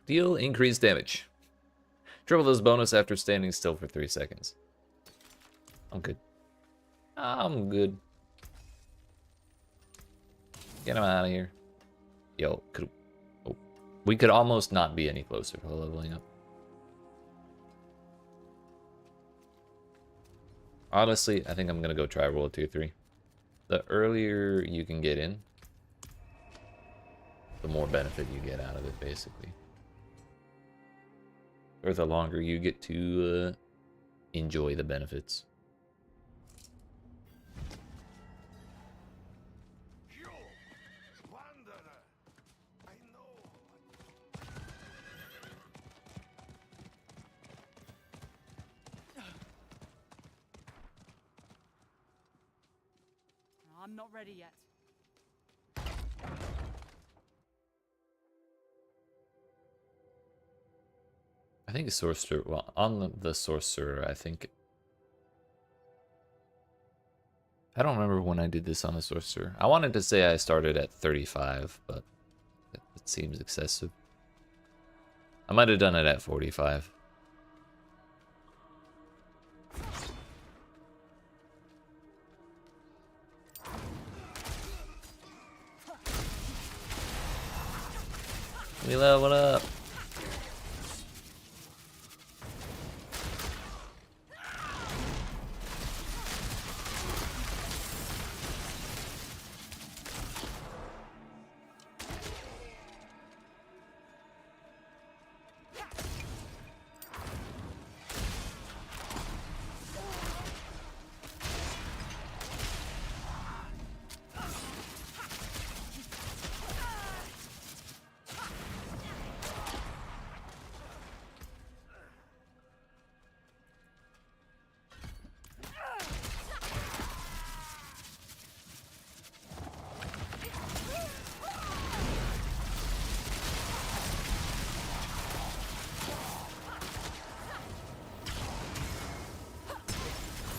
S1: Deal increased damage. Triple this bonus after standing still for 3 seconds. I'm good. I'm good. Get him out of here. Yo, we could almost not be any closer to leveling up. Honestly, I think I'm gonna go try roll tier 3. The earlier you can get in, the more benefit you get out of it, basically. Or the longer you get to enjoy the benefits.
S3: You, wanderer, I know.
S6: I'm not ready yet.
S1: I think Sorcerer, well, on the Sorcerer, I think... I don't remember when I did this on the Sorcerer. I wanted to say I started at 35, but it seems excessive. I might have done it at 45. We leveled up.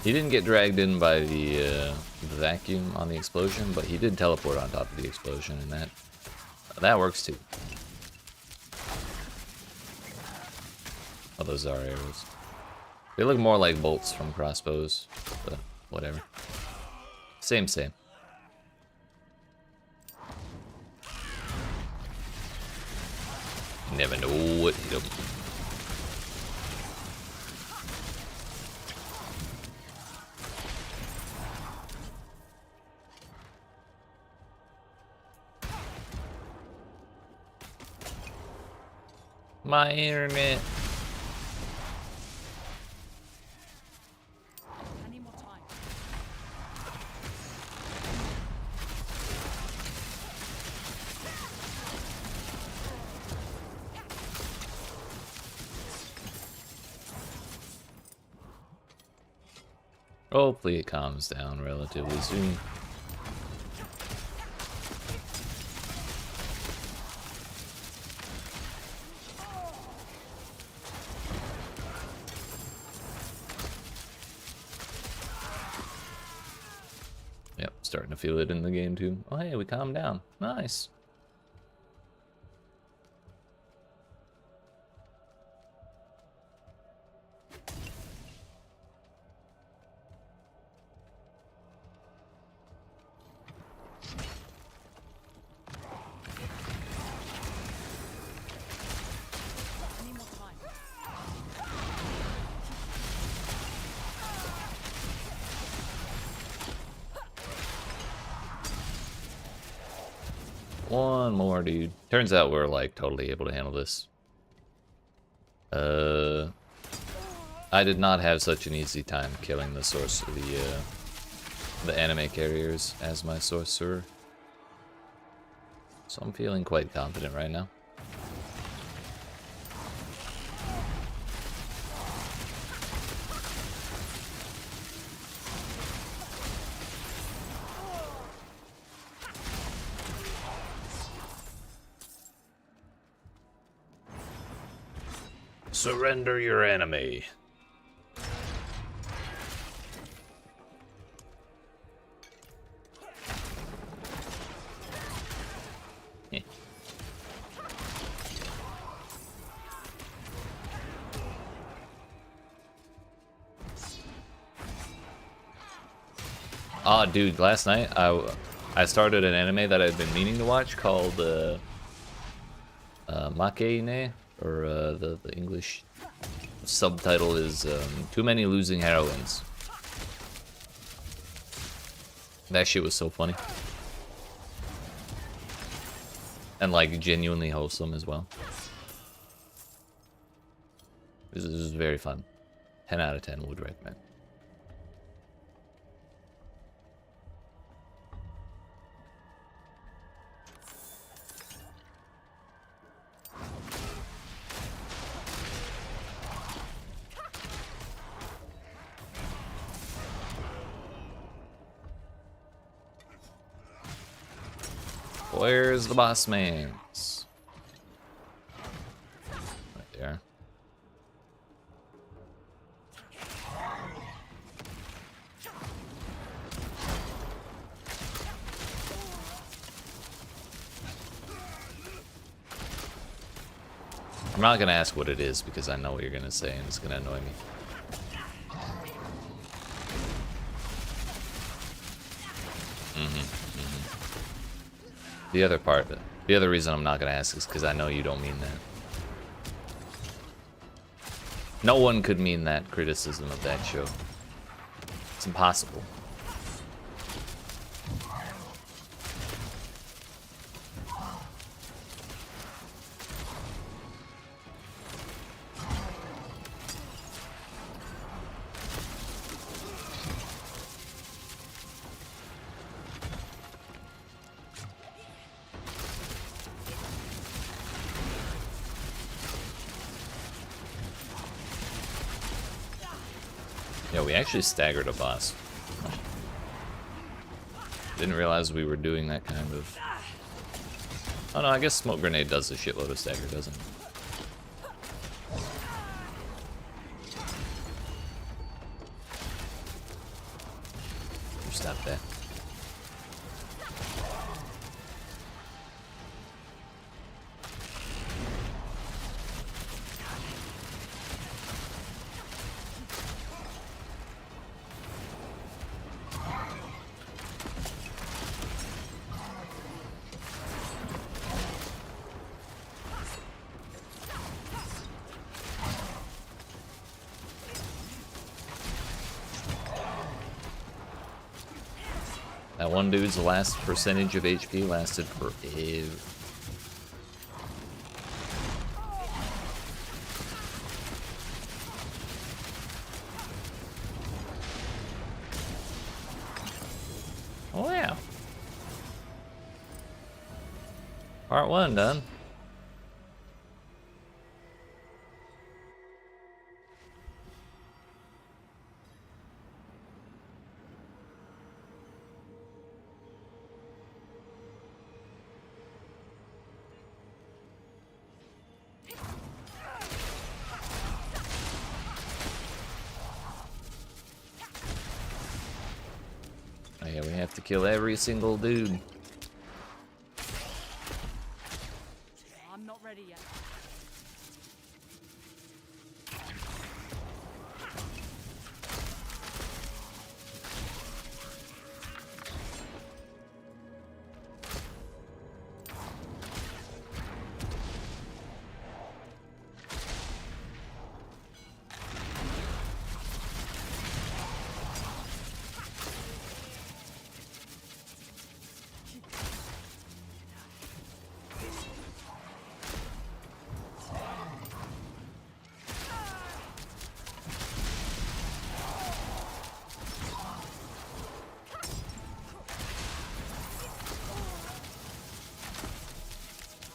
S1: He didn't get dragged in by the vacuum on the explosion, but he did teleport on top of the explosion, and that works too. Oh, those are arrows. They look more like bolts from crossbows, but whatever. Same. Never know what hit him. My internet.
S6: I need more time.
S1: Hopefully it calms down relatively soon. Yep, starting to feel it in the game too. Oh hey, we calmed down. Nice.
S6: I need more time.
S1: One more, dude. Turns out we're like totally able to handle this. I did not have such an easy time killing the the anime carriers as my sorcerer. So I'm feeling quite confident right now. Surrender your enemy. Oh, dude, last night I started an anime that I've been meaning to watch called Makeine, or the English subtitle is Too Many Losing Heroines. That shit was so funny. And like genuinely wholesome as well. This is very fun. 10 out of 10 would recommend. Where's the boss man's? Right there. I'm not gonna ask what it is because I know what you're gonna say and it's gonna annoy me. The other part, the other reason I'm not gonna ask is because I know you don't mean that. No one could mean that criticism of that show. It's impossible. Yeah, we actually staggered a boss. Didn't realize we were doing that kind of... Oh no, I guess Smoke Grenade does a shitload of stagger, doesn't it? Stop that. That one dude's last percentage of HP lasted forever. Oh yeah. Part 1 done. Oh yeah, we have to kill every single dude.
S5: I'm not ready yet.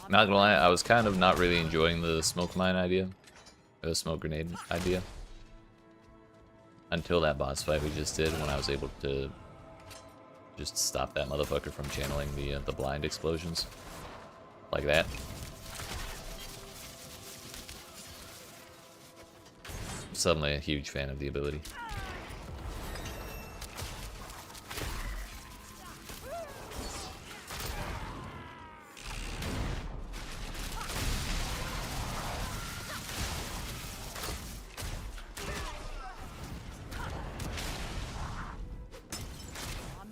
S1: Not gonna lie, I was kind of not really enjoying the smoke mine idea. Or the smoke grenade idea. Until that boss fight we just did, when I was able to just stop that motherfucker from channeling the blind explosions. Like that. I'm suddenly a huge fan of the ability.
S5: I'm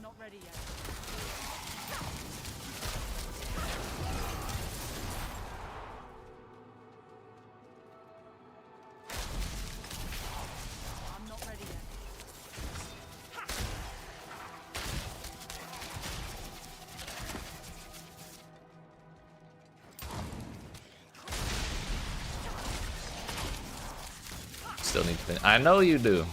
S1: Still need to finish. I know you do.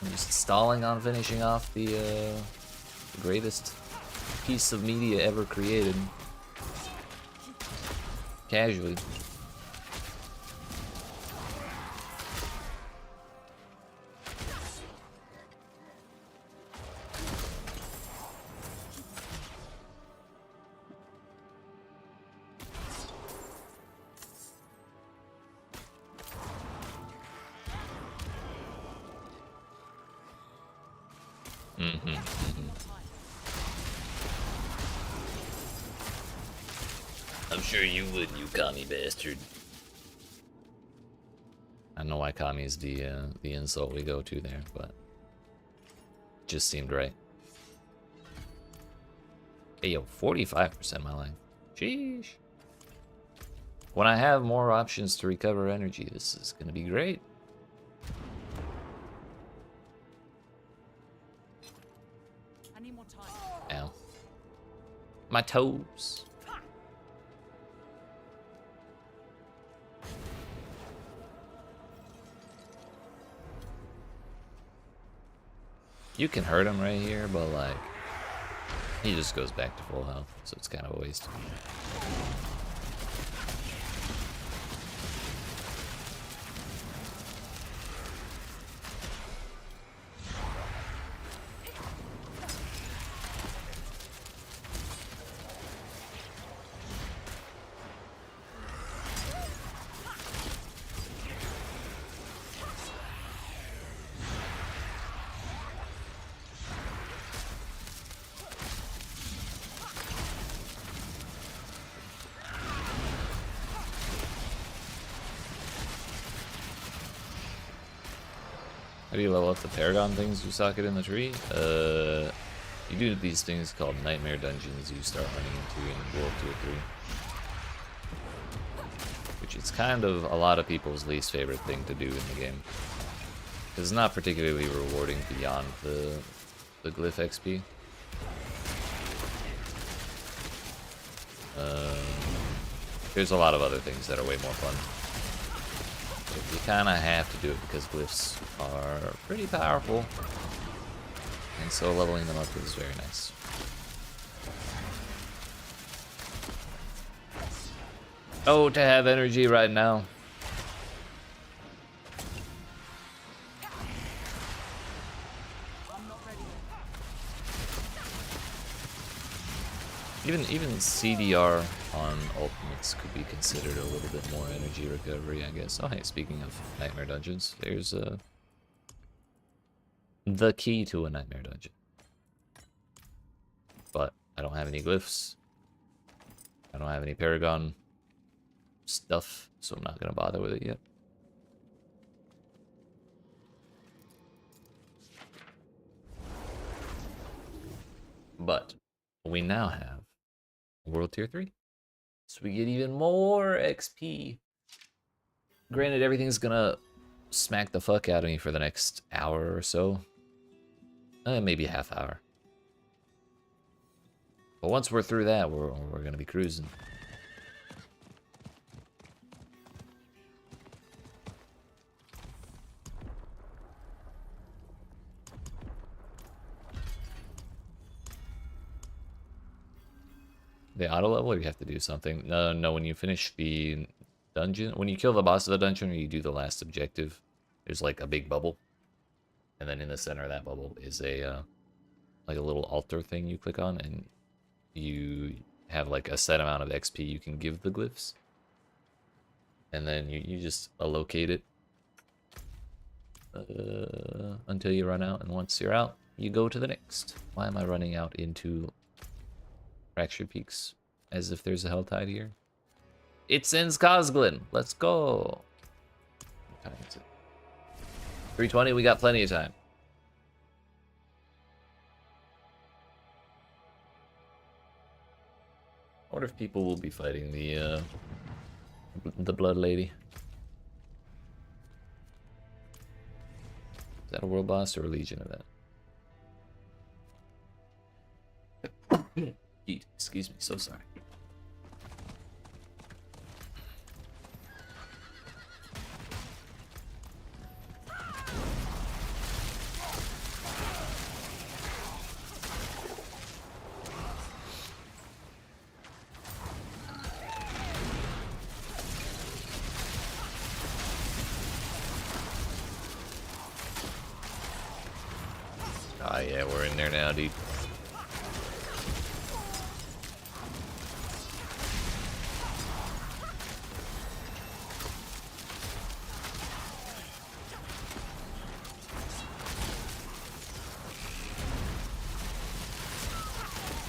S1: I'm just stalling on finishing off the greatest piece of media ever created. Casually. I'm sure you would, you commie bastard. I know why commie is the insult we go to there, but just seemed right. Hey yo, 45% my life. Sheesh. When I have more options to recover energy, this is gonna be great.
S6: I need more time.
S1: Ow. My toes. You can hurt him right here, but like, he just goes back to full health, so it's kind of a waste. How do you level up the Paragon things you socket in the tree? You do these things called Nightmare Dungeons you start running into in World Tier 3. Which is kind of a lot of people's least favorite thing to do in the game. Because it's not particularly rewarding beyond the glyph XP. There's a lot of other things that are way more fun. You kind of have to do it because glyphs are pretty powerful, and so leveling them up is very nice. Oh, to have energy right now. Even CDR on ultimates could be considered a little bit more energy recovery, I guess. Oh hey, speaking of Nightmare Dungeons, there's the key to a Nightmare Dungeon. But I don't have any glyphs. I don't have any Paragon stuff, so I'm not gonna bother with it yet. But we now have World Tier 3. So we get even more XP. Granted, everything's gonna smack the fuck out of me for the next hour or so. Maybe a half hour. But once we're through that, we're gonna be cruising. The auto level, or you have to do something? No, when you finish the dungeon, when you kill the boss of the dungeon or you do the last objective, there's like a big bubble. And then in the center of that bubble is a like a little altar thing you click on, and you have like a set amount of XP you can give the glyphs. And then you just allocate it until you run out, and once you're out, you go to the next. Why am I running out into Fractured Peaks as if there's a hell tide here? It sends Cosglin. Let's go. What time is it? 3:20. We got plenty of time. I wonder if people will be fighting the Blood Lady. Is that a world boss or a legion of that? YEET, excuse me, so sorry. Oh yeah, we're in there now, dude.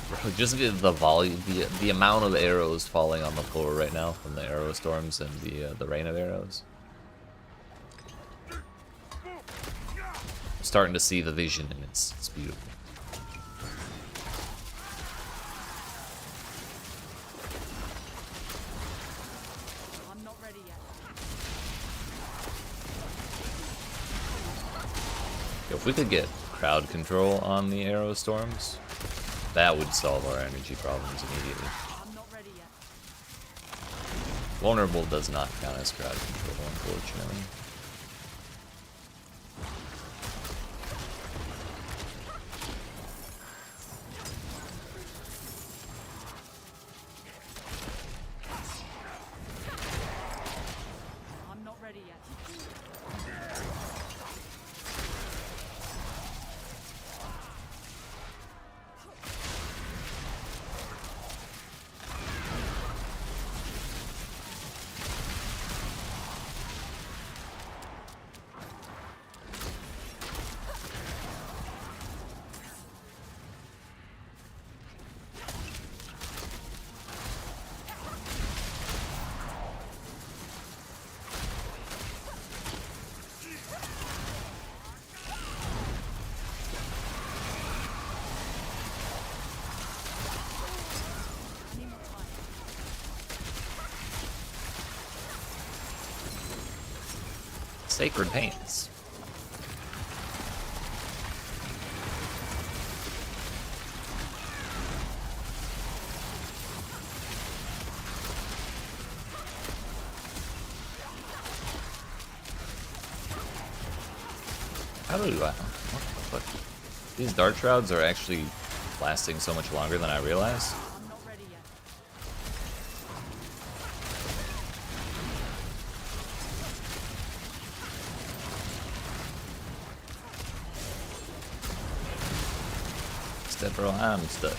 S1: Bro, just the volume, the amount of arrows falling on the floor right now from the arrow storms and the rain of arrows. I'm starting to see the vision, and it's beautiful.
S5: I'm not ready yet.
S1: Yo, if we could get crowd control on the arrow storms, that would solve our energy problems immediately.
S5: I'm not ready yet.
S1: Vulnerable does not count as crowd control, unfortunately.
S5: I'm not ready yet. I need more time.
S1: Sacred Paints. How do I? What the fuck? These Dart Shrouds are actually lasting so much longer than I realized.
S5: I'm not ready yet.
S1: Step bro, I'm stuck.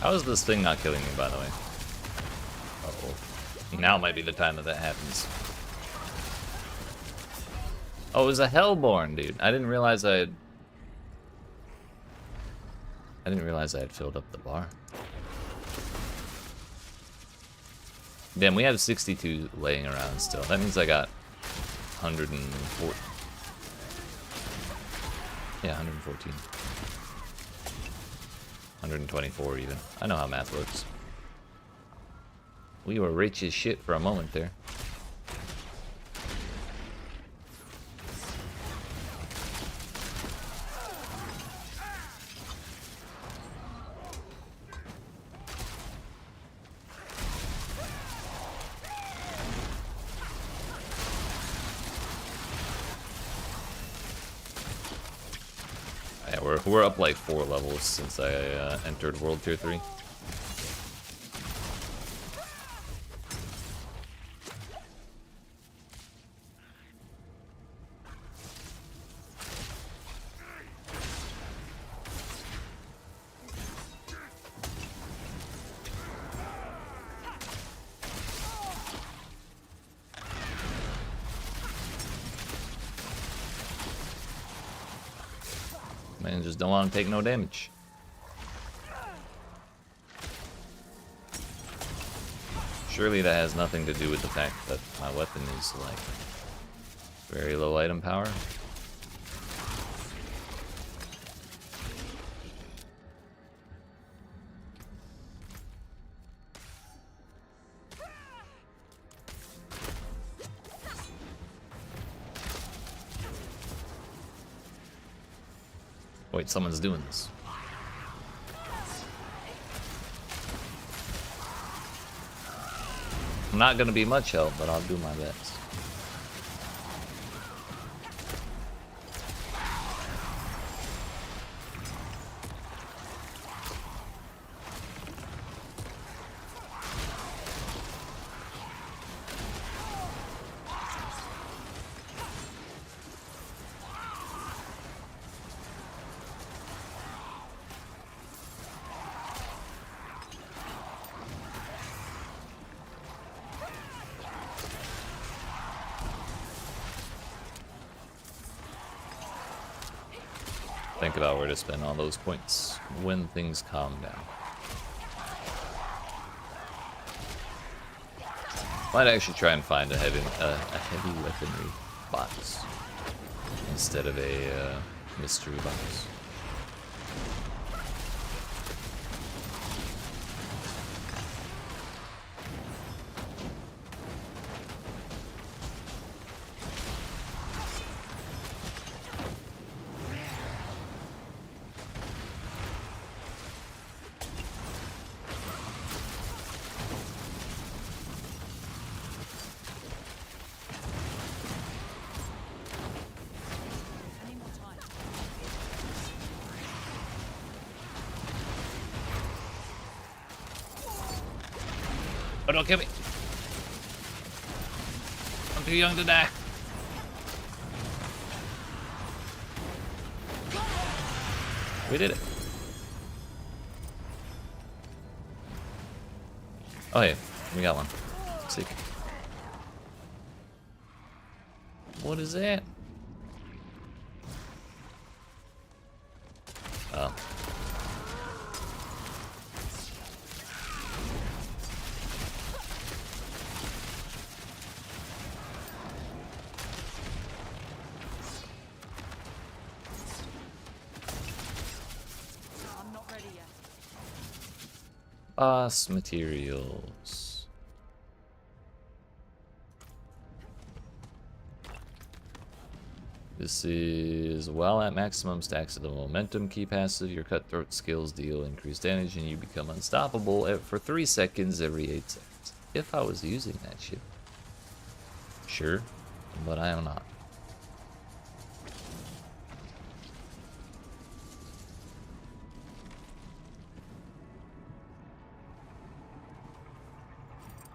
S1: How is this thing not killing me, by the way? Uh-oh. Now might be the time that happens. Oh, it was a Hellborn, dude. I didn't realize I had filled up the bar. Damn, we have 62 laying around still. That means I got 104. Yeah, 114. 124 even. I know how math works. We were rich as shit for a moment there. Yeah, we're up like 4 levels since I entered World Tier 3. Man, just don't want to take no damage. Surely that has nothing to do with the fact that my weapon is like very low item power. Wait, someone's doing this. I'm not gonna be much help, but I'll do my best. Think about where to spend all those points when things calm down. Might actually try and find a heavy weaponry box instead of a mystery box. Oh, don't kill me. I'm too young to die. We did it. Oh, hey, we got one. Sick. What is that? Oh.
S4: I'm not ready yet.
S1: Boss materials. This is while at maximum stacks of the momentum key passive, your cutthroat skills deal increased damage and you become unstoppable for 3 seconds every 8 seconds. If I was using that shit. Sure, but I am not.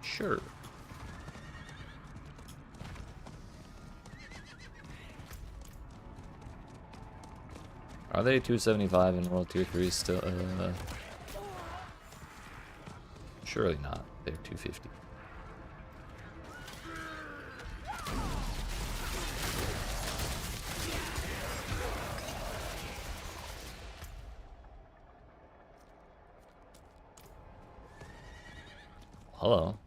S1: Sure. Are they 275 in World Tier 3 still? Surely not. They're 250. Hello.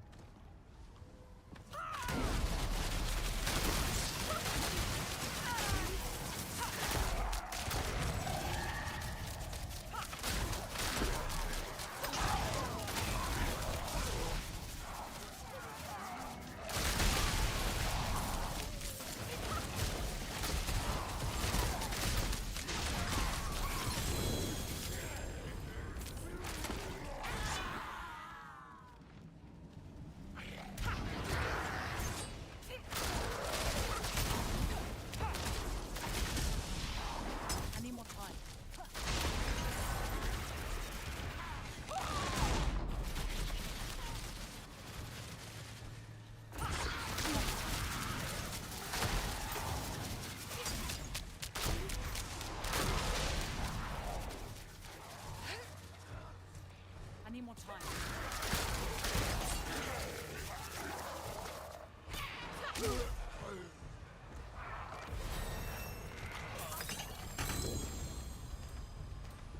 S4: I need more time. I need more time.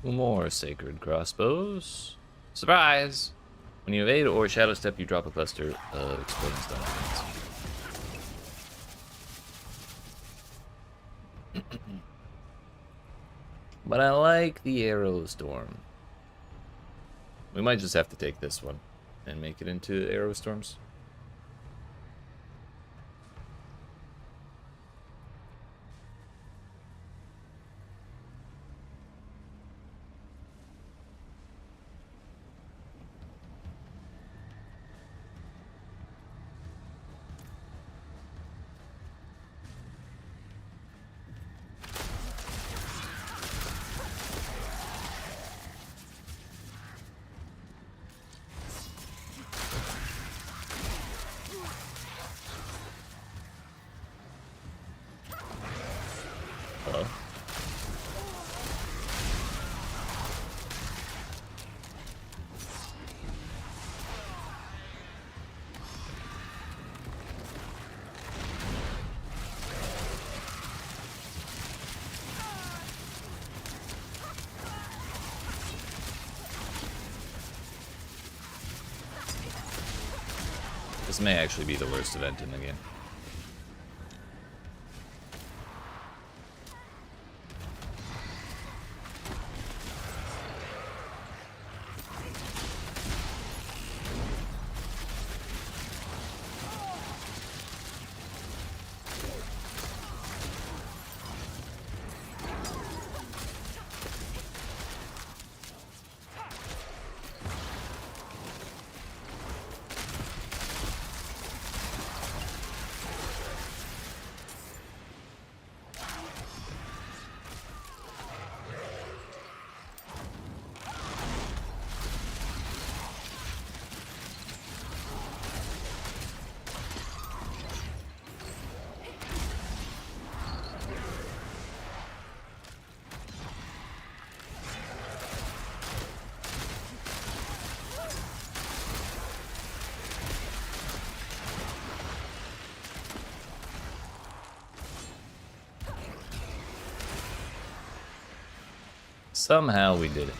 S1: More sacred crossbows. Surprise! When you evade or shadow step, you drop a cluster of exploding stun elements. But I like the arrow storm. We might just have to take this one and make it into arrow storms. This may actually be the worst event in the game. Somehow we did it.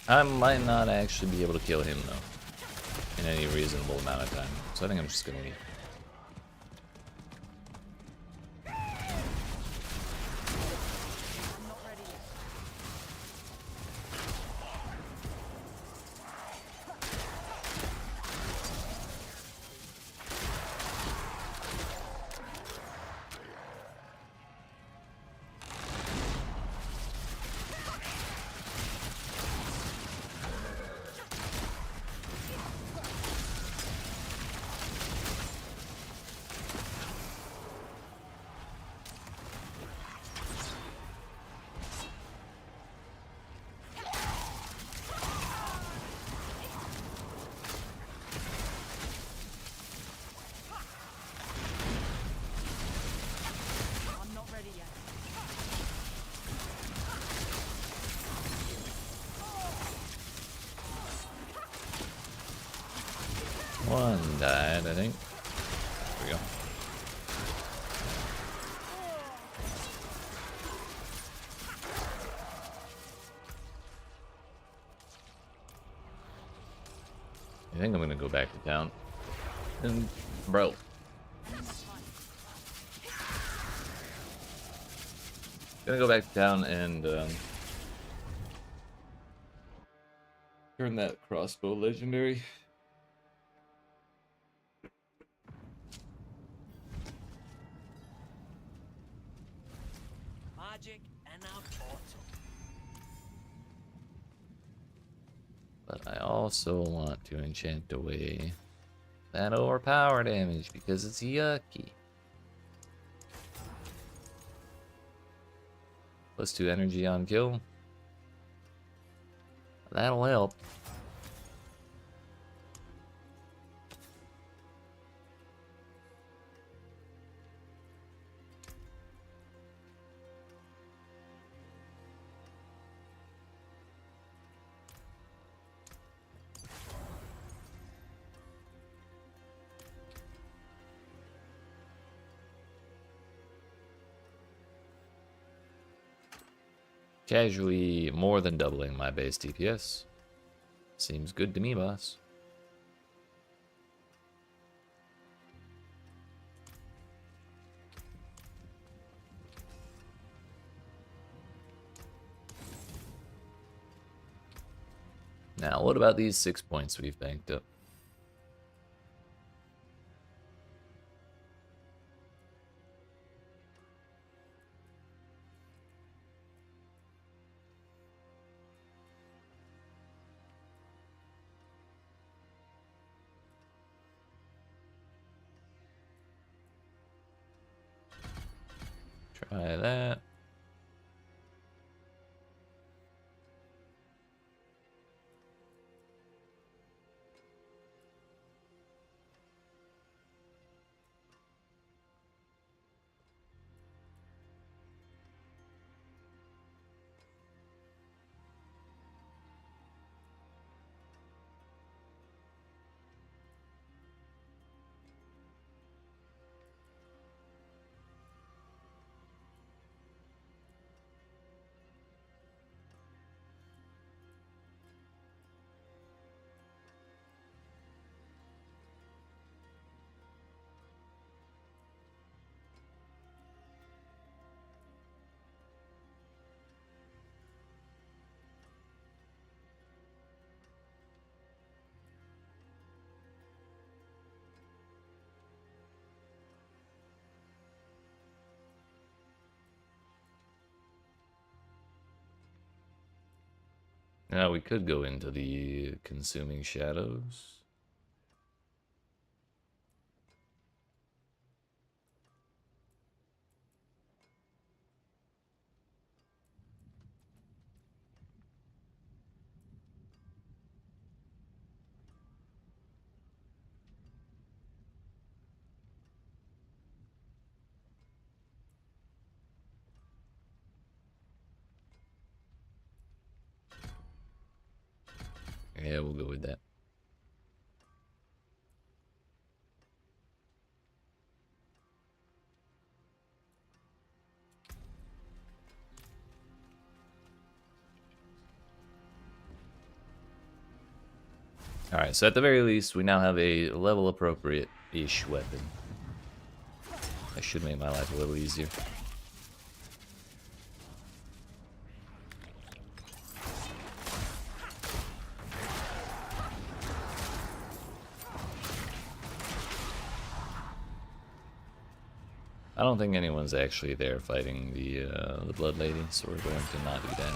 S1: I might not actually be able to kill him though, in any reasonable amount of time. So I think I'm just gonna leave. One died, I think. There we go. I think I'm gonna go back to town. And bro. Gonna go back to town and turn that crossbow legendary.
S2: Magic and now autumn.
S1: But I also want to enchant away that overpower damage because it's yucky. +2 energy on kill. That'll help. Casually more than doubling my base DPS. Seems good to me, boss. Now, what about these 6 points we've banked up? Try that. Now we could go into the consuming shadows. Yeah, we'll go with that. Alright, so at the very least, we now have a level appropriate-ish weapon. That should make my life a little easier. I don't think anyone's actually there fighting the Blood Lady, so we're going to not do that.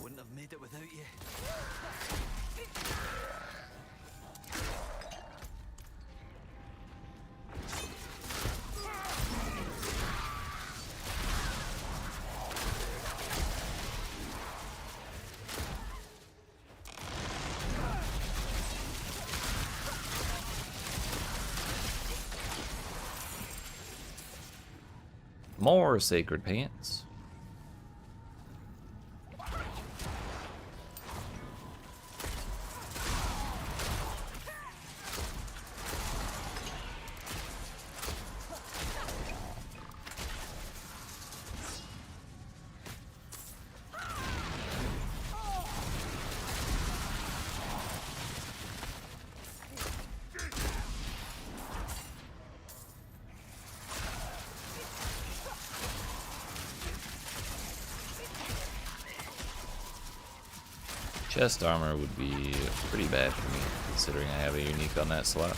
S2: Wouldn't have made it without you.
S1: More sacred pants. Chest armor would be pretty bad for me, considering I have a unique on that slot.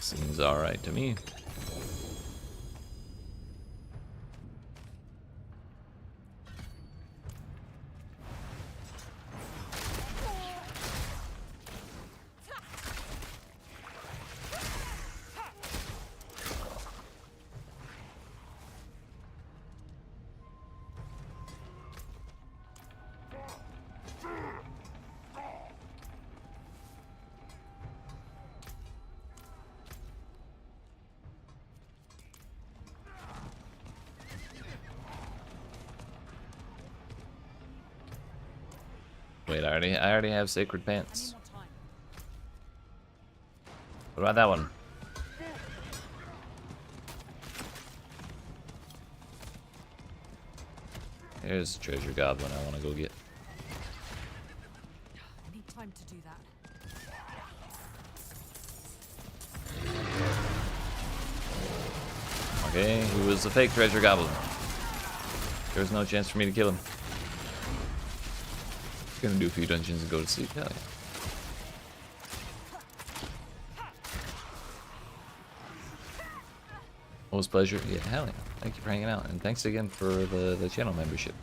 S1: Seems alright to me. Wait, I already have sacred pants. What about that one? Here's a treasure goblin I want to go get.
S6: I need time to do that.
S1: Okay, he was a fake treasure goblin. There was no chance for me to kill him. Gonna do a few dungeons and go to sleep. Hell yeah. Always pleasure. Yeah, hell yeah. Thank you for hanging out. And thanks again for the channel membership.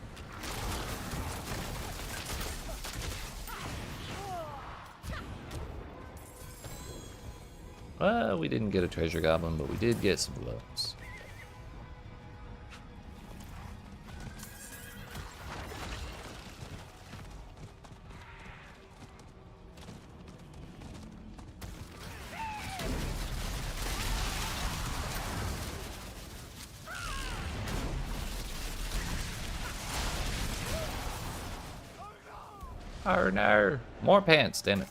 S1: Well, we didn't get a treasure goblin, but we did get some gloves. Oh no! More pants, damn it.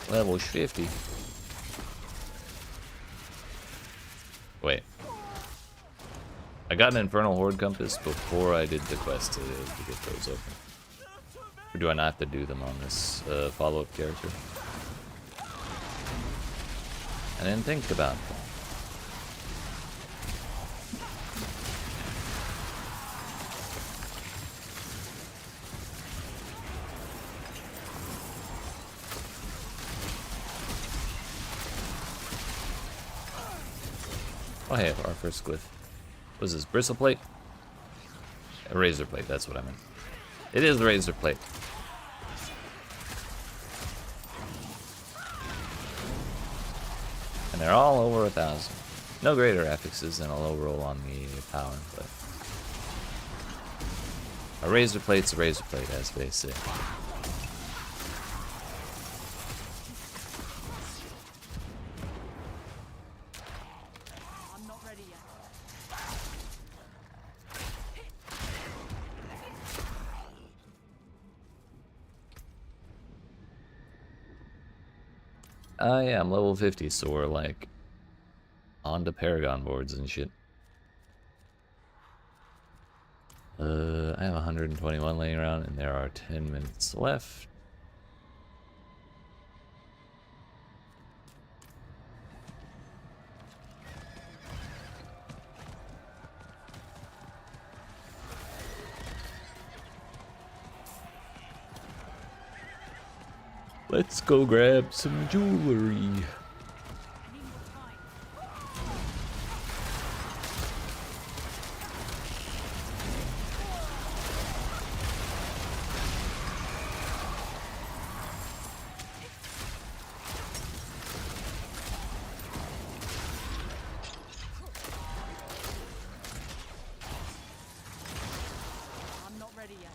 S1: Level 50. Wait. I got an Infernal Horde Compass before I did the quest to get those open. Or do I not have to do them on this follow-up character? I didn't think about that. Oh hey, our first glyph. What is this, bristle plate? A razor plate, that's what I meant. It is the razor plate. And they're all over 1,000. No greater affixes than a low roll on the power, but a razor plate's a razor plate, as they say. Yeah, I'm level 50, so we're like on to Paragon boards and shit. I have 121 laying around, and there are 10 minutes left. Let's go grab some jewelry.
S4: I'm not ready yet.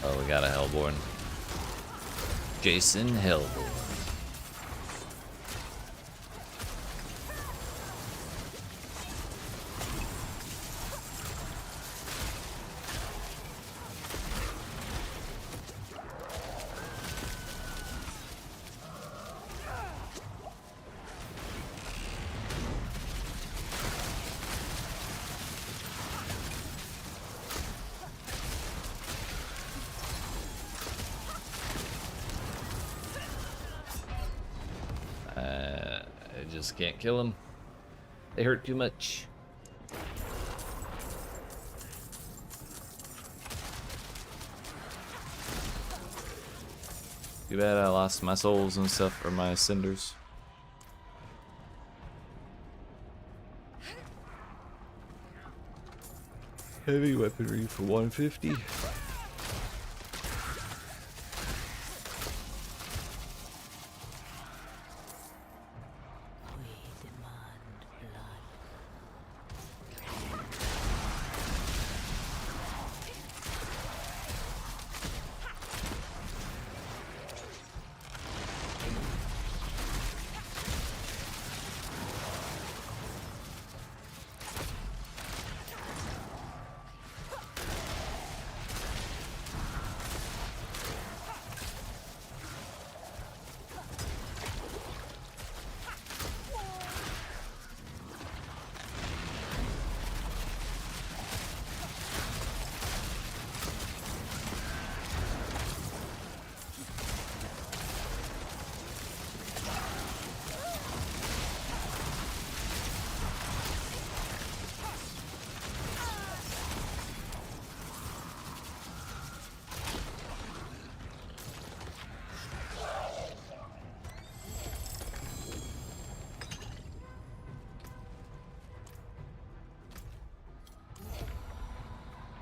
S1: Oh, we got a Hellborn. Jason Hellborn. I just can't kill them. They hurt too much. Too bad I lost my souls and stuff, or my cinders. Heavy weaponry for 150.
S6: We demand blood.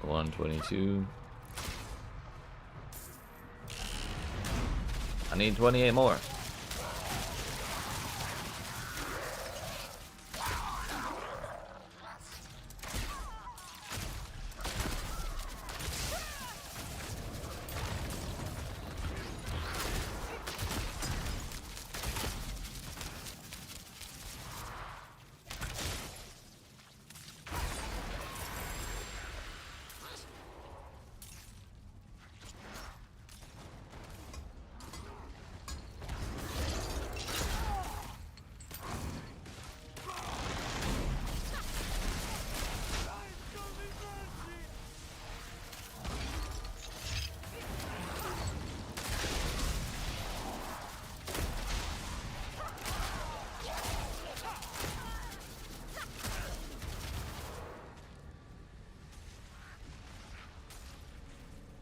S1: $122. I need 28 more.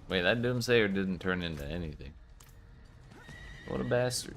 S1: Wait, that Doomsayer didn't turn into anything. What a bastard.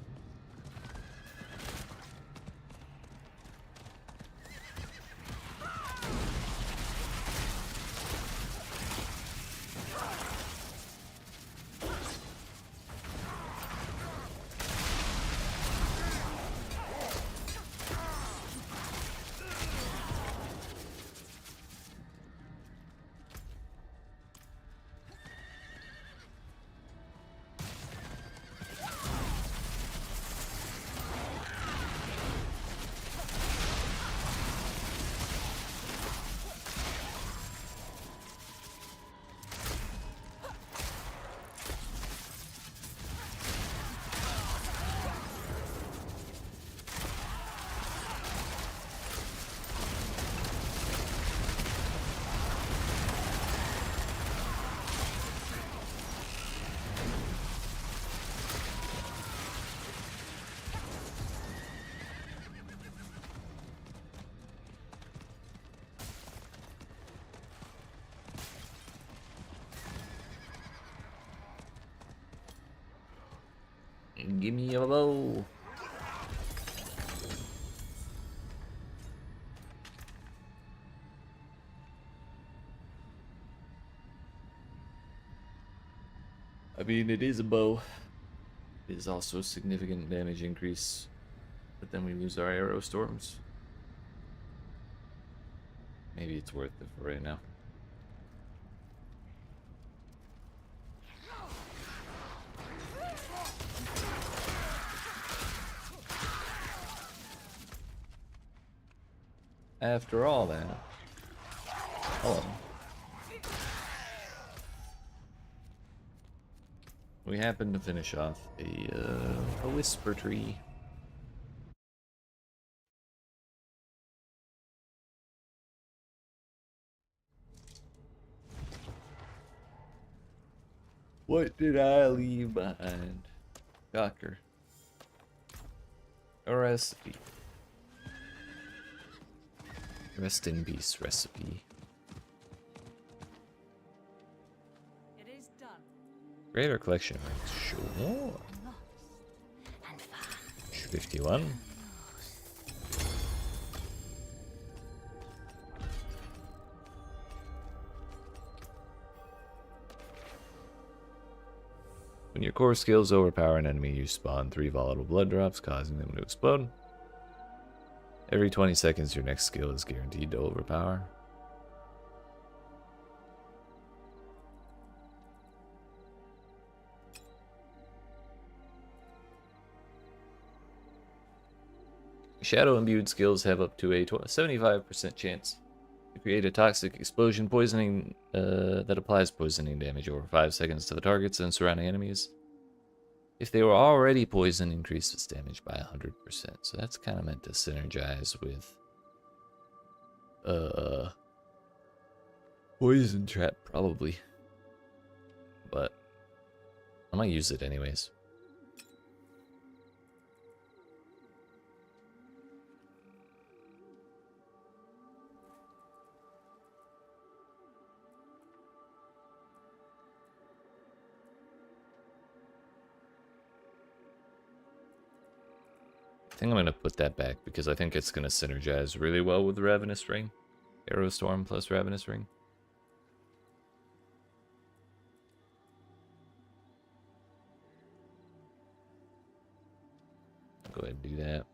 S1: Give me a bow. I mean, it is a bow. It is also a significant damage increase. But then we lose our arrow storms. Maybe it's worth it for right now. After all that, hello. We happen to finish off a whisper tree. What did I leave behind? Docker. A recipe. Rest in peace recipe.
S6: It is done.
S1: Greater collection ranks, sure.
S6: Not
S1: 51. When your core skills overpower an enemy, you spawn 3 volatile blood drops, causing them to explode. Every 20 seconds, your next skill is guaranteed to overpower. Shadow imbued skills have up to a 75% chance to create a toxic explosion poisoning that applies poisoning damage over 5 seconds to the targets and surrounding enemies. If they were already poisoned, increase its damage by 100%. So that's kind of meant to synergize with poison trap probably. But I might use it anyways. I think I'm going to put that back because I think it's going to synergize really well with Ravenous Ring. Arrow Storm plus Ravenous Ring. I'll go ahead and do that.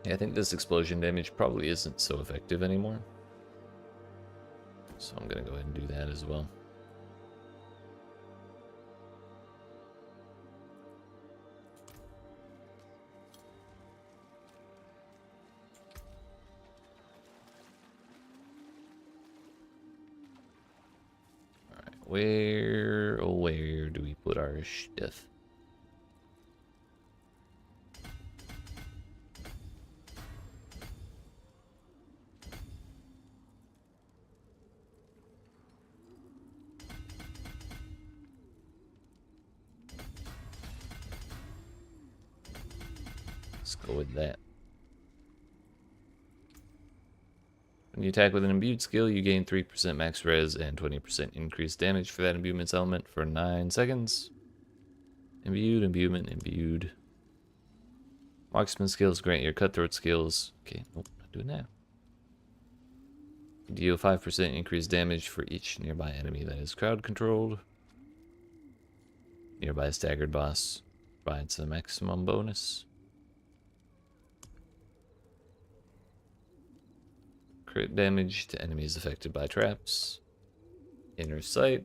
S1: Yeah, I think this explosion damage probably isn't so effective anymore. So I'm going to go ahead and do that as well. Alright, where do we put our stuff? Let's go with that. When you attack with an imbued skill, you gain 3% max res and 20% increased damage for that imbuement's element for 9 seconds. Imbued, imbuement, imbued. Marksman skills grant your cutthroat skills. Okay, nope, not doing that. Deal 5% increased damage for each nearby enemy that is crowd controlled. Nearby staggered boss provides a maximum bonus. Crit damage to enemies affected by traps. Inner sight.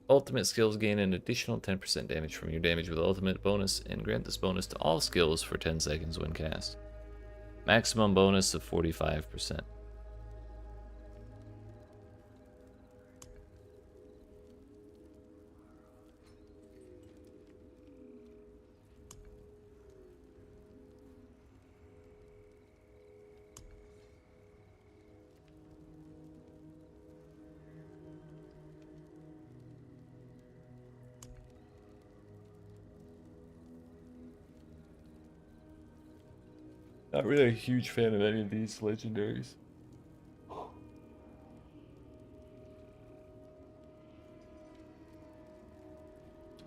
S1: Ultimate skills gain an additional 10% damage from your damage with ultimate bonus and grant this bonus to all skills for 10 seconds when cast. Maximum bonus of 45%. Not really a huge fan of any of these legendaries. I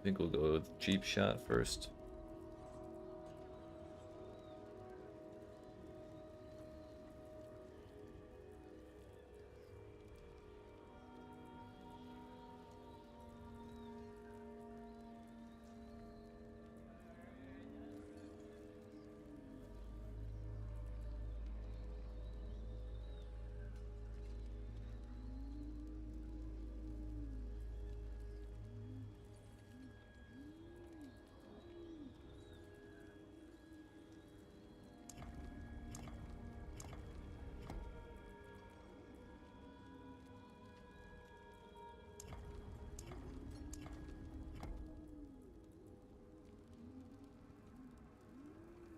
S1: think we'll go with cheap shot first.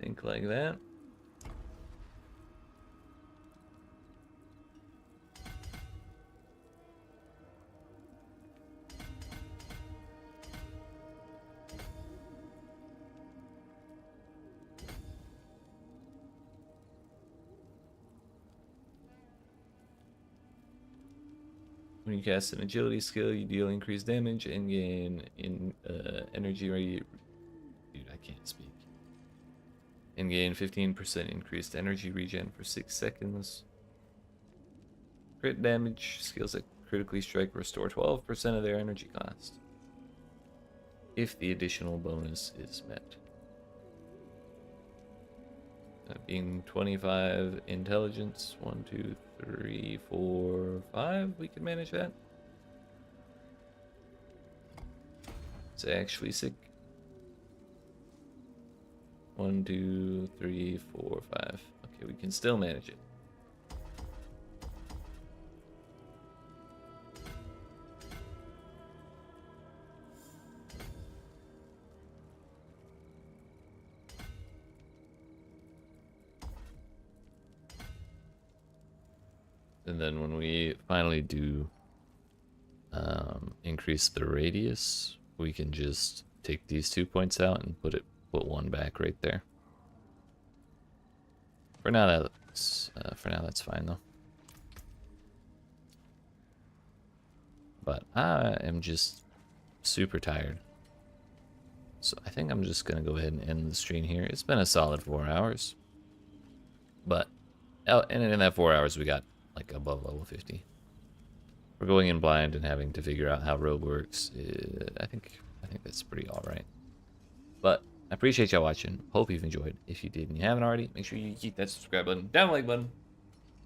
S1: Think like that. When you cast an agility skill, you deal increased damage and gain in energy rate. Dude, I can't speak. And gain 15% increased energy regen for 6 seconds. Crit damage. Skills that critically strike restore 12% of their energy cost, if the additional bonus is met. Being 25 intelligence, 1, 2, 3, 4, 5, we can manage that. It's actually sick. 1, 2, 3, 4, 5. Okay, we can still manage it. And then when we finally do increase the radius, we can just take these 2 points out and put one back right there. For now, that's fine though. But I am just super tired, so I think I'm just gonna go ahead and end the stream here. It's been a solid 4 hours, but and in that 4 hours we got like above level 50. We're going in blind and having to figure out how rogue works. I think that's pretty alright. But I appreciate y'all watching. Hope you've enjoyed. If you did and you haven't already, make sure you hit that subscribe button, down the like button,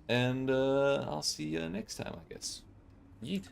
S1: and I'll see you next time, I guess. Yeet.